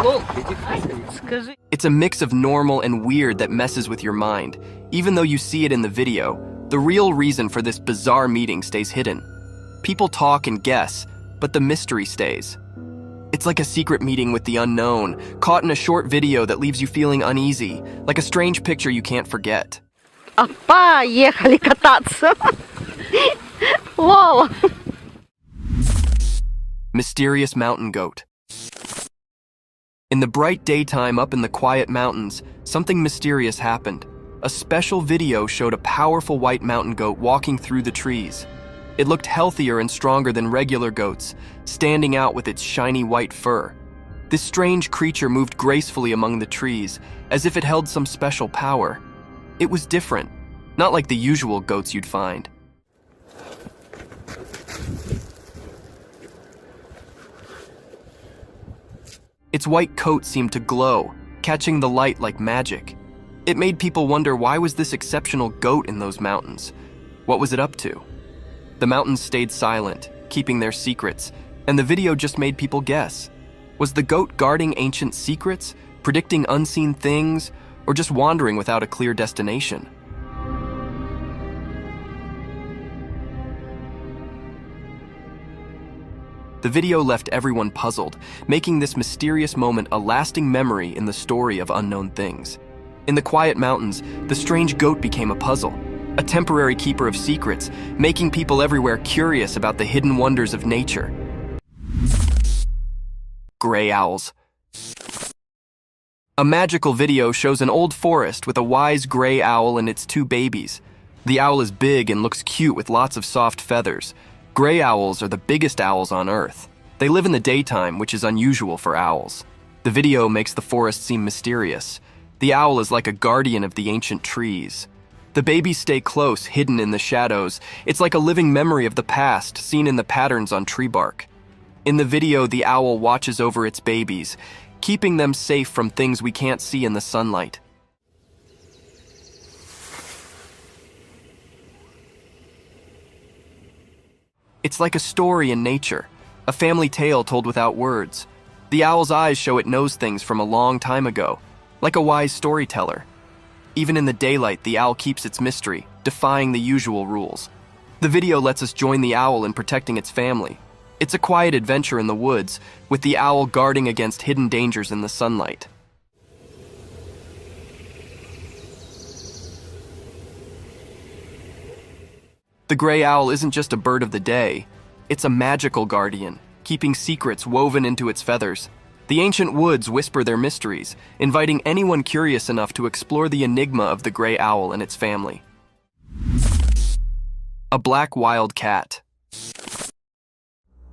It's a mix of normal and weird that messes with your mind. Even though you see it in the video, the real reason for this bizarre meeting stays hidden. People talk and guess, but the mystery stays. It's like a secret meeting with the unknown, caught in a short video that leaves you feeling uneasy, like a strange picture you can't forget. Apa, ехали кататься. Wow. Mysterious mountain goat. In the bright daytime up in the quiet mountains, something mysterious happened. A special video showed a powerful white mountain goat walking through the trees. It looked healthier and stronger than regular goats, standing out with its shiny white fur. This strange creature moved gracefully among the trees, as if it held some special power. It was different, not like the usual goats you'd find. Its white coat seemed to glow, catching the light like magic. It made people wonder, why was this exceptional goat in those mountains? What was it up to? The mountains stayed silent, keeping their secrets, and the video just made people guess. Was the goat guarding ancient secrets, predicting unseen things, or just wandering without a clear destination? The video left everyone puzzled, making this mysterious moment a lasting memory in the story of unknown things. In the quiet mountains, the strange goat became a puzzle, a temporary keeper of secrets, making people everywhere curious about the hidden wonders of nature. Gray owls. A magical video shows an old forest with a wise gray owl and its two babies. The owl is big and looks cute with lots of soft feathers. Gray owls are the biggest owls on Earth. They live in the daytime, which is unusual for owls. The video makes the forest seem mysterious. The owl is like a guardian of the ancient trees. The babies stay close, hidden in the shadows. It's like a living memory of the past, seen in the patterns on tree bark. In the video, the owl watches over its babies, keeping them safe from things we can't see in the sunlight. It's like a story in nature, a family tale told without words. The owl's eyes show it knows things from a long time ago, like a wise storyteller. Even in the daylight, the owl keeps its mystery, defying the usual rules. The video lets us join the owl in protecting its family. It's a quiet adventure in the woods, with the owl guarding against hidden dangers in the sunlight. The gray owl isn't just a bird of the day. It's a magical guardian, keeping secrets woven into its feathers. The ancient woods whisper their mysteries, inviting anyone curious enough to explore the enigma of the gray owl and its family. A black wild cat.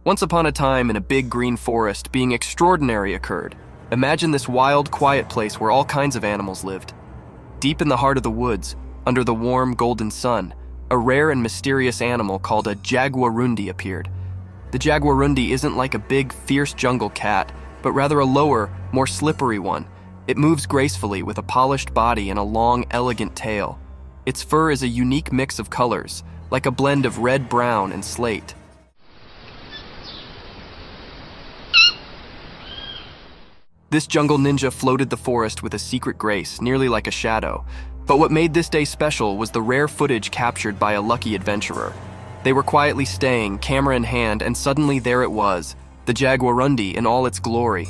Once upon a time, in a big green forest, being extraordinary occurred. Imagine this wild, quiet place where all kinds of animals lived. Deep in the heart of the woods, under the warm, golden sun, a rare and mysterious animal called a jaguarundi appeared. The jaguarundi isn't like a big, fierce jungle cat, but rather a lower, more slippery one. It moves gracefully with a polished body and a long, elegant tail. Its fur is a unique mix of colors, like a blend of red, brown, and slate. This jungle ninja floated the forest with a secret grace, nearly like a shadow. But what made this day special was the rare footage captured by a lucky adventurer. They were quietly staying, camera in hand, and suddenly there it was, the jaguarundi in all its glory.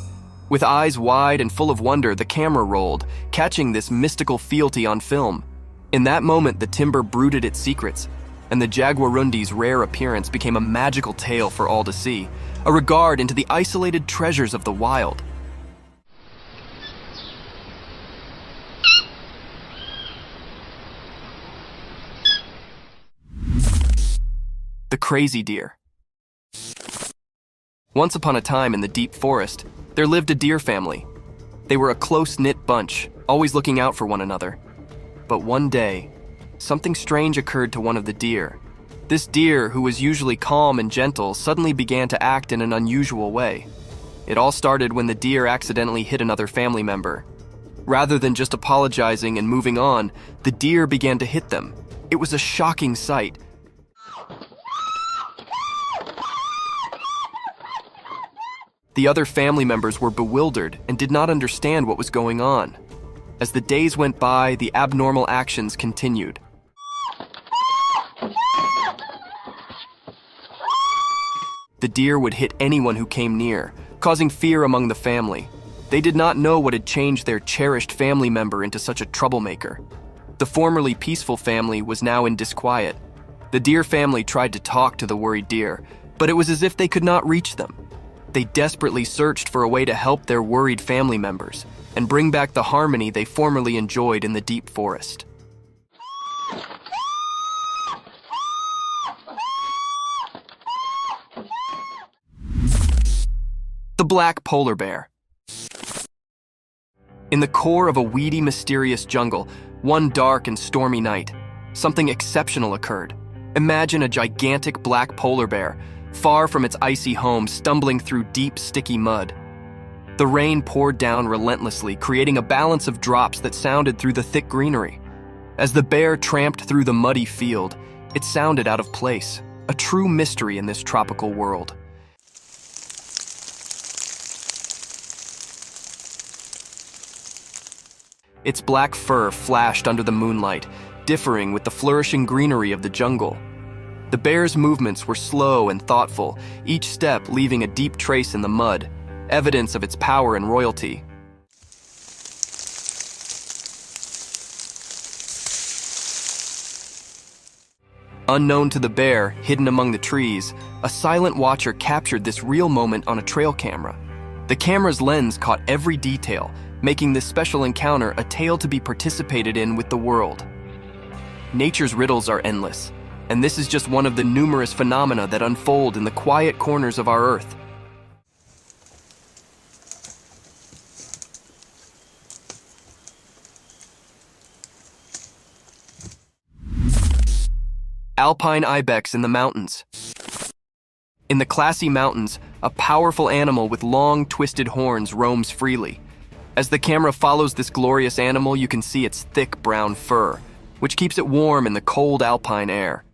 With eyes wide and full of wonder, the camera rolled, catching this mystical fealty on film. In that moment, the timber brooded its secrets, and the jaguarundi's rare appearance became a magical tale for all to see, a regard into the isolated treasures of the wild. The crazy deer. Once upon a time in the deep forest, there lived a deer family. They were a close-knit bunch, always looking out for one another. But one day, something strange occurred to one of the deer. This deer, who was usually calm and gentle, suddenly began to act in an unusual way. It all started when the deer accidentally hit another family member. Rather than just apologizing and moving on, the deer began to hit them. It was a shocking sight. The other family members were bewildered and did not understand what was going on. As the days went by, the abnormal actions continued. The deer would hit anyone who came near, causing fear among the family. They did not know what had changed their cherished family member into such a troublemaker. The formerly peaceful family was now in disquiet. The deer family tried to talk to the worried deer, but it was as if they could not reach them. They desperately searched for a way to help their worried family members and bring back the harmony they formerly enjoyed in the deep forest. The black polar bear. In the core of a weedy, mysterious jungle, one dark and stormy night, something exceptional occurred. Imagine a gigantic black polar bear, far from its icy home, stumbling through deep, sticky mud. The rain poured down relentlessly, creating a balance of drops that sounded through the thick greenery. As the bear tramped through the muddy field, it sounded out of place, a true mystery in this tropical world. Its black fur flashed under the moonlight, differing with the flourishing greenery of the jungle. The bear's movements were slow and thoughtful, each step leaving a deep trace in the mud, evidence of its power and royalty. Unknown to the bear, hidden among the trees, a silent watcher captured this real moment on a trail camera. The camera's lens caught every detail, making this special encounter a tale to be participated in with the world. Nature's riddles are endless, and this is just one of the numerous phenomena that unfold in the quiet corners of our Earth. Alpine ibex in the mountains. In the classy mountains, a powerful animal with long, twisted horns roams freely. As the camera follows this glorious animal, you can see its thick brown fur, which keeps it warm in the cold alpine air.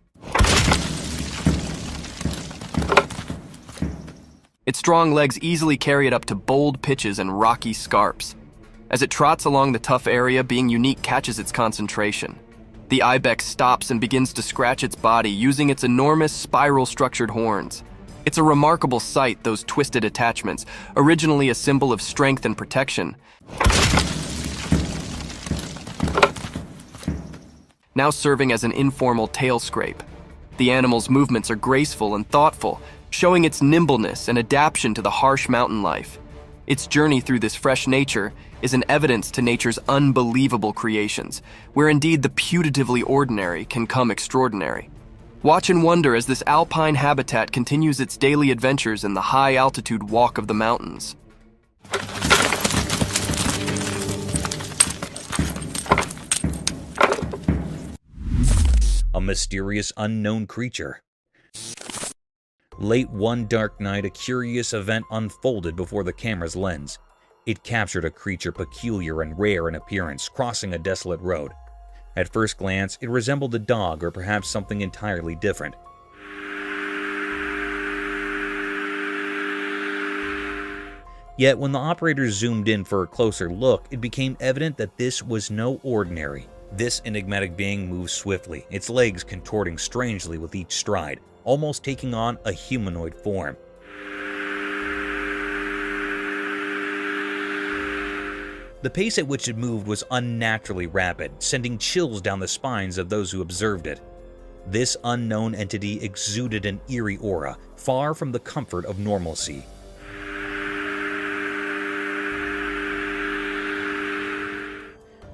Its strong legs easily carry it up to bold pitches and rocky scarps. As it trots along the tough area, being unique catches its concentration. The ibex stops and begins to scratch its body using its enormous spiral-structured horns. It's a remarkable sight, those twisted attachments, originally a symbol of strength and protection, now serving as an informal tail scrape. The animal's movements are graceful and thoughtful, showing its nimbleness and adaptation to the harsh mountain life. Its journey through this fresh nature is an evidence to nature's unbelievable creations, where indeed the putatively ordinary can come extraordinary. Watch and wonder as this alpine habitat continues its daily adventures in the high-altitude walk of the mountains. A mysterious unknown creature. Late one dark night, a curious event unfolded before the camera's lens. It captured a creature peculiar and rare in appearance, crossing a desolate road. At first glance, it resembled a dog or perhaps something entirely different. Yet when the operators zoomed in for a closer look, it became evident that this was no ordinary. This enigmatic being moved swiftly, its legs contorting strangely with each stride, almost taking on a humanoid form. The pace at which it moved was unnaturally rapid, sending chills down the spines of those who observed it. This unknown entity exuded an eerie aura, far from the comfort of normalcy.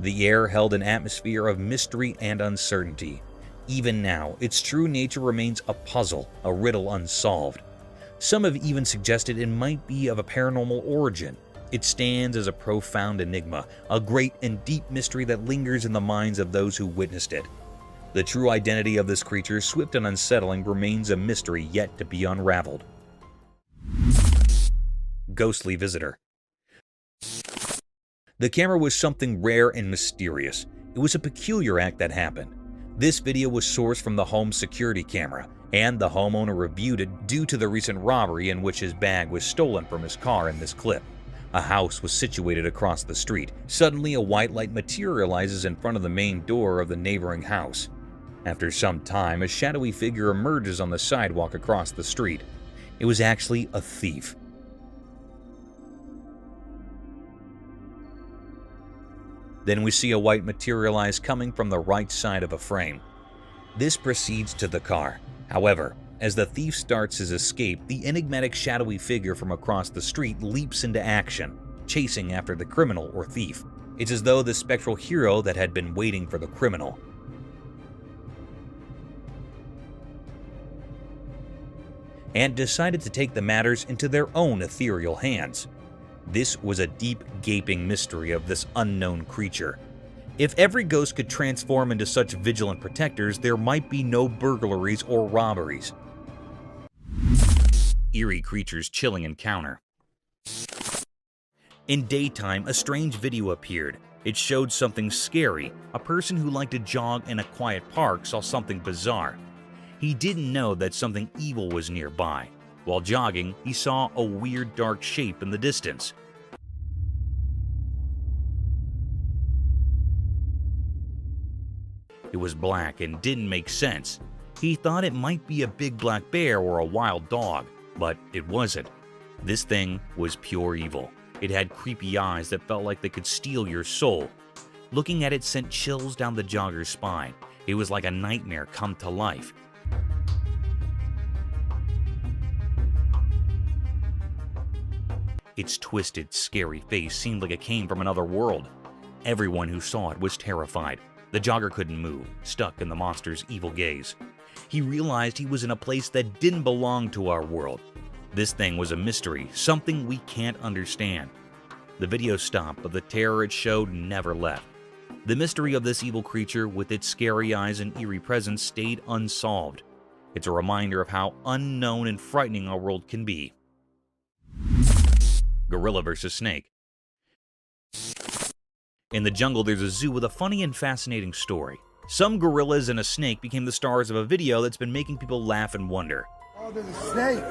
The air held an atmosphere of mystery and uncertainty. Even now, its true nature remains a puzzle, a riddle unsolved. Some have even suggested it might be of a paranormal origin. It stands as a profound enigma, a great and deep mystery that lingers in the minds of those who witnessed it. The true identity of this creature, swift and unsettling, remains a mystery yet to be unraveled. Ghostly visitor. The camera was something rare and mysterious. It was a peculiar act that happened. This video was sourced from the home security camera, and the homeowner reviewed it due to the recent robbery in which his bag was stolen from his car in this clip. A house was situated across the street. Suddenly, a white light materializes in front of the main door of the neighboring house. After some time, a shadowy figure emerges on the sidewalk across the street. It was actually a thief. Then we see a white materialize coming from the right side of a frame. This proceeds to the car. However, as the thief starts his escape, the enigmatic shadowy figure from across the street leaps into action, chasing after the criminal or thief. It's as though the spectral hero that had been waiting for the criminal. And decided to take the matters into their own ethereal hands. This was a deep, gaping mystery of this unknown creature. If every ghost could transform into such vigilant protectors, there might be no burglaries or robberies. Eerie creature's chilling encounter. In daytime, a strange video appeared. It showed something scary. A person who liked to jog in a quiet park saw something bizarre. He didn't know that something evil was nearby. While jogging, he saw a weird dark shape in the distance. It was black and didn't make sense. He thought it might be a big black bear or a wild dog, but it wasn't. This thing was pure evil. It had creepy eyes that felt like they could steal your soul. Looking at it sent chills down the jogger's spine. It was like a nightmare come to life. Its twisted, scary face seemed like it came from another world. Everyone who saw it was terrified. The jogger couldn't move, stuck in the monster's evil gaze. He realized he was in a place that didn't belong to our world. This thing was a mystery, something we can't understand. The video stopped, but the terror it showed never left. The mystery of this evil creature with its scary eyes and eerie presence stayed unsolved. It's a reminder of how unknown and frightening our world can be. Gorilla versus snake. In the jungle, there's a zoo with a funny and fascinating story. Some gorillas and a snake became the stars of a video that's been making people laugh and wonder. Oh, there's a snake.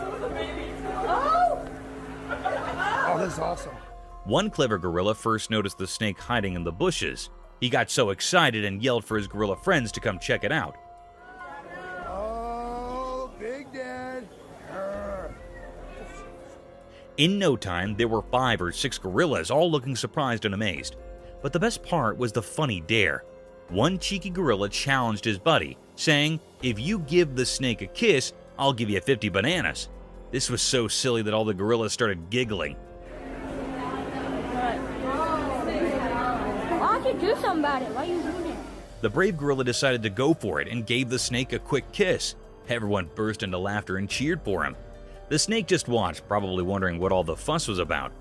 Oh, that's awesome. One clever gorilla first noticed the snake hiding in the bushes. He got so excited and yelled for his gorilla friends to come check it out. Oh, Big Dad. In no time, there were 5 or 6 gorillas, all looking surprised and amazed. But the best part was the funny dare. One cheeky gorilla challenged his buddy, saying, "If you give the snake a kiss, I'll give you 50 bananas." This was so silly that all the gorillas started giggling. Why don't you do something about it? Why are you doing it? The brave gorilla decided to go for it and gave the snake a quick kiss. Everyone burst into laughter and cheered for him. The snake just watched, probably wondering what all the fuss was about.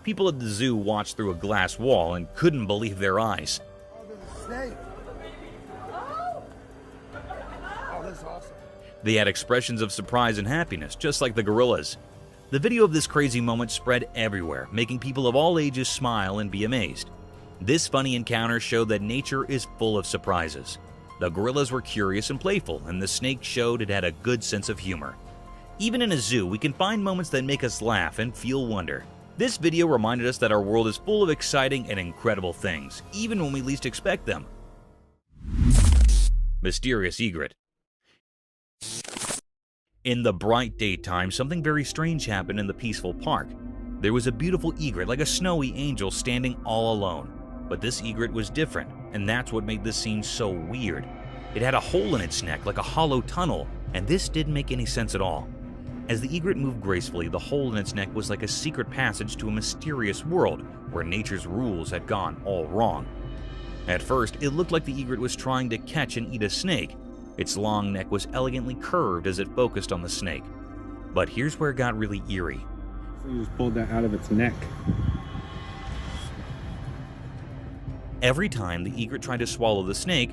People at the zoo watched through a glass wall and couldn't believe their eyes. Oh, there's a snake. Oh, that's awesome. They had expressions of surprise and happiness, just like the gorillas. The video of this crazy moment spread everywhere, making people of all ages smile and be amazed. This funny encounter showed that nature is full of surprises. The gorillas were curious and playful, and the snake showed it had a good sense of humor. Even in a zoo, we can find moments that make us laugh and feel wonder. This video reminded us that our world is full of exciting and incredible things, even when we least expect them. Mysterious egret. In the bright daytime, something very strange happened in the peaceful park. There was a beautiful egret, like a snowy angel, standing all alone. But this egret was different, and that's what made this scene so weird. It had a hole in its neck, like a hollow tunnel, and this didn't make any sense at all. As the egret moved gracefully, the hole in its neck was like a secret passage to a mysterious world where nature's rules had gone all wrong. At first, it looked like the egret was trying to catch and eat a snake. Its long neck was elegantly curved as it focused on the snake. But here's where it got really eerie. So you just pulled that out of its neck. Every time the egret tried to swallow the snake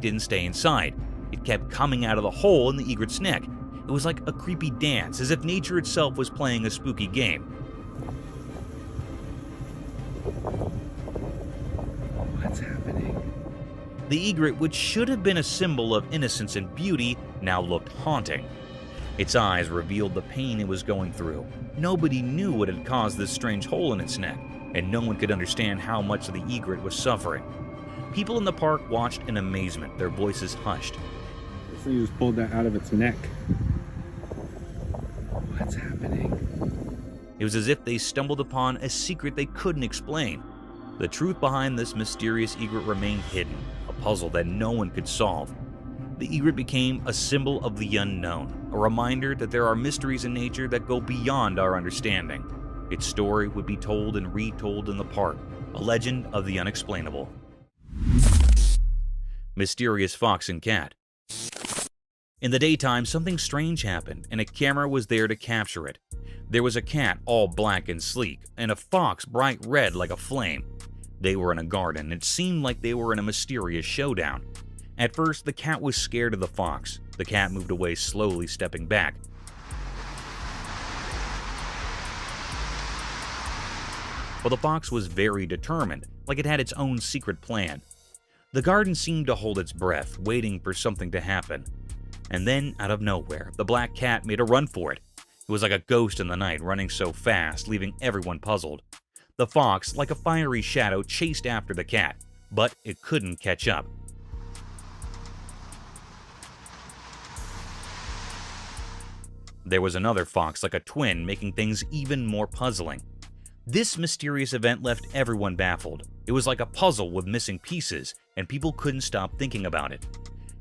didn't stay inside. It kept coming out of the hole in the egret's neck. It was like a creepy dance, as if nature itself was playing a spooky game. What's happening? The egret, which should have been a symbol of innocence and beauty, now looked haunting. Its eyes revealed the pain it was going through. Nobody knew what had caused this strange hole in its neck, and no one could understand how much the egret was suffering. People in the park watched in amazement, their voices hushed. This thing just pulled that out of its neck. What's happening? It was as if they stumbled upon a secret they couldn't explain. The truth behind this mysterious egret remained hidden, a puzzle that no one could solve. The egret became a symbol of the unknown, a reminder that there are mysteries in nature that go beyond our understanding. Its story would be told and retold in the park, a legend of the unexplainable. Mysterious fox and cat. In the daytime, something strange happened, and a camera was there to capture it. There was a cat all black and sleek, and a fox bright red like a flame. They were in a garden. It seemed like they were in a mysterious showdown. At first, the cat was scared of the fox. The cat moved away slowly, stepping back. But the fox was very determined, like it had its own secret plan. The garden seemed to hold its breath, waiting for something to happen. And then, out of nowhere, the black cat made a run for it. It was like a ghost in the night, running so fast, leaving everyone puzzled. The fox, like a fiery shadow, chased after the cat, but it couldn't catch up. There was another fox, like a twin, making things even more puzzling. This mysterious event left everyone baffled. It was like a puzzle with missing pieces, and people couldn't stop thinking about it.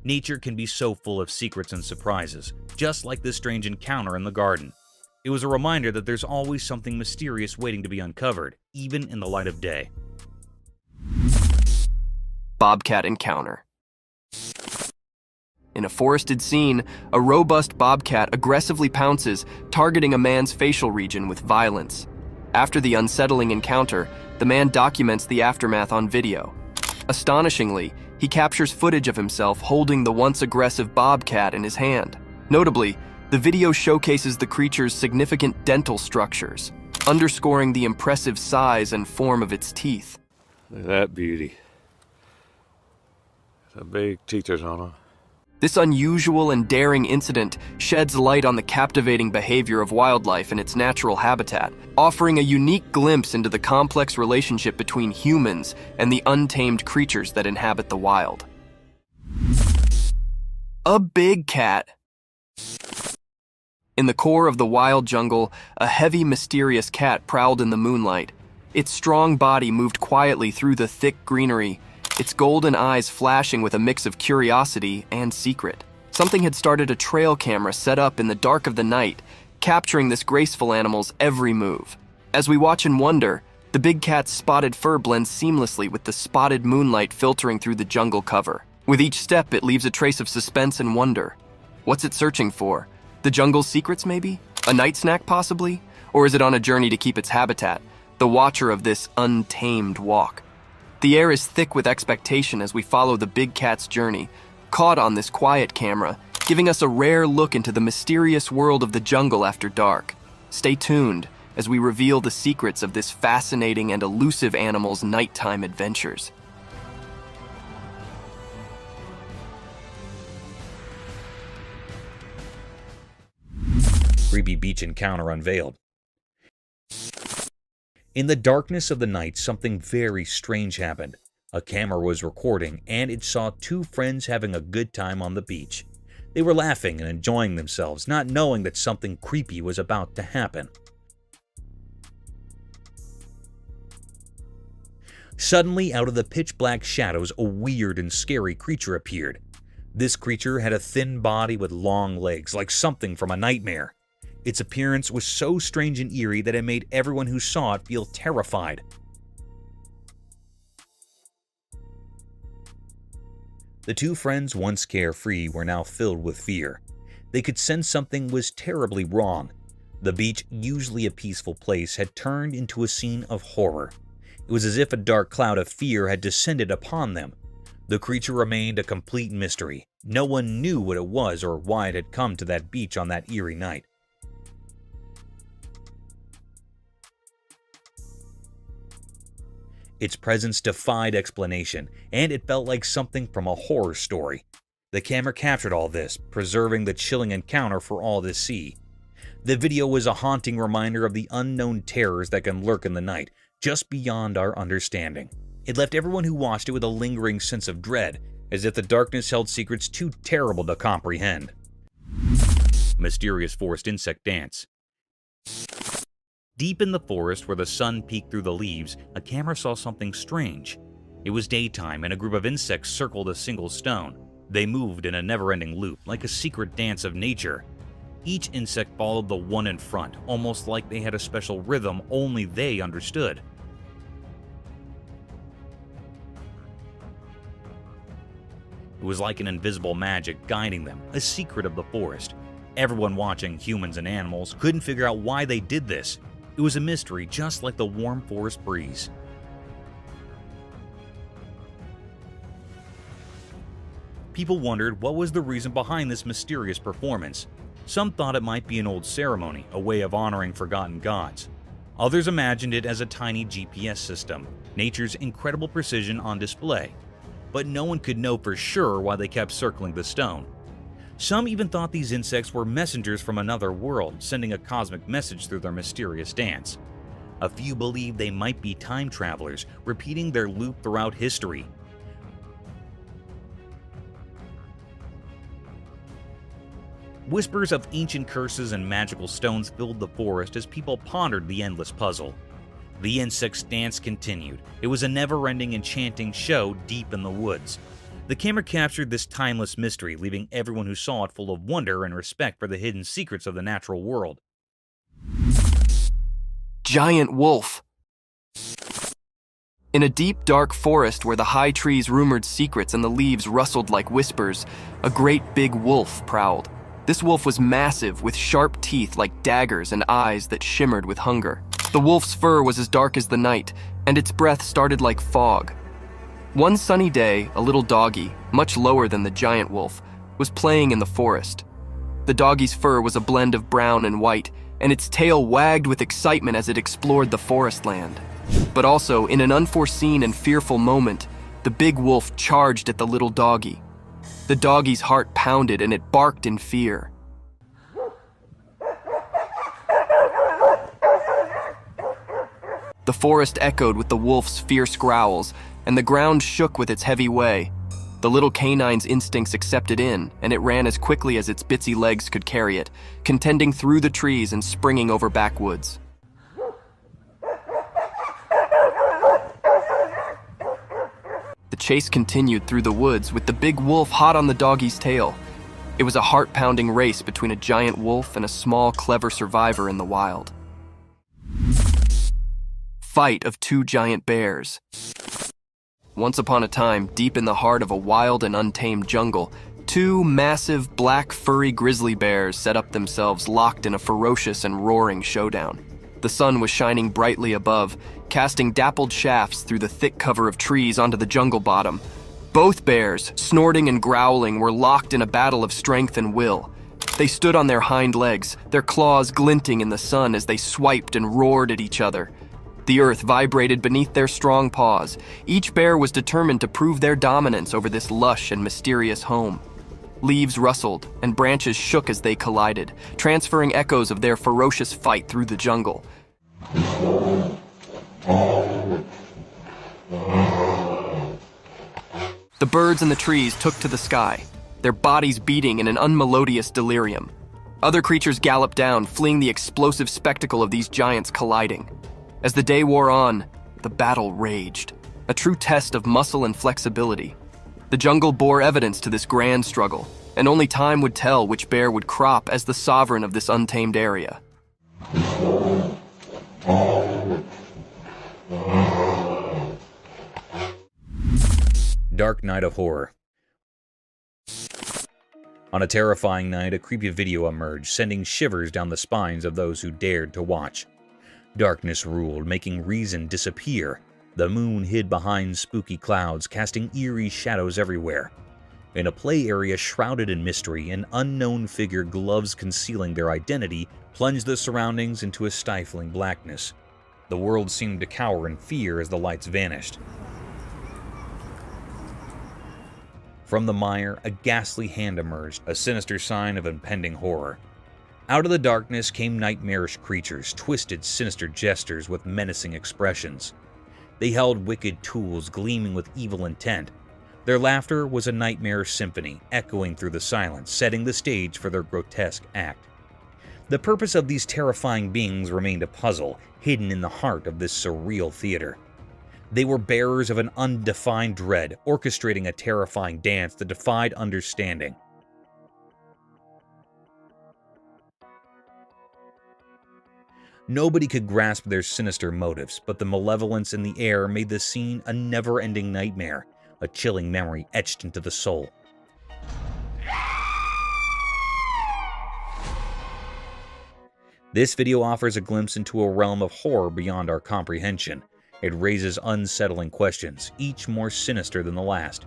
Nature can be so full of secrets and surprises, just like this strange encounter in the garden. It was a reminder that there's always something mysterious waiting to be uncovered, even in the light of day. Bobcat encounter. In a forested scene, a robust bobcat aggressively pounces, targeting a man's facial region with violence. After the unsettling encounter, the man documents the aftermath on video. Astonishingly, he captures footage of himself holding the once aggressive bobcat in his hand. Notably, the video showcases the creature's significant dental structures, underscoring the impressive size and form of its teeth. Look at that beauty. The big teethers on it. This unusual and daring incident sheds light on the captivating behavior of wildlife in its natural habitat, offering a unique glimpse into the complex relationship between humans and the untamed creatures that inhabit the wild. A big cat. In the core of the wild jungle, a heavy, mysterious cat prowled in the moonlight. Its strong body moved quietly through the thick greenery, its golden eyes flashing with a mix of curiosity and secret. Something had started a trail camera set up in the dark of the night, capturing this graceful animal's every move. As we watch and wonder, the big cat's spotted fur blends seamlessly with the spotted moonlight filtering through the jungle cover. With each step, it leaves a trace of suspense and wonder. What's it searching for? The jungle's secrets, maybe? A night snack, possibly? Or is it on a journey to keep its habitat, the watcher of this untamed walk? The air is thick with expectation as we follow the big cat's journey, caught on this quiet camera, giving us a rare look into the mysterious world of the jungle after dark. Stay tuned as we reveal the secrets of this fascinating and elusive animal's nighttime adventures. Creepy beach encounter unveiled. In the darkness of the night, something very strange happened. A camera was recording, and it saw two friends having a good time on the beach. They were laughing and enjoying themselves, not knowing that something creepy was about to happen. Suddenly, out of the pitch-black shadows, a weird and scary creature appeared. This creature had a thin body with long legs, like something from a nightmare. Its appearance was so strange and eerie that it made everyone who saw it feel terrified. The two friends, once carefree, were now filled with fear. They could sense something was terribly wrong. The beach, usually a peaceful place, had turned into a scene of horror. It was as if a dark cloud of fear had descended upon them. The creature remained a complete mystery. No one knew what it was or why it had come to that beach on that eerie night. Its presence defied explanation, and it felt like something from a horror story. The camera captured all this, preserving the chilling encounter for all to see. The video was a haunting reminder of the unknown terrors that can lurk in the night, just beyond our understanding. It left everyone who watched it with a lingering sense of dread, as if the darkness held secrets too terrible to comprehend. Mysterious forest insect dance. Deep in the forest where the sun peeked through the leaves, a camera saw something strange. It was daytime and a group of insects circled a single stone. They moved in a never-ending loop, like a secret dance of nature. Each insect followed the one in front, almost like they had a special rhythm only they understood. It was like an invisible magic guiding them, a secret of the forest. Everyone watching, humans and animals, couldn't figure out why they did this. It was a mystery, just like the warm forest breeze. People wondered what was the reason behind this mysterious performance. Some thought it might be an old ceremony, a way of honoring forgotten gods. Others imagined it as a tiny GPS system, nature's incredible precision on display. But no one could know for sure why they kept circling the stone. Some even thought these insects were messengers from another world, sending a cosmic message through their mysterious dance. A few believed they might be time travelers, repeating their loop throughout history. Whispers of ancient curses and magical stones filled the forest as people pondered the endless puzzle. The insects' dance continued. It was a never-ending enchanting show deep in the woods. The camera captured this timeless mystery, leaving everyone who saw it full of wonder and respect for the hidden secrets of the natural world. Giant wolf. In a deep, dark forest where the high trees rumored secrets and the leaves rustled like whispers, a great big wolf prowled. This wolf was massive, with sharp teeth like daggers and eyes that shimmered with hunger. The wolf's fur was as dark as the night, and its breath started like fog. One sunny day, a little doggy, much lower than the giant wolf, was playing in the forest. The doggy's fur was a blend of brown and white, and its tail wagged with excitement as it explored the forest land. But also, in an unforeseen and fearful moment, the big wolf charged at the little doggy. The doggy's heart pounded and it barked in fear. The forest echoed with the wolf's fierce growls, and the ground shook with its heavy way. The little canine's instincts accepted in, and it ran as quickly as its bitsy legs could carry it, contending through the trees and springing over backwoods. The chase continued through the woods with the big wolf hot on the doggy's tail. It was a heart-pounding race between a giant wolf and a small, clever survivor in the wild. Fight of two giant bears. Once upon a time, deep in the heart of a wild and untamed jungle, two massive, black, furry grizzly bears set up themselves locked in a ferocious and roaring showdown. The sun was shining brightly above, casting dappled shafts through the thick cover of trees onto the jungle bottom. Both bears, snorting and growling, were locked in a battle of strength and will. They stood on their hind legs, their claws glinting in the sun as they swiped and roared at each other. The earth vibrated beneath their strong paws. Each bear was determined to prove their dominance over this lush and mysterious home. Leaves rustled, and branches shook as they collided, transferring echoes of their ferocious fight through the jungle. The birds in the trees took to the sky, their bodies beating in an unmelodious delirium. Other creatures galloped down, fleeing the explosive spectacle of these giants colliding. As the day wore on, the battle raged, a true test of muscle and flexibility. The jungle bore evidence to this grand struggle, and only time would tell which bear would crop as the sovereign of this untamed area. Dark night of horror. On a terrifying night, a creepy video emerged, sending shivers down the spines of those who dared to watch. Darkness ruled, making reason disappear. The moon hid behind spooky clouds, casting eerie shadows everywhere. In a play area shrouded in mystery, an unknown figure, gloves concealing their identity, plunged the surroundings into a stifling blackness. The world seemed to cower in fear as the lights vanished. From the mire, a ghastly hand emerged, a sinister sign of impending horror. Out of the darkness came nightmarish creatures, twisted, sinister gestures with menacing expressions. They held wicked tools gleaming with evil intent. Their laughter was a nightmarish symphony, echoing through the silence, setting the stage for their grotesque act. The purpose of these terrifying beings remained a puzzle, hidden in the heart of this surreal theater. They were bearers of an undefined dread, orchestrating a terrifying dance that defied understanding. Nobody could grasp their sinister motives, but the malevolence in the air made the scene a never-ending nightmare, a chilling memory etched into the soul. This video offers a glimpse into a realm of horror beyond our comprehension. It raises unsettling questions, each more sinister than the last.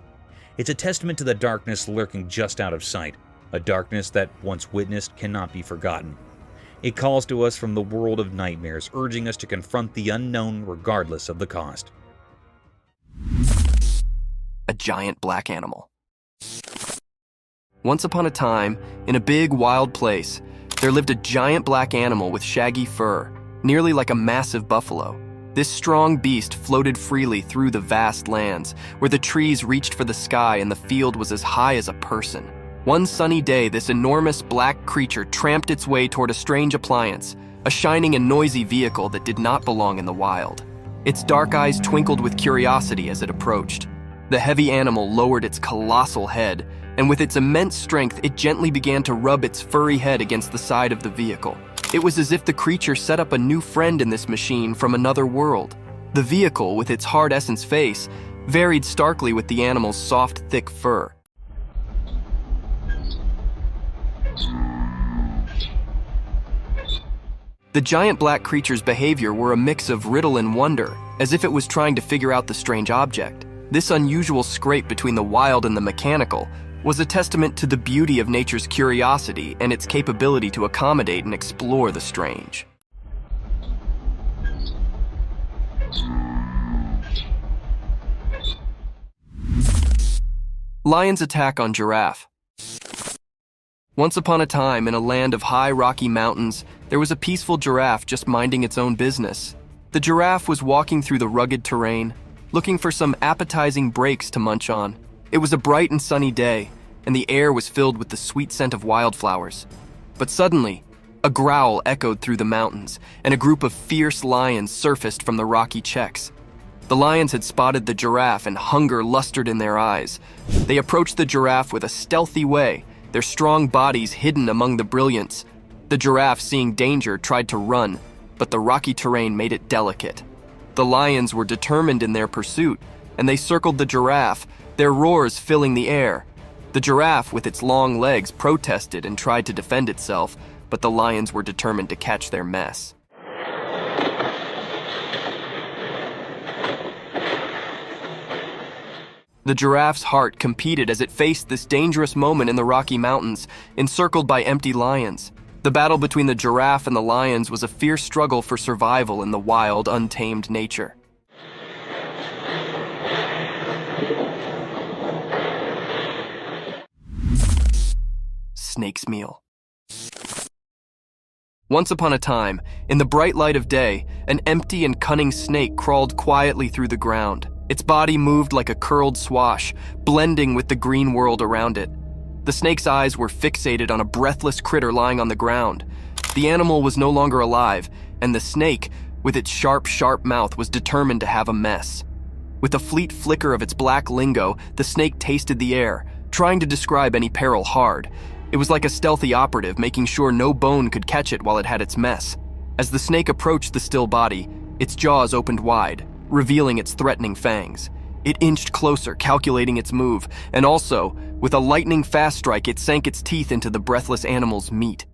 It's a testament to the darkness lurking just out of sight, a darkness that, once witnessed, cannot be forgotten. It calls to us from the world of nightmares, urging us to confront the unknown regardless of the cost. A giant black animal. Once upon a time, in a big, wild place, there lived a giant black animal with shaggy fur, nearly like a massive buffalo. This strong beast floated freely through the vast lands, where the trees reached for the sky and the field was as high as a person. One sunny day, this enormous black creature tramped its way toward a strange appliance, a shining and noisy vehicle that did not belong in the wild. Its dark eyes twinkled with curiosity as it approached. The heavy animal lowered its colossal head, and with its immense strength, it gently began to rub its furry head against the side of the vehicle. It was as if the creature set up a new friend in this machine from another world. The vehicle, with its hard essence face, varied starkly with the animal's soft, thick fur. The giant black creature's behavior were a mix of riddle and wonder, as if it was trying to figure out the strange object. This unusual scrape between the wild and the mechanical was a testament to the beauty of nature's curiosity and its capability to accommodate and explore the strange. Lion's attack on giraffe. Once upon a time, in a land of high rocky mountains, there was a peaceful giraffe just minding its own business. The giraffe was walking through the rugged terrain, looking for some appetizing breaks to munch on. It was a bright and sunny day, and the air was filled with the sweet scent of wildflowers. But suddenly, a growl echoed through the mountains, and a group of fierce lions surfaced from the rocky checks. The lions had spotted the giraffe, and hunger lustered in their eyes. They approached the giraffe with a stealthy way, their strong bodies hidden among the brilliance. The giraffe, seeing danger, tried to run, but the rocky terrain made it delicate. The lions were determined in their pursuit, and they circled the giraffe, their roars filling the air. The giraffe, with its long legs, protested and tried to defend itself, but the lions were determined to catch their mess. The giraffe's heart competed as it faced this dangerous moment in the Rocky Mountains, encircled by empty lions. The battle between the giraffe and the lions was a fierce struggle for survival in the wild, untamed nature. Snake's meal. Once upon a time, in the bright light of day, an empty and cunning snake crawled quietly through the ground. Its body moved like a curled swash, blending with the green world around it. The snake's eyes were fixated on a breathless critter lying on the ground. The animal was no longer alive, and the snake, with its sharp, sharp mouth, was determined to have a mess. With a fleet flicker of its black lingo, the snake tasted the air, trying to describe any peril hard. It was like a stealthy operative, making sure no bone could catch it while it had its mess. As the snake approached the still body, its jaws opened wide, revealing its threatening fangs. It inched closer, calculating its move, and also, with a lightning-fast strike, it sank its teeth into the breathless animal's meat.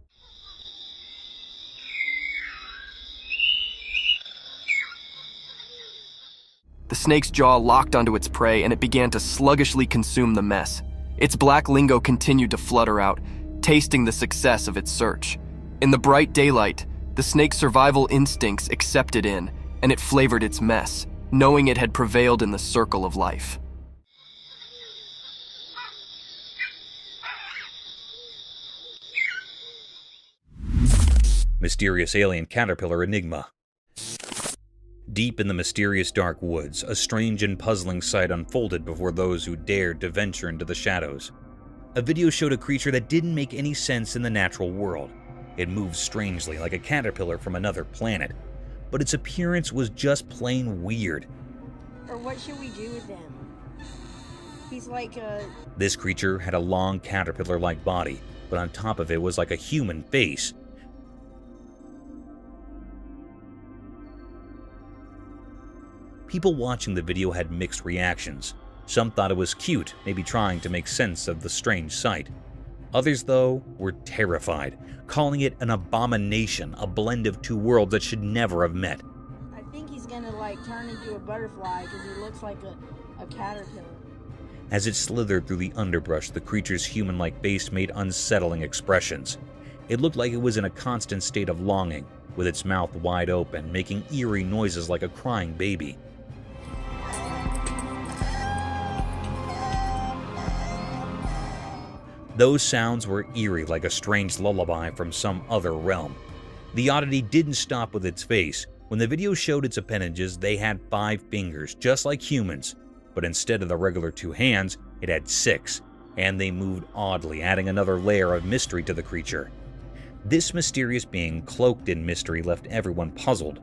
The snake's jaw locked onto its prey, and it began to sluggishly consume the mess. Its black lingo continued to flutter out, tasting the success of its search. In the bright daylight, the snake's survival instincts accepted in, and it flavored its mess, knowing it had prevailed in the circle of life. Mysterious alien caterpillar enigma. Deep in the mysterious dark woods, a strange and puzzling sight unfolded before those who dared to venture into the shadows. A video showed a creature that didn't make any sense in the natural world. It moved strangely like a caterpillar from another planet, but its appearance was just plain weird. Or what should we do with him? He's like a... This creature had a long caterpillar-like body, but on top of it was like a human face. People watching the video had mixed reactions. Some thought it was cute, maybe trying to make sense of the strange sight. Others, though, were terrified, calling it an abomination, a blend of two worlds that should never have met. I think he's gonna like turn into a butterfly because he looks like a caterpillar. As it slithered through the underbrush, the creature's human-like face made unsettling expressions. It looked like it was in a constant state of longing, with its mouth wide open, making eerie noises like a crying baby. Those sounds were eerie like a strange lullaby from some other realm. The oddity didn't stop with its face. When the video showed its appendages, they had 5 fingers, just like humans. But instead of the regular 2 hands, it had 6, and they moved oddly, adding another layer of mystery to the creature. This mysterious being, cloaked in mystery, left everyone puzzled.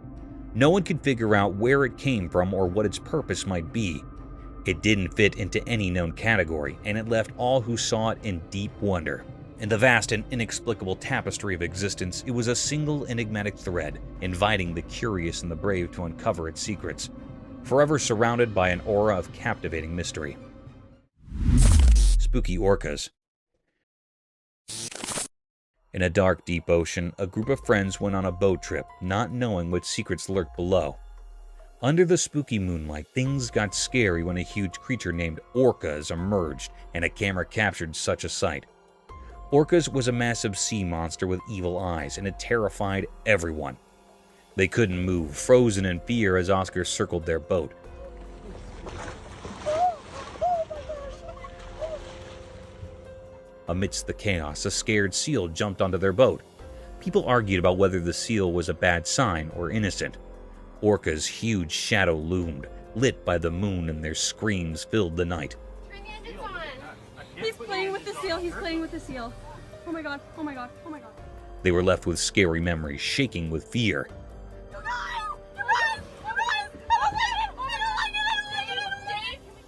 No one could figure out where it came from or what its purpose might be. It didn't fit into any known category, and it left all who saw it in deep wonder. In the vast and inexplicable tapestry of existence, it was a single enigmatic thread, inviting the curious and the brave to uncover its secrets, forever surrounded by an aura of captivating mystery. Spooky orcas. In a dark, deep ocean, a group of friends went on a boat trip, not knowing what secrets lurked below. Under the spooky moonlight, things got scary when a huge creature named orcas emerged, and a camera captured such a sight. Orcas was a massive sea monster with evil eyes, and it terrified everyone. They couldn't move, frozen in fear as Oscar circled their boat. Amidst the chaos, a scared seal jumped onto their boat. People argued about whether the seal was a bad sign or innocent. Orca's huge shadow loomed, lit by the moon, and their screams filled the night. He's playing with the seal. He's playing with the seal. Oh my god. Oh my god. Oh my god. They were left with scary memories, shaking with fear.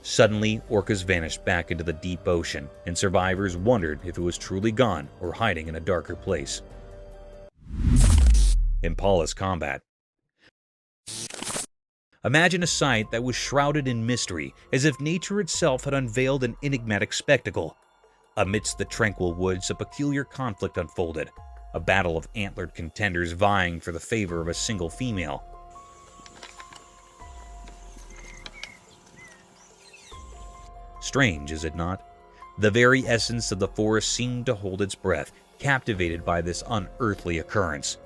Suddenly, orcas vanished back into the deep ocean, and survivors wondered if it was truly gone or hiding in a darker place. Impala's combat. Imagine a sight that was shrouded in mystery, as if nature itself had unveiled an enigmatic spectacle. Amidst the tranquil woods, a peculiar conflict unfolded, a battle of antlered contenders vying for the favor of a single female. Strange, is it not? The very essence of the forest seemed to hold its breath, captivated by this unearthly occurrence.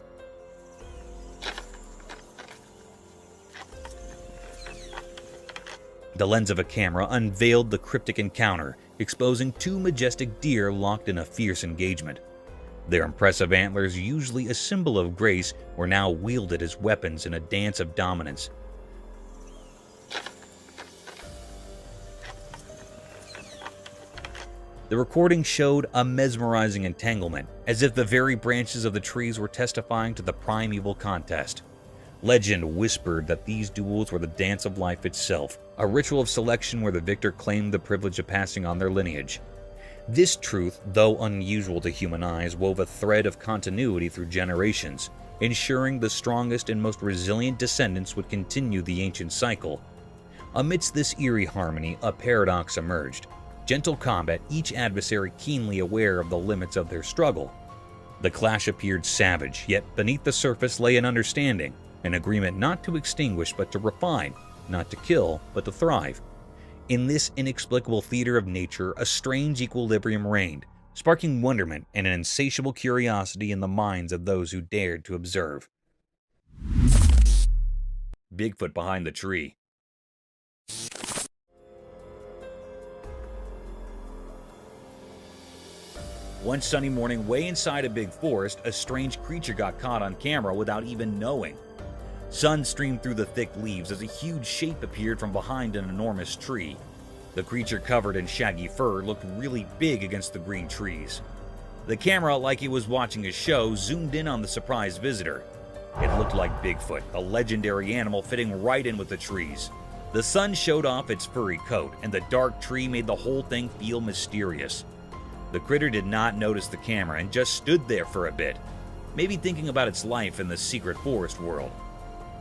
The lens of a camera unveiled the cryptic encounter, exposing 2 majestic deer locked in a fierce engagement. Their impressive antlers, usually a symbol of grace, were now wielded as weapons in a dance of dominance. The recording showed a mesmerizing entanglement, as if the very branches of the trees were testifying to the primeval contest. Legend whispered that these duels were the dance of life itself, a ritual of selection where the victor claimed the privilege of passing on their lineage. This truth, though unusual to human eyes, wove a thread of continuity through generations, ensuring the strongest and most resilient descendants would continue the ancient cycle. Amidst this eerie harmony, a paradox emerged. Gentle combat, each adversary keenly aware of the limits of their struggle. The clash appeared savage, yet beneath the surface lay an understanding, an agreement not to extinguish but to refine, not to kill but to thrive. In this inexplicable theater of nature, a strange equilibrium reigned, sparking wonderment and an insatiable curiosity in the minds of those who dared to observe. Bigfoot behind the tree. One sunny morning, way inside a big forest, a strange creature got caught on camera without even knowing. Sun streamed through the thick leaves as a huge shape appeared from behind an enormous tree. The creature, covered in shaggy fur, looked really big against the green trees. The camera, like it was watching a show, zoomed in on the surprised visitor. It looked like Bigfoot, a legendary animal fitting right in with the trees. The sun showed off its furry coat, and the dark tree made the whole thing feel mysterious. The critter did not notice the camera and just stood there for a bit, maybe thinking about its life in the secret forest world.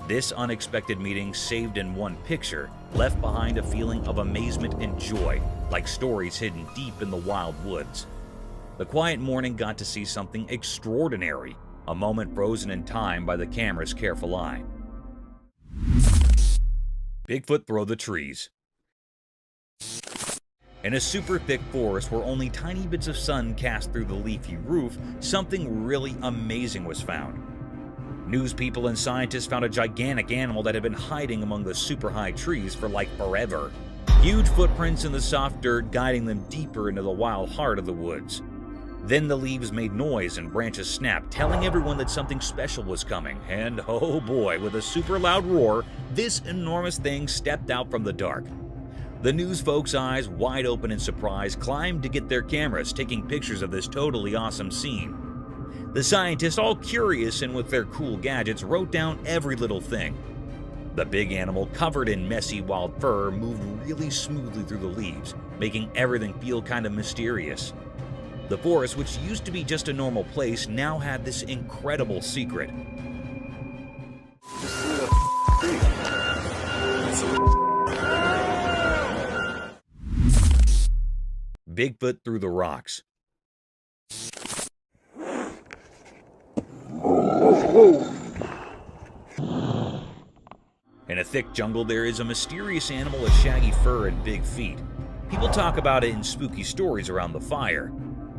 This unexpected meeting, saved in one picture, left behind a feeling of amazement and joy, like stories hidden deep in the wild woods. The quiet morning got to see something extraordinary, a moment frozen in time by the camera's careful eye. Bigfoot through the trees. In a super thick forest where only tiny bits of sun cast through the leafy roof, something really amazing was found. News people and scientists found a gigantic animal that had been hiding among the super high trees for like forever. Huge footprints in the soft dirt guiding them deeper into the wild heart of the woods. Then the leaves made noise and branches snapped, telling everyone that something special was coming. And oh boy, with a super loud roar, this enormous thing stepped out from the dark. The news folks' eyes, wide open in surprise, climbed to get their cameras, taking pictures of this totally awesome scene. The scientists, all curious and with their cool gadgets, wrote down every little thing. The big animal, covered in messy wild fur, moved really smoothly through the leaves, making everything feel kind of mysterious. The forest, which used to be just a normal place, now had this incredible secret. Bigfoot through the rocks. In a thick jungle, there is a mysterious animal with shaggy fur and big feet. People talk about it in spooky stories around the fire.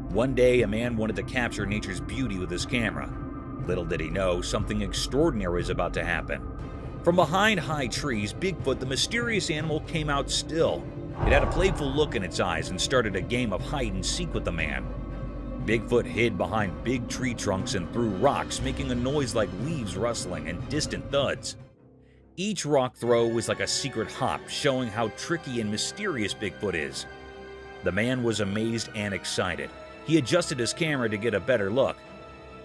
One day, a man wanted to capture nature's beauty with his camera. Little did he know, something extraordinary was about to happen. From behind high trees, Bigfoot, the mysterious animal, came out still. It had a playful look in its eyes and started a game of hide and seek with the man. Bigfoot hid behind big tree trunks and threw rocks, making a noise like leaves rustling and distant thuds. Each rock throw was like a secret hop, showing how tricky and mysterious Bigfoot is. The man was amazed and excited. He adjusted his camera to get a better look.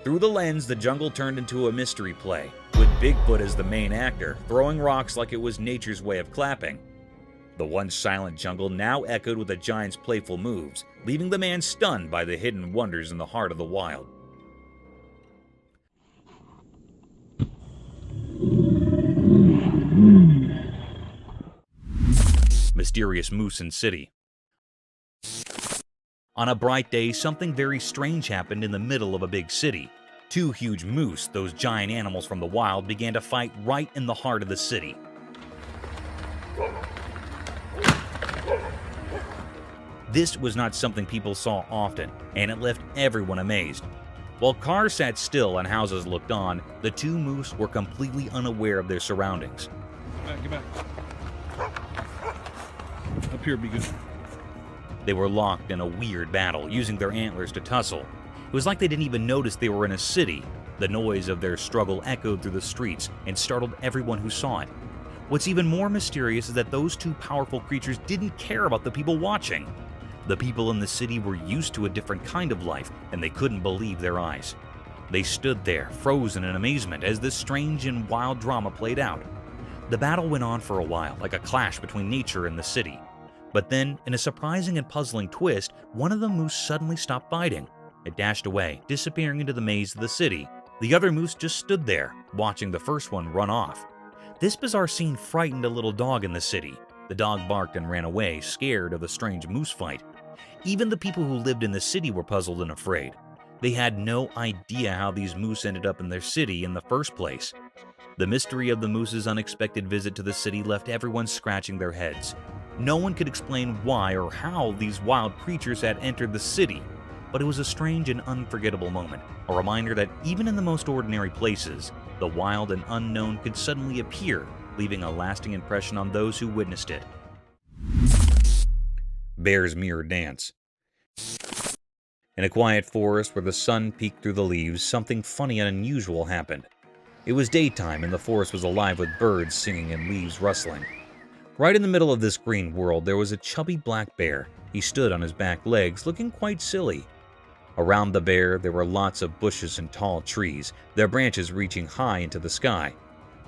Through the lens, the jungle turned into a mystery play, with Bigfoot as the main actor, throwing rocks like it was nature's way of clapping. The once silent jungle now echoed with the giant's playful moves, leaving the man stunned by the hidden wonders in the heart of the wild. Mysterious moose in city. On a bright day, something very strange happened in the middle of a big city. Two huge moose, those giant animals from the wild, began to fight right in the heart of the city. This was not something people saw often, and it left everyone amazed. While cars sat still and houses looked on, the two moose were completely unaware of their surroundings. Get back. Up here would be good. They were locked in a weird battle, using their antlers to tussle. It was like they didn't even notice they were in a city. The noise of their struggle echoed through the streets and startled everyone who saw it. What's even more mysterious is that those two powerful creatures didn't care about the people watching. The people in the city were used to a different kind of life, and they couldn't believe their eyes. They stood there, frozen in amazement, as this strange and wild drama played out. The battle went on for a while, like a clash between nature and the city. But then, in a surprising and puzzling twist, one of the moose suddenly stopped fighting. It dashed away, disappearing into the maze of the city. The other moose just stood there, watching the first one run off. This bizarre scene frightened a little dog in the city. The dog barked and ran away, scared of the strange moose fight. Even the people who lived in the city were puzzled and afraid. They had no idea how these moose ended up in their city in the first place. The mystery of the moose's unexpected visit to the city left everyone scratching their heads. No one could explain why or how these wild creatures had entered the city, but it was a strange and unforgettable moment, a reminder that even in the most ordinary places, the wild and unknown could suddenly appear, leaving a lasting impression on those who witnessed it. Bear's mirror dance. In a quiet forest where the sun peeked through the leaves, something funny and unusual happened. It was daytime and the forest was alive with birds singing and leaves rustling. Right in the middle of this green world, there was a chubby black bear. He stood on his back legs, looking quite silly. Around the bear, there were lots of bushes and tall trees, their branches reaching high into the sky.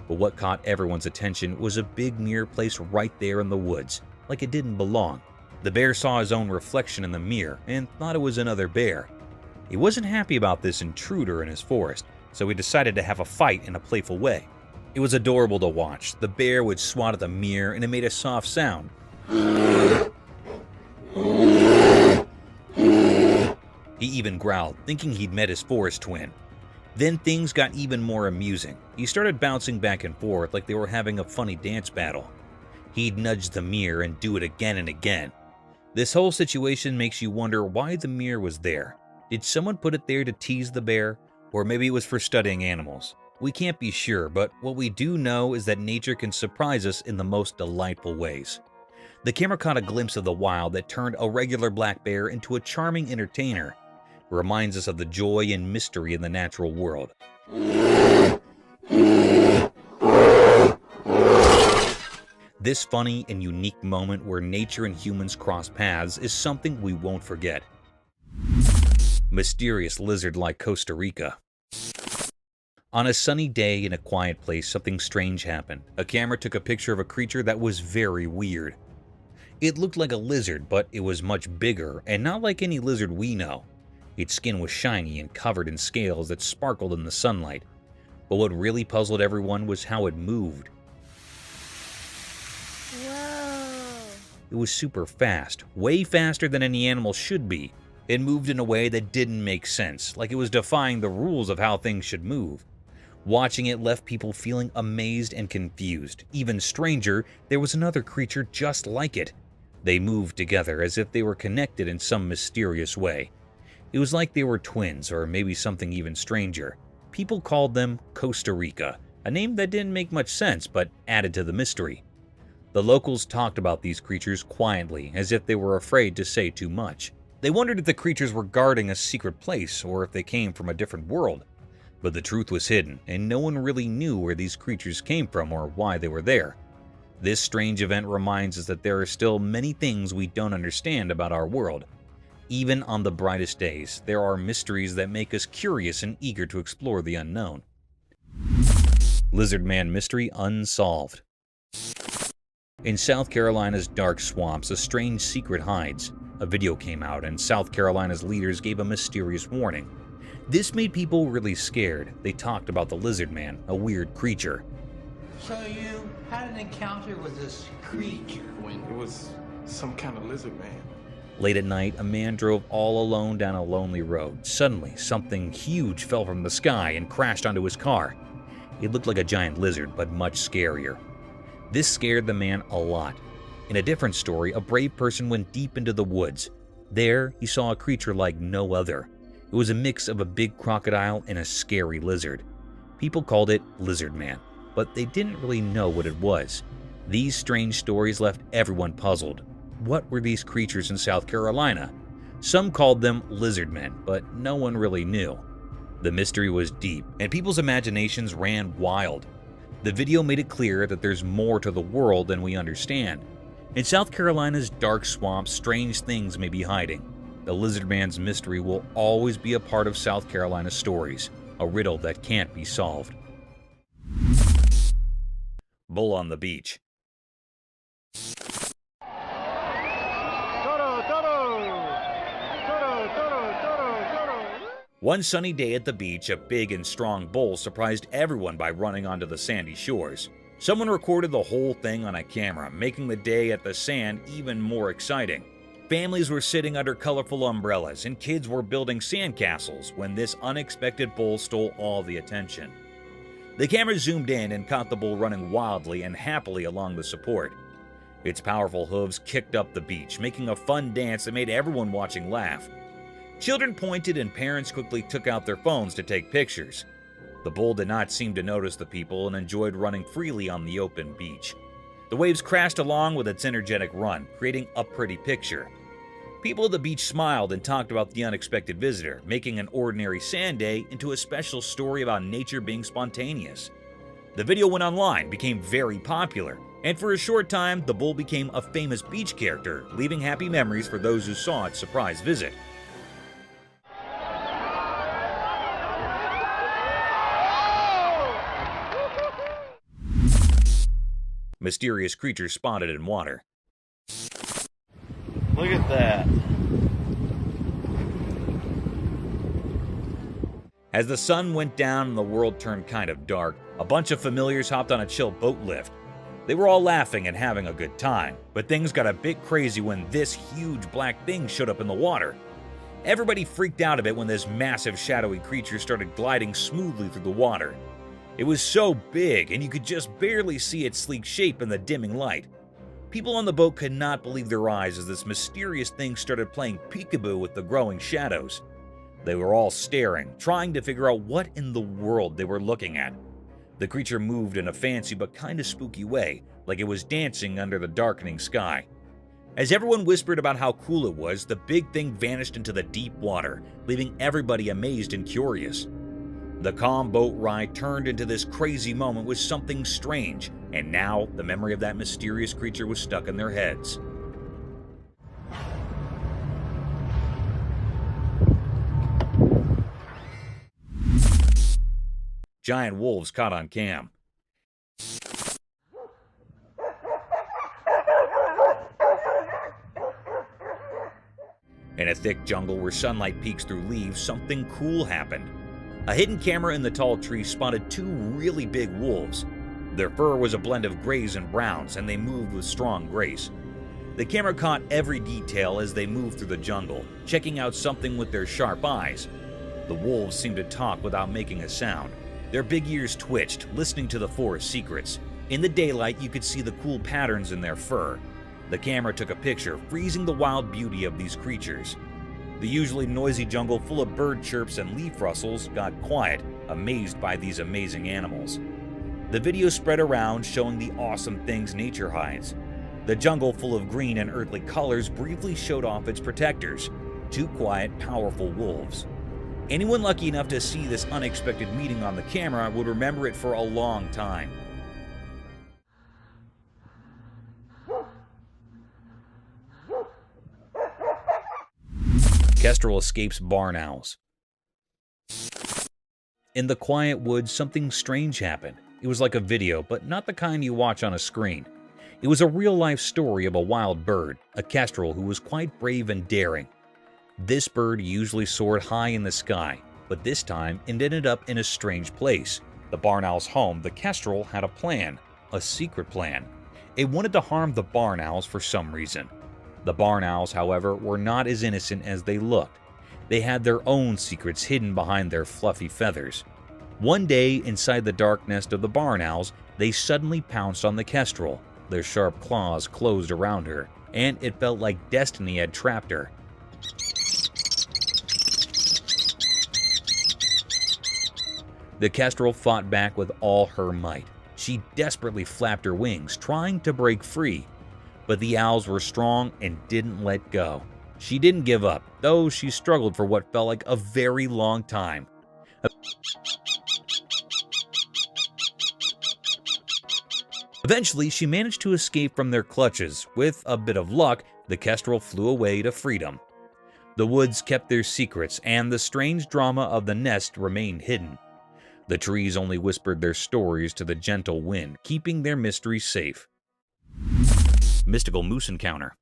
But what caught everyone's attention was a big mirror placed right there in the woods, like it didn't belong. The bear saw his own reflection in the mirror and thought it was another bear. He wasn't happy about this intruder in his forest, so he decided to have a fight in a playful way. It was adorable to watch. The bear would swat at the mirror and it made a soft sound. He even growled, thinking he'd met his forest twin. Then things got even more amusing. He started bouncing back and forth like they were having a funny dance battle. He'd nudge the mirror and do it again and again. This whole situation makes you wonder why the mirror was there. Did someone put it there to tease the bear? Or maybe it was for studying animals. We can't be sure, but what we do know is that nature can surprise us in the most delightful ways. The camera caught a glimpse of the wild that turned a regular black bear into a charming entertainer. It reminds us of the joy and mystery in the natural world. This funny and unique moment where nature and humans cross paths is something we won't forget. Mysterious lizard like Costa Rica. On a sunny day in a quiet place, something strange happened. A camera took a picture of a creature that was very weird. It looked like a lizard, but it was much bigger and not like any lizard we know. Its skin was shiny and covered in scales that sparkled in the sunlight. But what really puzzled everyone was how it moved. Whoa. It was super fast, way faster than any animal should be. It moved in a way that didn't make sense, like it was defying the rules of how things should move. Watching it left people feeling amazed and confused. Even stranger, there was another creature just like it. They moved together as if they were connected in some mysterious way. It was like they were twins, or maybe something even stranger. People called them Costa Rica, a name that didn't make much sense but added to the mystery. The locals talked about these creatures quietly, as if they were afraid to say too much. They wondered if the creatures were guarding a secret place or if they came from a different world. But the truth was hidden, and no one really knew where these creatures came from or why they were there. This strange event reminds us that there are still many things we don't understand about our world. Even on the brightest days, there are mysteries that make us curious and eager to explore the unknown. Lizard Man Mystery Unsolved. In South Carolina's dark swamps, a strange secret hides. A video came out, and South Carolina's leaders gave a mysterious warning. This made people really scared. They talked about the Lizard Man, a weird creature. So you had an encounter with this creature? When it was some kind of lizard man. Late at night, a man drove all alone down a lonely road. Suddenly, something huge fell from the sky and crashed onto his car. It looked like a giant lizard, but much scarier. This scared the man a lot. In a different story, a brave person went deep into the woods. There, he saw a creature like no other. It was a mix of a big crocodile and a scary lizard. People called it Lizard Man, but they didn't really know what it was. These strange stories left everyone puzzled. What were these creatures in South Carolina? Some called them lizard men, but no one really knew. The mystery was deep, and people's imaginations ran wild. The video made it clear that there's more to the world than we understand. In South Carolina's dark swamps, strange things may be hiding. The Lizard Man's mystery will always be a part of South Carolina's stories, a riddle that can't be solved. Bull on the beach. One sunny day at the beach, a big and strong bull surprised everyone by running onto the sandy shores. Someone recorded the whole thing on a camera, making the day at the sand even more exciting. Families were sitting under colorful umbrellas and kids were building sandcastles when this unexpected bull stole all the attention. The camera zoomed in and caught the bull running wildly and happily along the support. Its powerful hooves kicked up the beach, making a fun dance that made everyone watching laugh. Children pointed and parents quickly took out their phones to take pictures. The bull did not seem to notice the people and enjoyed running freely on the open beach. The waves crashed along with its energetic run, creating a pretty picture. People at the beach smiled and talked about the unexpected visitor, making an ordinary sand day into a special story about nature being spontaneous. The video went online, became very popular, and for a short time, the bull became a famous beach character, leaving happy memories for those who saw its surprise visit. Mysterious creature spotted in water. Look at that. As the sun went down and the world turned kind of dark, a bunch of familiars hopped on a chill boat lift. They were all laughing and having a good time, but things got a bit crazy when this huge black thing showed up in the water. Everybody freaked out a bit when this massive shadowy creature started gliding smoothly through the water. It was so big, and you could just barely see its sleek shape in the dimming light. People on the boat could not believe their eyes as this mysterious thing started playing peekaboo with the growing shadows. They were all staring, trying to figure out what in the world they were looking at. The creature moved in a fancy but kinda spooky way, like it was dancing under the darkening sky. As everyone whispered about how cool it was, the big thing vanished into the deep water, leaving everybody amazed and curious. The calm boat ride turned into this crazy moment with something strange, and now the memory of that mysterious creature was stuck in their heads. Giant wolves caught on cam. In a thick jungle where sunlight peeks through leaves, something cool happened. A hidden camera in the tall tree spotted two really big wolves. Their fur was a blend of grays and browns, and they moved with strong grace. The camera caught every detail as they moved through the jungle, checking out something with their sharp eyes. The wolves seemed to talk without making a sound. Their big ears twitched, listening to the forest secrets. In the daylight, you could see the cool patterns in their fur. The camera took a picture, freezing the wild beauty of these creatures. The usually noisy jungle full of bird chirps and leaf rustles got quiet, amazed by these amazing animals. The video spread around, showing the awesome things nature hides. The jungle full of green and earthly colors briefly showed off its protectors, two quiet, powerful wolves. Anyone lucky enough to see this unexpected meeting on the camera would remember it for a long time. Kestrel escapes barn owls. In the quiet woods, something strange happened. It was like a video, but not the kind you watch on a screen. It was a real-life story of a wild bird, a kestrel who was quite brave and daring. This bird usually soared high in the sky, but this time it ended up in a strange place. The barn owl's home, the kestrel had a plan, a secret plan. It wanted to harm the barn owls for some reason. The barn owls, however, were not as innocent as they looked. They had their own secrets hidden behind their fluffy feathers. One day, inside the dark nest of the barn owls, they suddenly pounced on the kestrel. Their sharp claws closed around her, and it felt like destiny had trapped her. The kestrel fought back with all her might. She desperately flapped her wings, trying to break free. But the owls were strong and didn't let go. She didn't give up, though she struggled for what felt like a very long time. Eventually, she managed to escape from their clutches. With a bit of luck, the kestrel flew away to freedom. The woods kept their secrets, and the strange drama of the nest remained hidden. The trees only whispered their stories to the gentle wind, keeping their mysteries safe. Mystical moose encounter.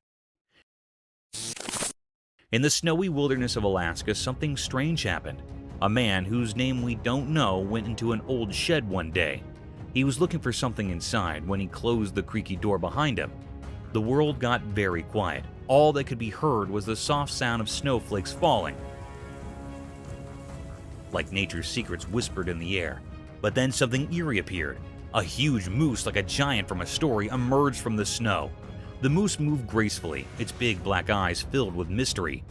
In the snowy wilderness of Alaska, something strange happened. A man, whose name we don't know, went into an old shed one day. He was looking for something inside when he closed the creaky door behind him. The world got very quiet. All that could be heard was the soft sound of snowflakes falling, like nature's secrets whispered in the air. But then something eerie appeared. A huge moose, like a giant from a story, emerged from the snow. The moose moved gracefully, its big black eyes filled with mystery.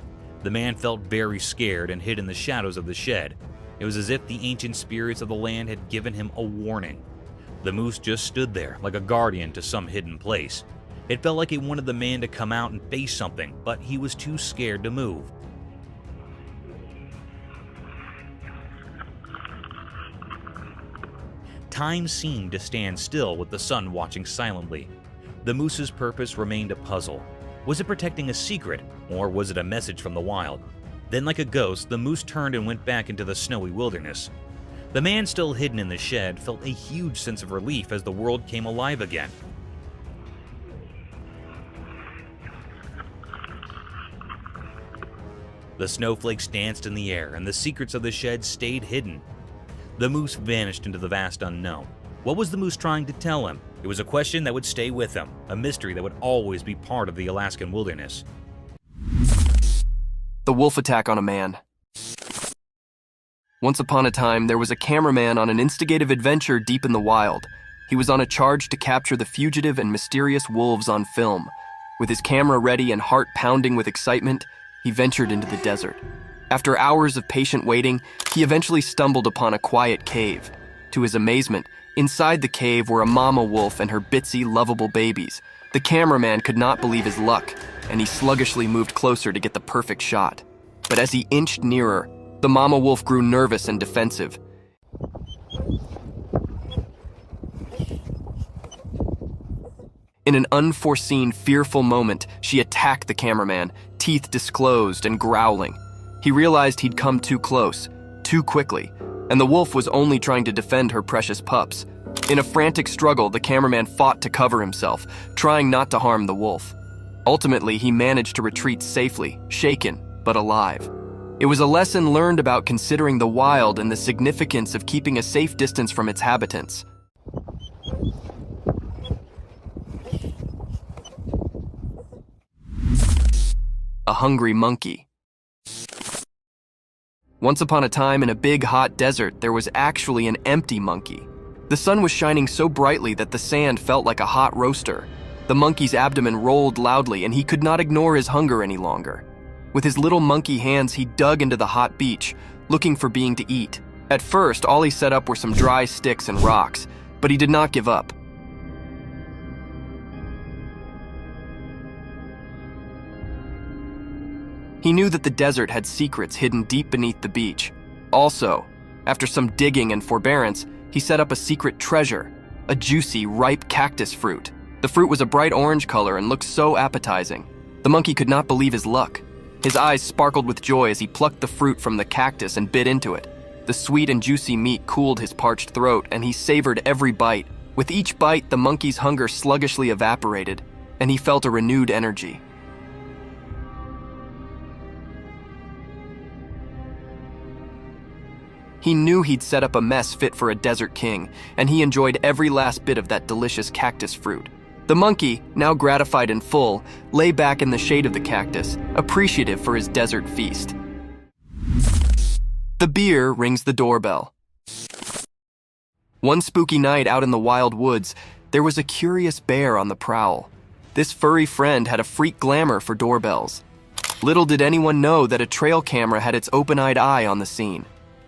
The man felt very scared and hid in the shadows of the shed. It was as if the ancient spirits of the land had given him a warning. The moose just stood there like a guardian to some hidden place. It felt like it wanted the man to come out and face something, but he was too scared to move. Time seemed to stand still with the sun watching silently. The moose's purpose remained a puzzle. Was it protecting a secret, or was it a message from the wild? Then, like a ghost, the moose turned and went back into the snowy wilderness. The man, still hidden in the shed, felt a huge sense of relief as the world came alive again. The snowflakes danced in the air, and the secrets of the shed stayed hidden. The moose vanished into the vast unknown. What was the moose trying to tell him? It was a question that would stay with him, a mystery that would always be part of the Alaskan wilderness. The wolf attack on a man. Once upon a time, there was a cameraman on an instigative adventure deep in the wild. He was on a charge to capture the fugitive and mysterious wolves on film. With his camera ready and heart pounding with excitement, he ventured into the desert. After hours of patient waiting, he eventually stumbled upon a quiet cave. To his amazement, inside the cave were a mama wolf and her bitsy, lovable babies. The cameraman could not believe his luck, and he sluggishly moved closer to get the perfect shot. But as he inched nearer, the mama wolf grew nervous and defensive. In an unforeseen, fearful moment, she attacked the cameraman, teeth disclosed and growling. He realized he'd come too close, too quickly, and the wolf was only trying to defend her precious pups. In a frantic struggle, the cameraman fought to cover himself, trying not to harm the wolf. Ultimately, he managed to retreat safely, shaken, but alive. It was a lesson learned about considering the wild and the significance of keeping a safe distance from its inhabitants. A hungry monkey. Once upon a time in a big hot desert, there was actually an empty monkey. The sun was shining so brightly that the sand felt like a hot roaster. The monkey's abdomen rolled loudly and he could not ignore his hunger any longer. With his little monkey hands, he dug into the hot beach, looking for being to eat. At first, all he set up were some dry sticks and rocks, but he did not give up. He knew that the desert had secrets hidden deep beneath the beach. Also, after some digging and forbearance, he set up a secret treasure, a juicy, ripe cactus fruit. The fruit was a bright orange color and looked so appetizing. The monkey could not believe his luck. His eyes sparkled with joy as he plucked the fruit from the cactus and bit into it. The sweet and juicy meat cooled his parched throat, and he savored every bite. With each bite, the monkey's hunger sluggishly evaporated, and he felt a renewed energy. He knew he'd set up a mess fit for a desert king, and he enjoyed every last bit of that delicious cactus fruit. The monkey, now gratified and full, lay back in the shade of the cactus, appreciative for his desert feast. The bear rings the doorbell. One spooky night out in the wild woods, there was a curious bear on the prowl. This furry friend had a freak glamour for doorbells. Little did anyone know that a trail camera had its open-eyed eye on the scene.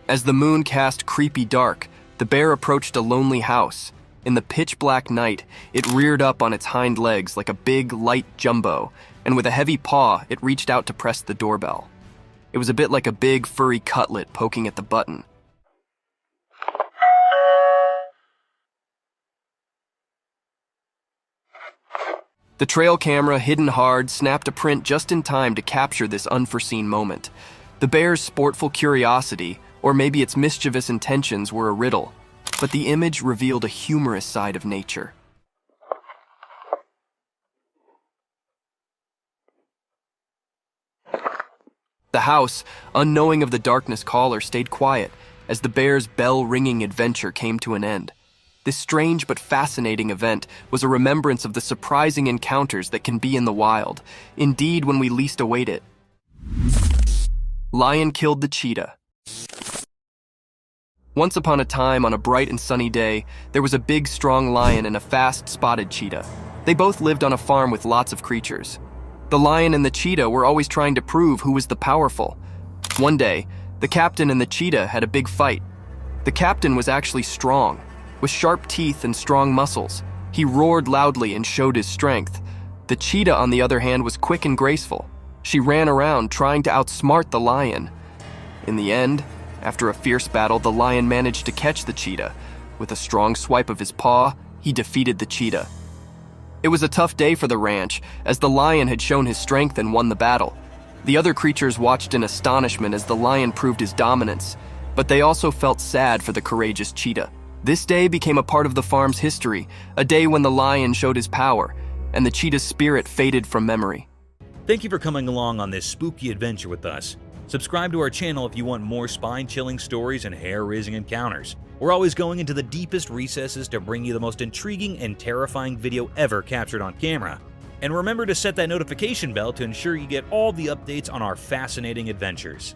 As the moon cast creepy dark, the bear approached a lonely house. In the pitch-black night, it reared up on its hind legs like a big, light jumbo, and with a heavy paw, it reached out to press the doorbell. It was a bit like a big, furry cutlet poking at the button. The trail camera, hidden hard, snapped a print just in time to capture this unforeseen moment. The bear's sportful curiosity, or maybe its mischievous intentions, were a riddle, but the image revealed a humorous side of nature. The house, unknowing of the darkness caller, stayed quiet as the bear's bell-ringing adventure came to an end. This strange but fascinating event was a remembrance of the surprising encounters that can be in the wild, indeed when we least await it. Lion killed the cheetah. Once upon a time, on a bright and sunny day, there was a big, strong lion and a fast, spotted cheetah. They both lived on a farm with lots of creatures. The lion and the cheetah were always trying to prove who was the powerful. One day, The captain and the cheetah had a big fight. The captain was actually strong, with sharp teeth and strong muscles. He roared loudly and showed his strength. The cheetah, on the other hand, was quick and graceful. She ran around trying to outsmart the lion. In the end, after a fierce battle, the lion managed to catch the cheetah. With a strong swipe of his paw, he defeated the cheetah. It was a tough day for the ranch, as the lion had shown his strength and won the battle. The other creatures watched in astonishment as the lion proved his dominance, but they also felt sad for the courageous cheetah. This day became a part of the farm's history, a day when the lion showed his power, and the cheetah's spirit faded from memory. Thank you for coming along on this spooky adventure with us. Subscribe to our channel if you want more spine-chilling stories and hair-raising encounters. We're always going into the deepest recesses to bring you the most intriguing and terrifying video ever captured on camera. And remember to set that notification bell to ensure you get all the updates on our fascinating adventures.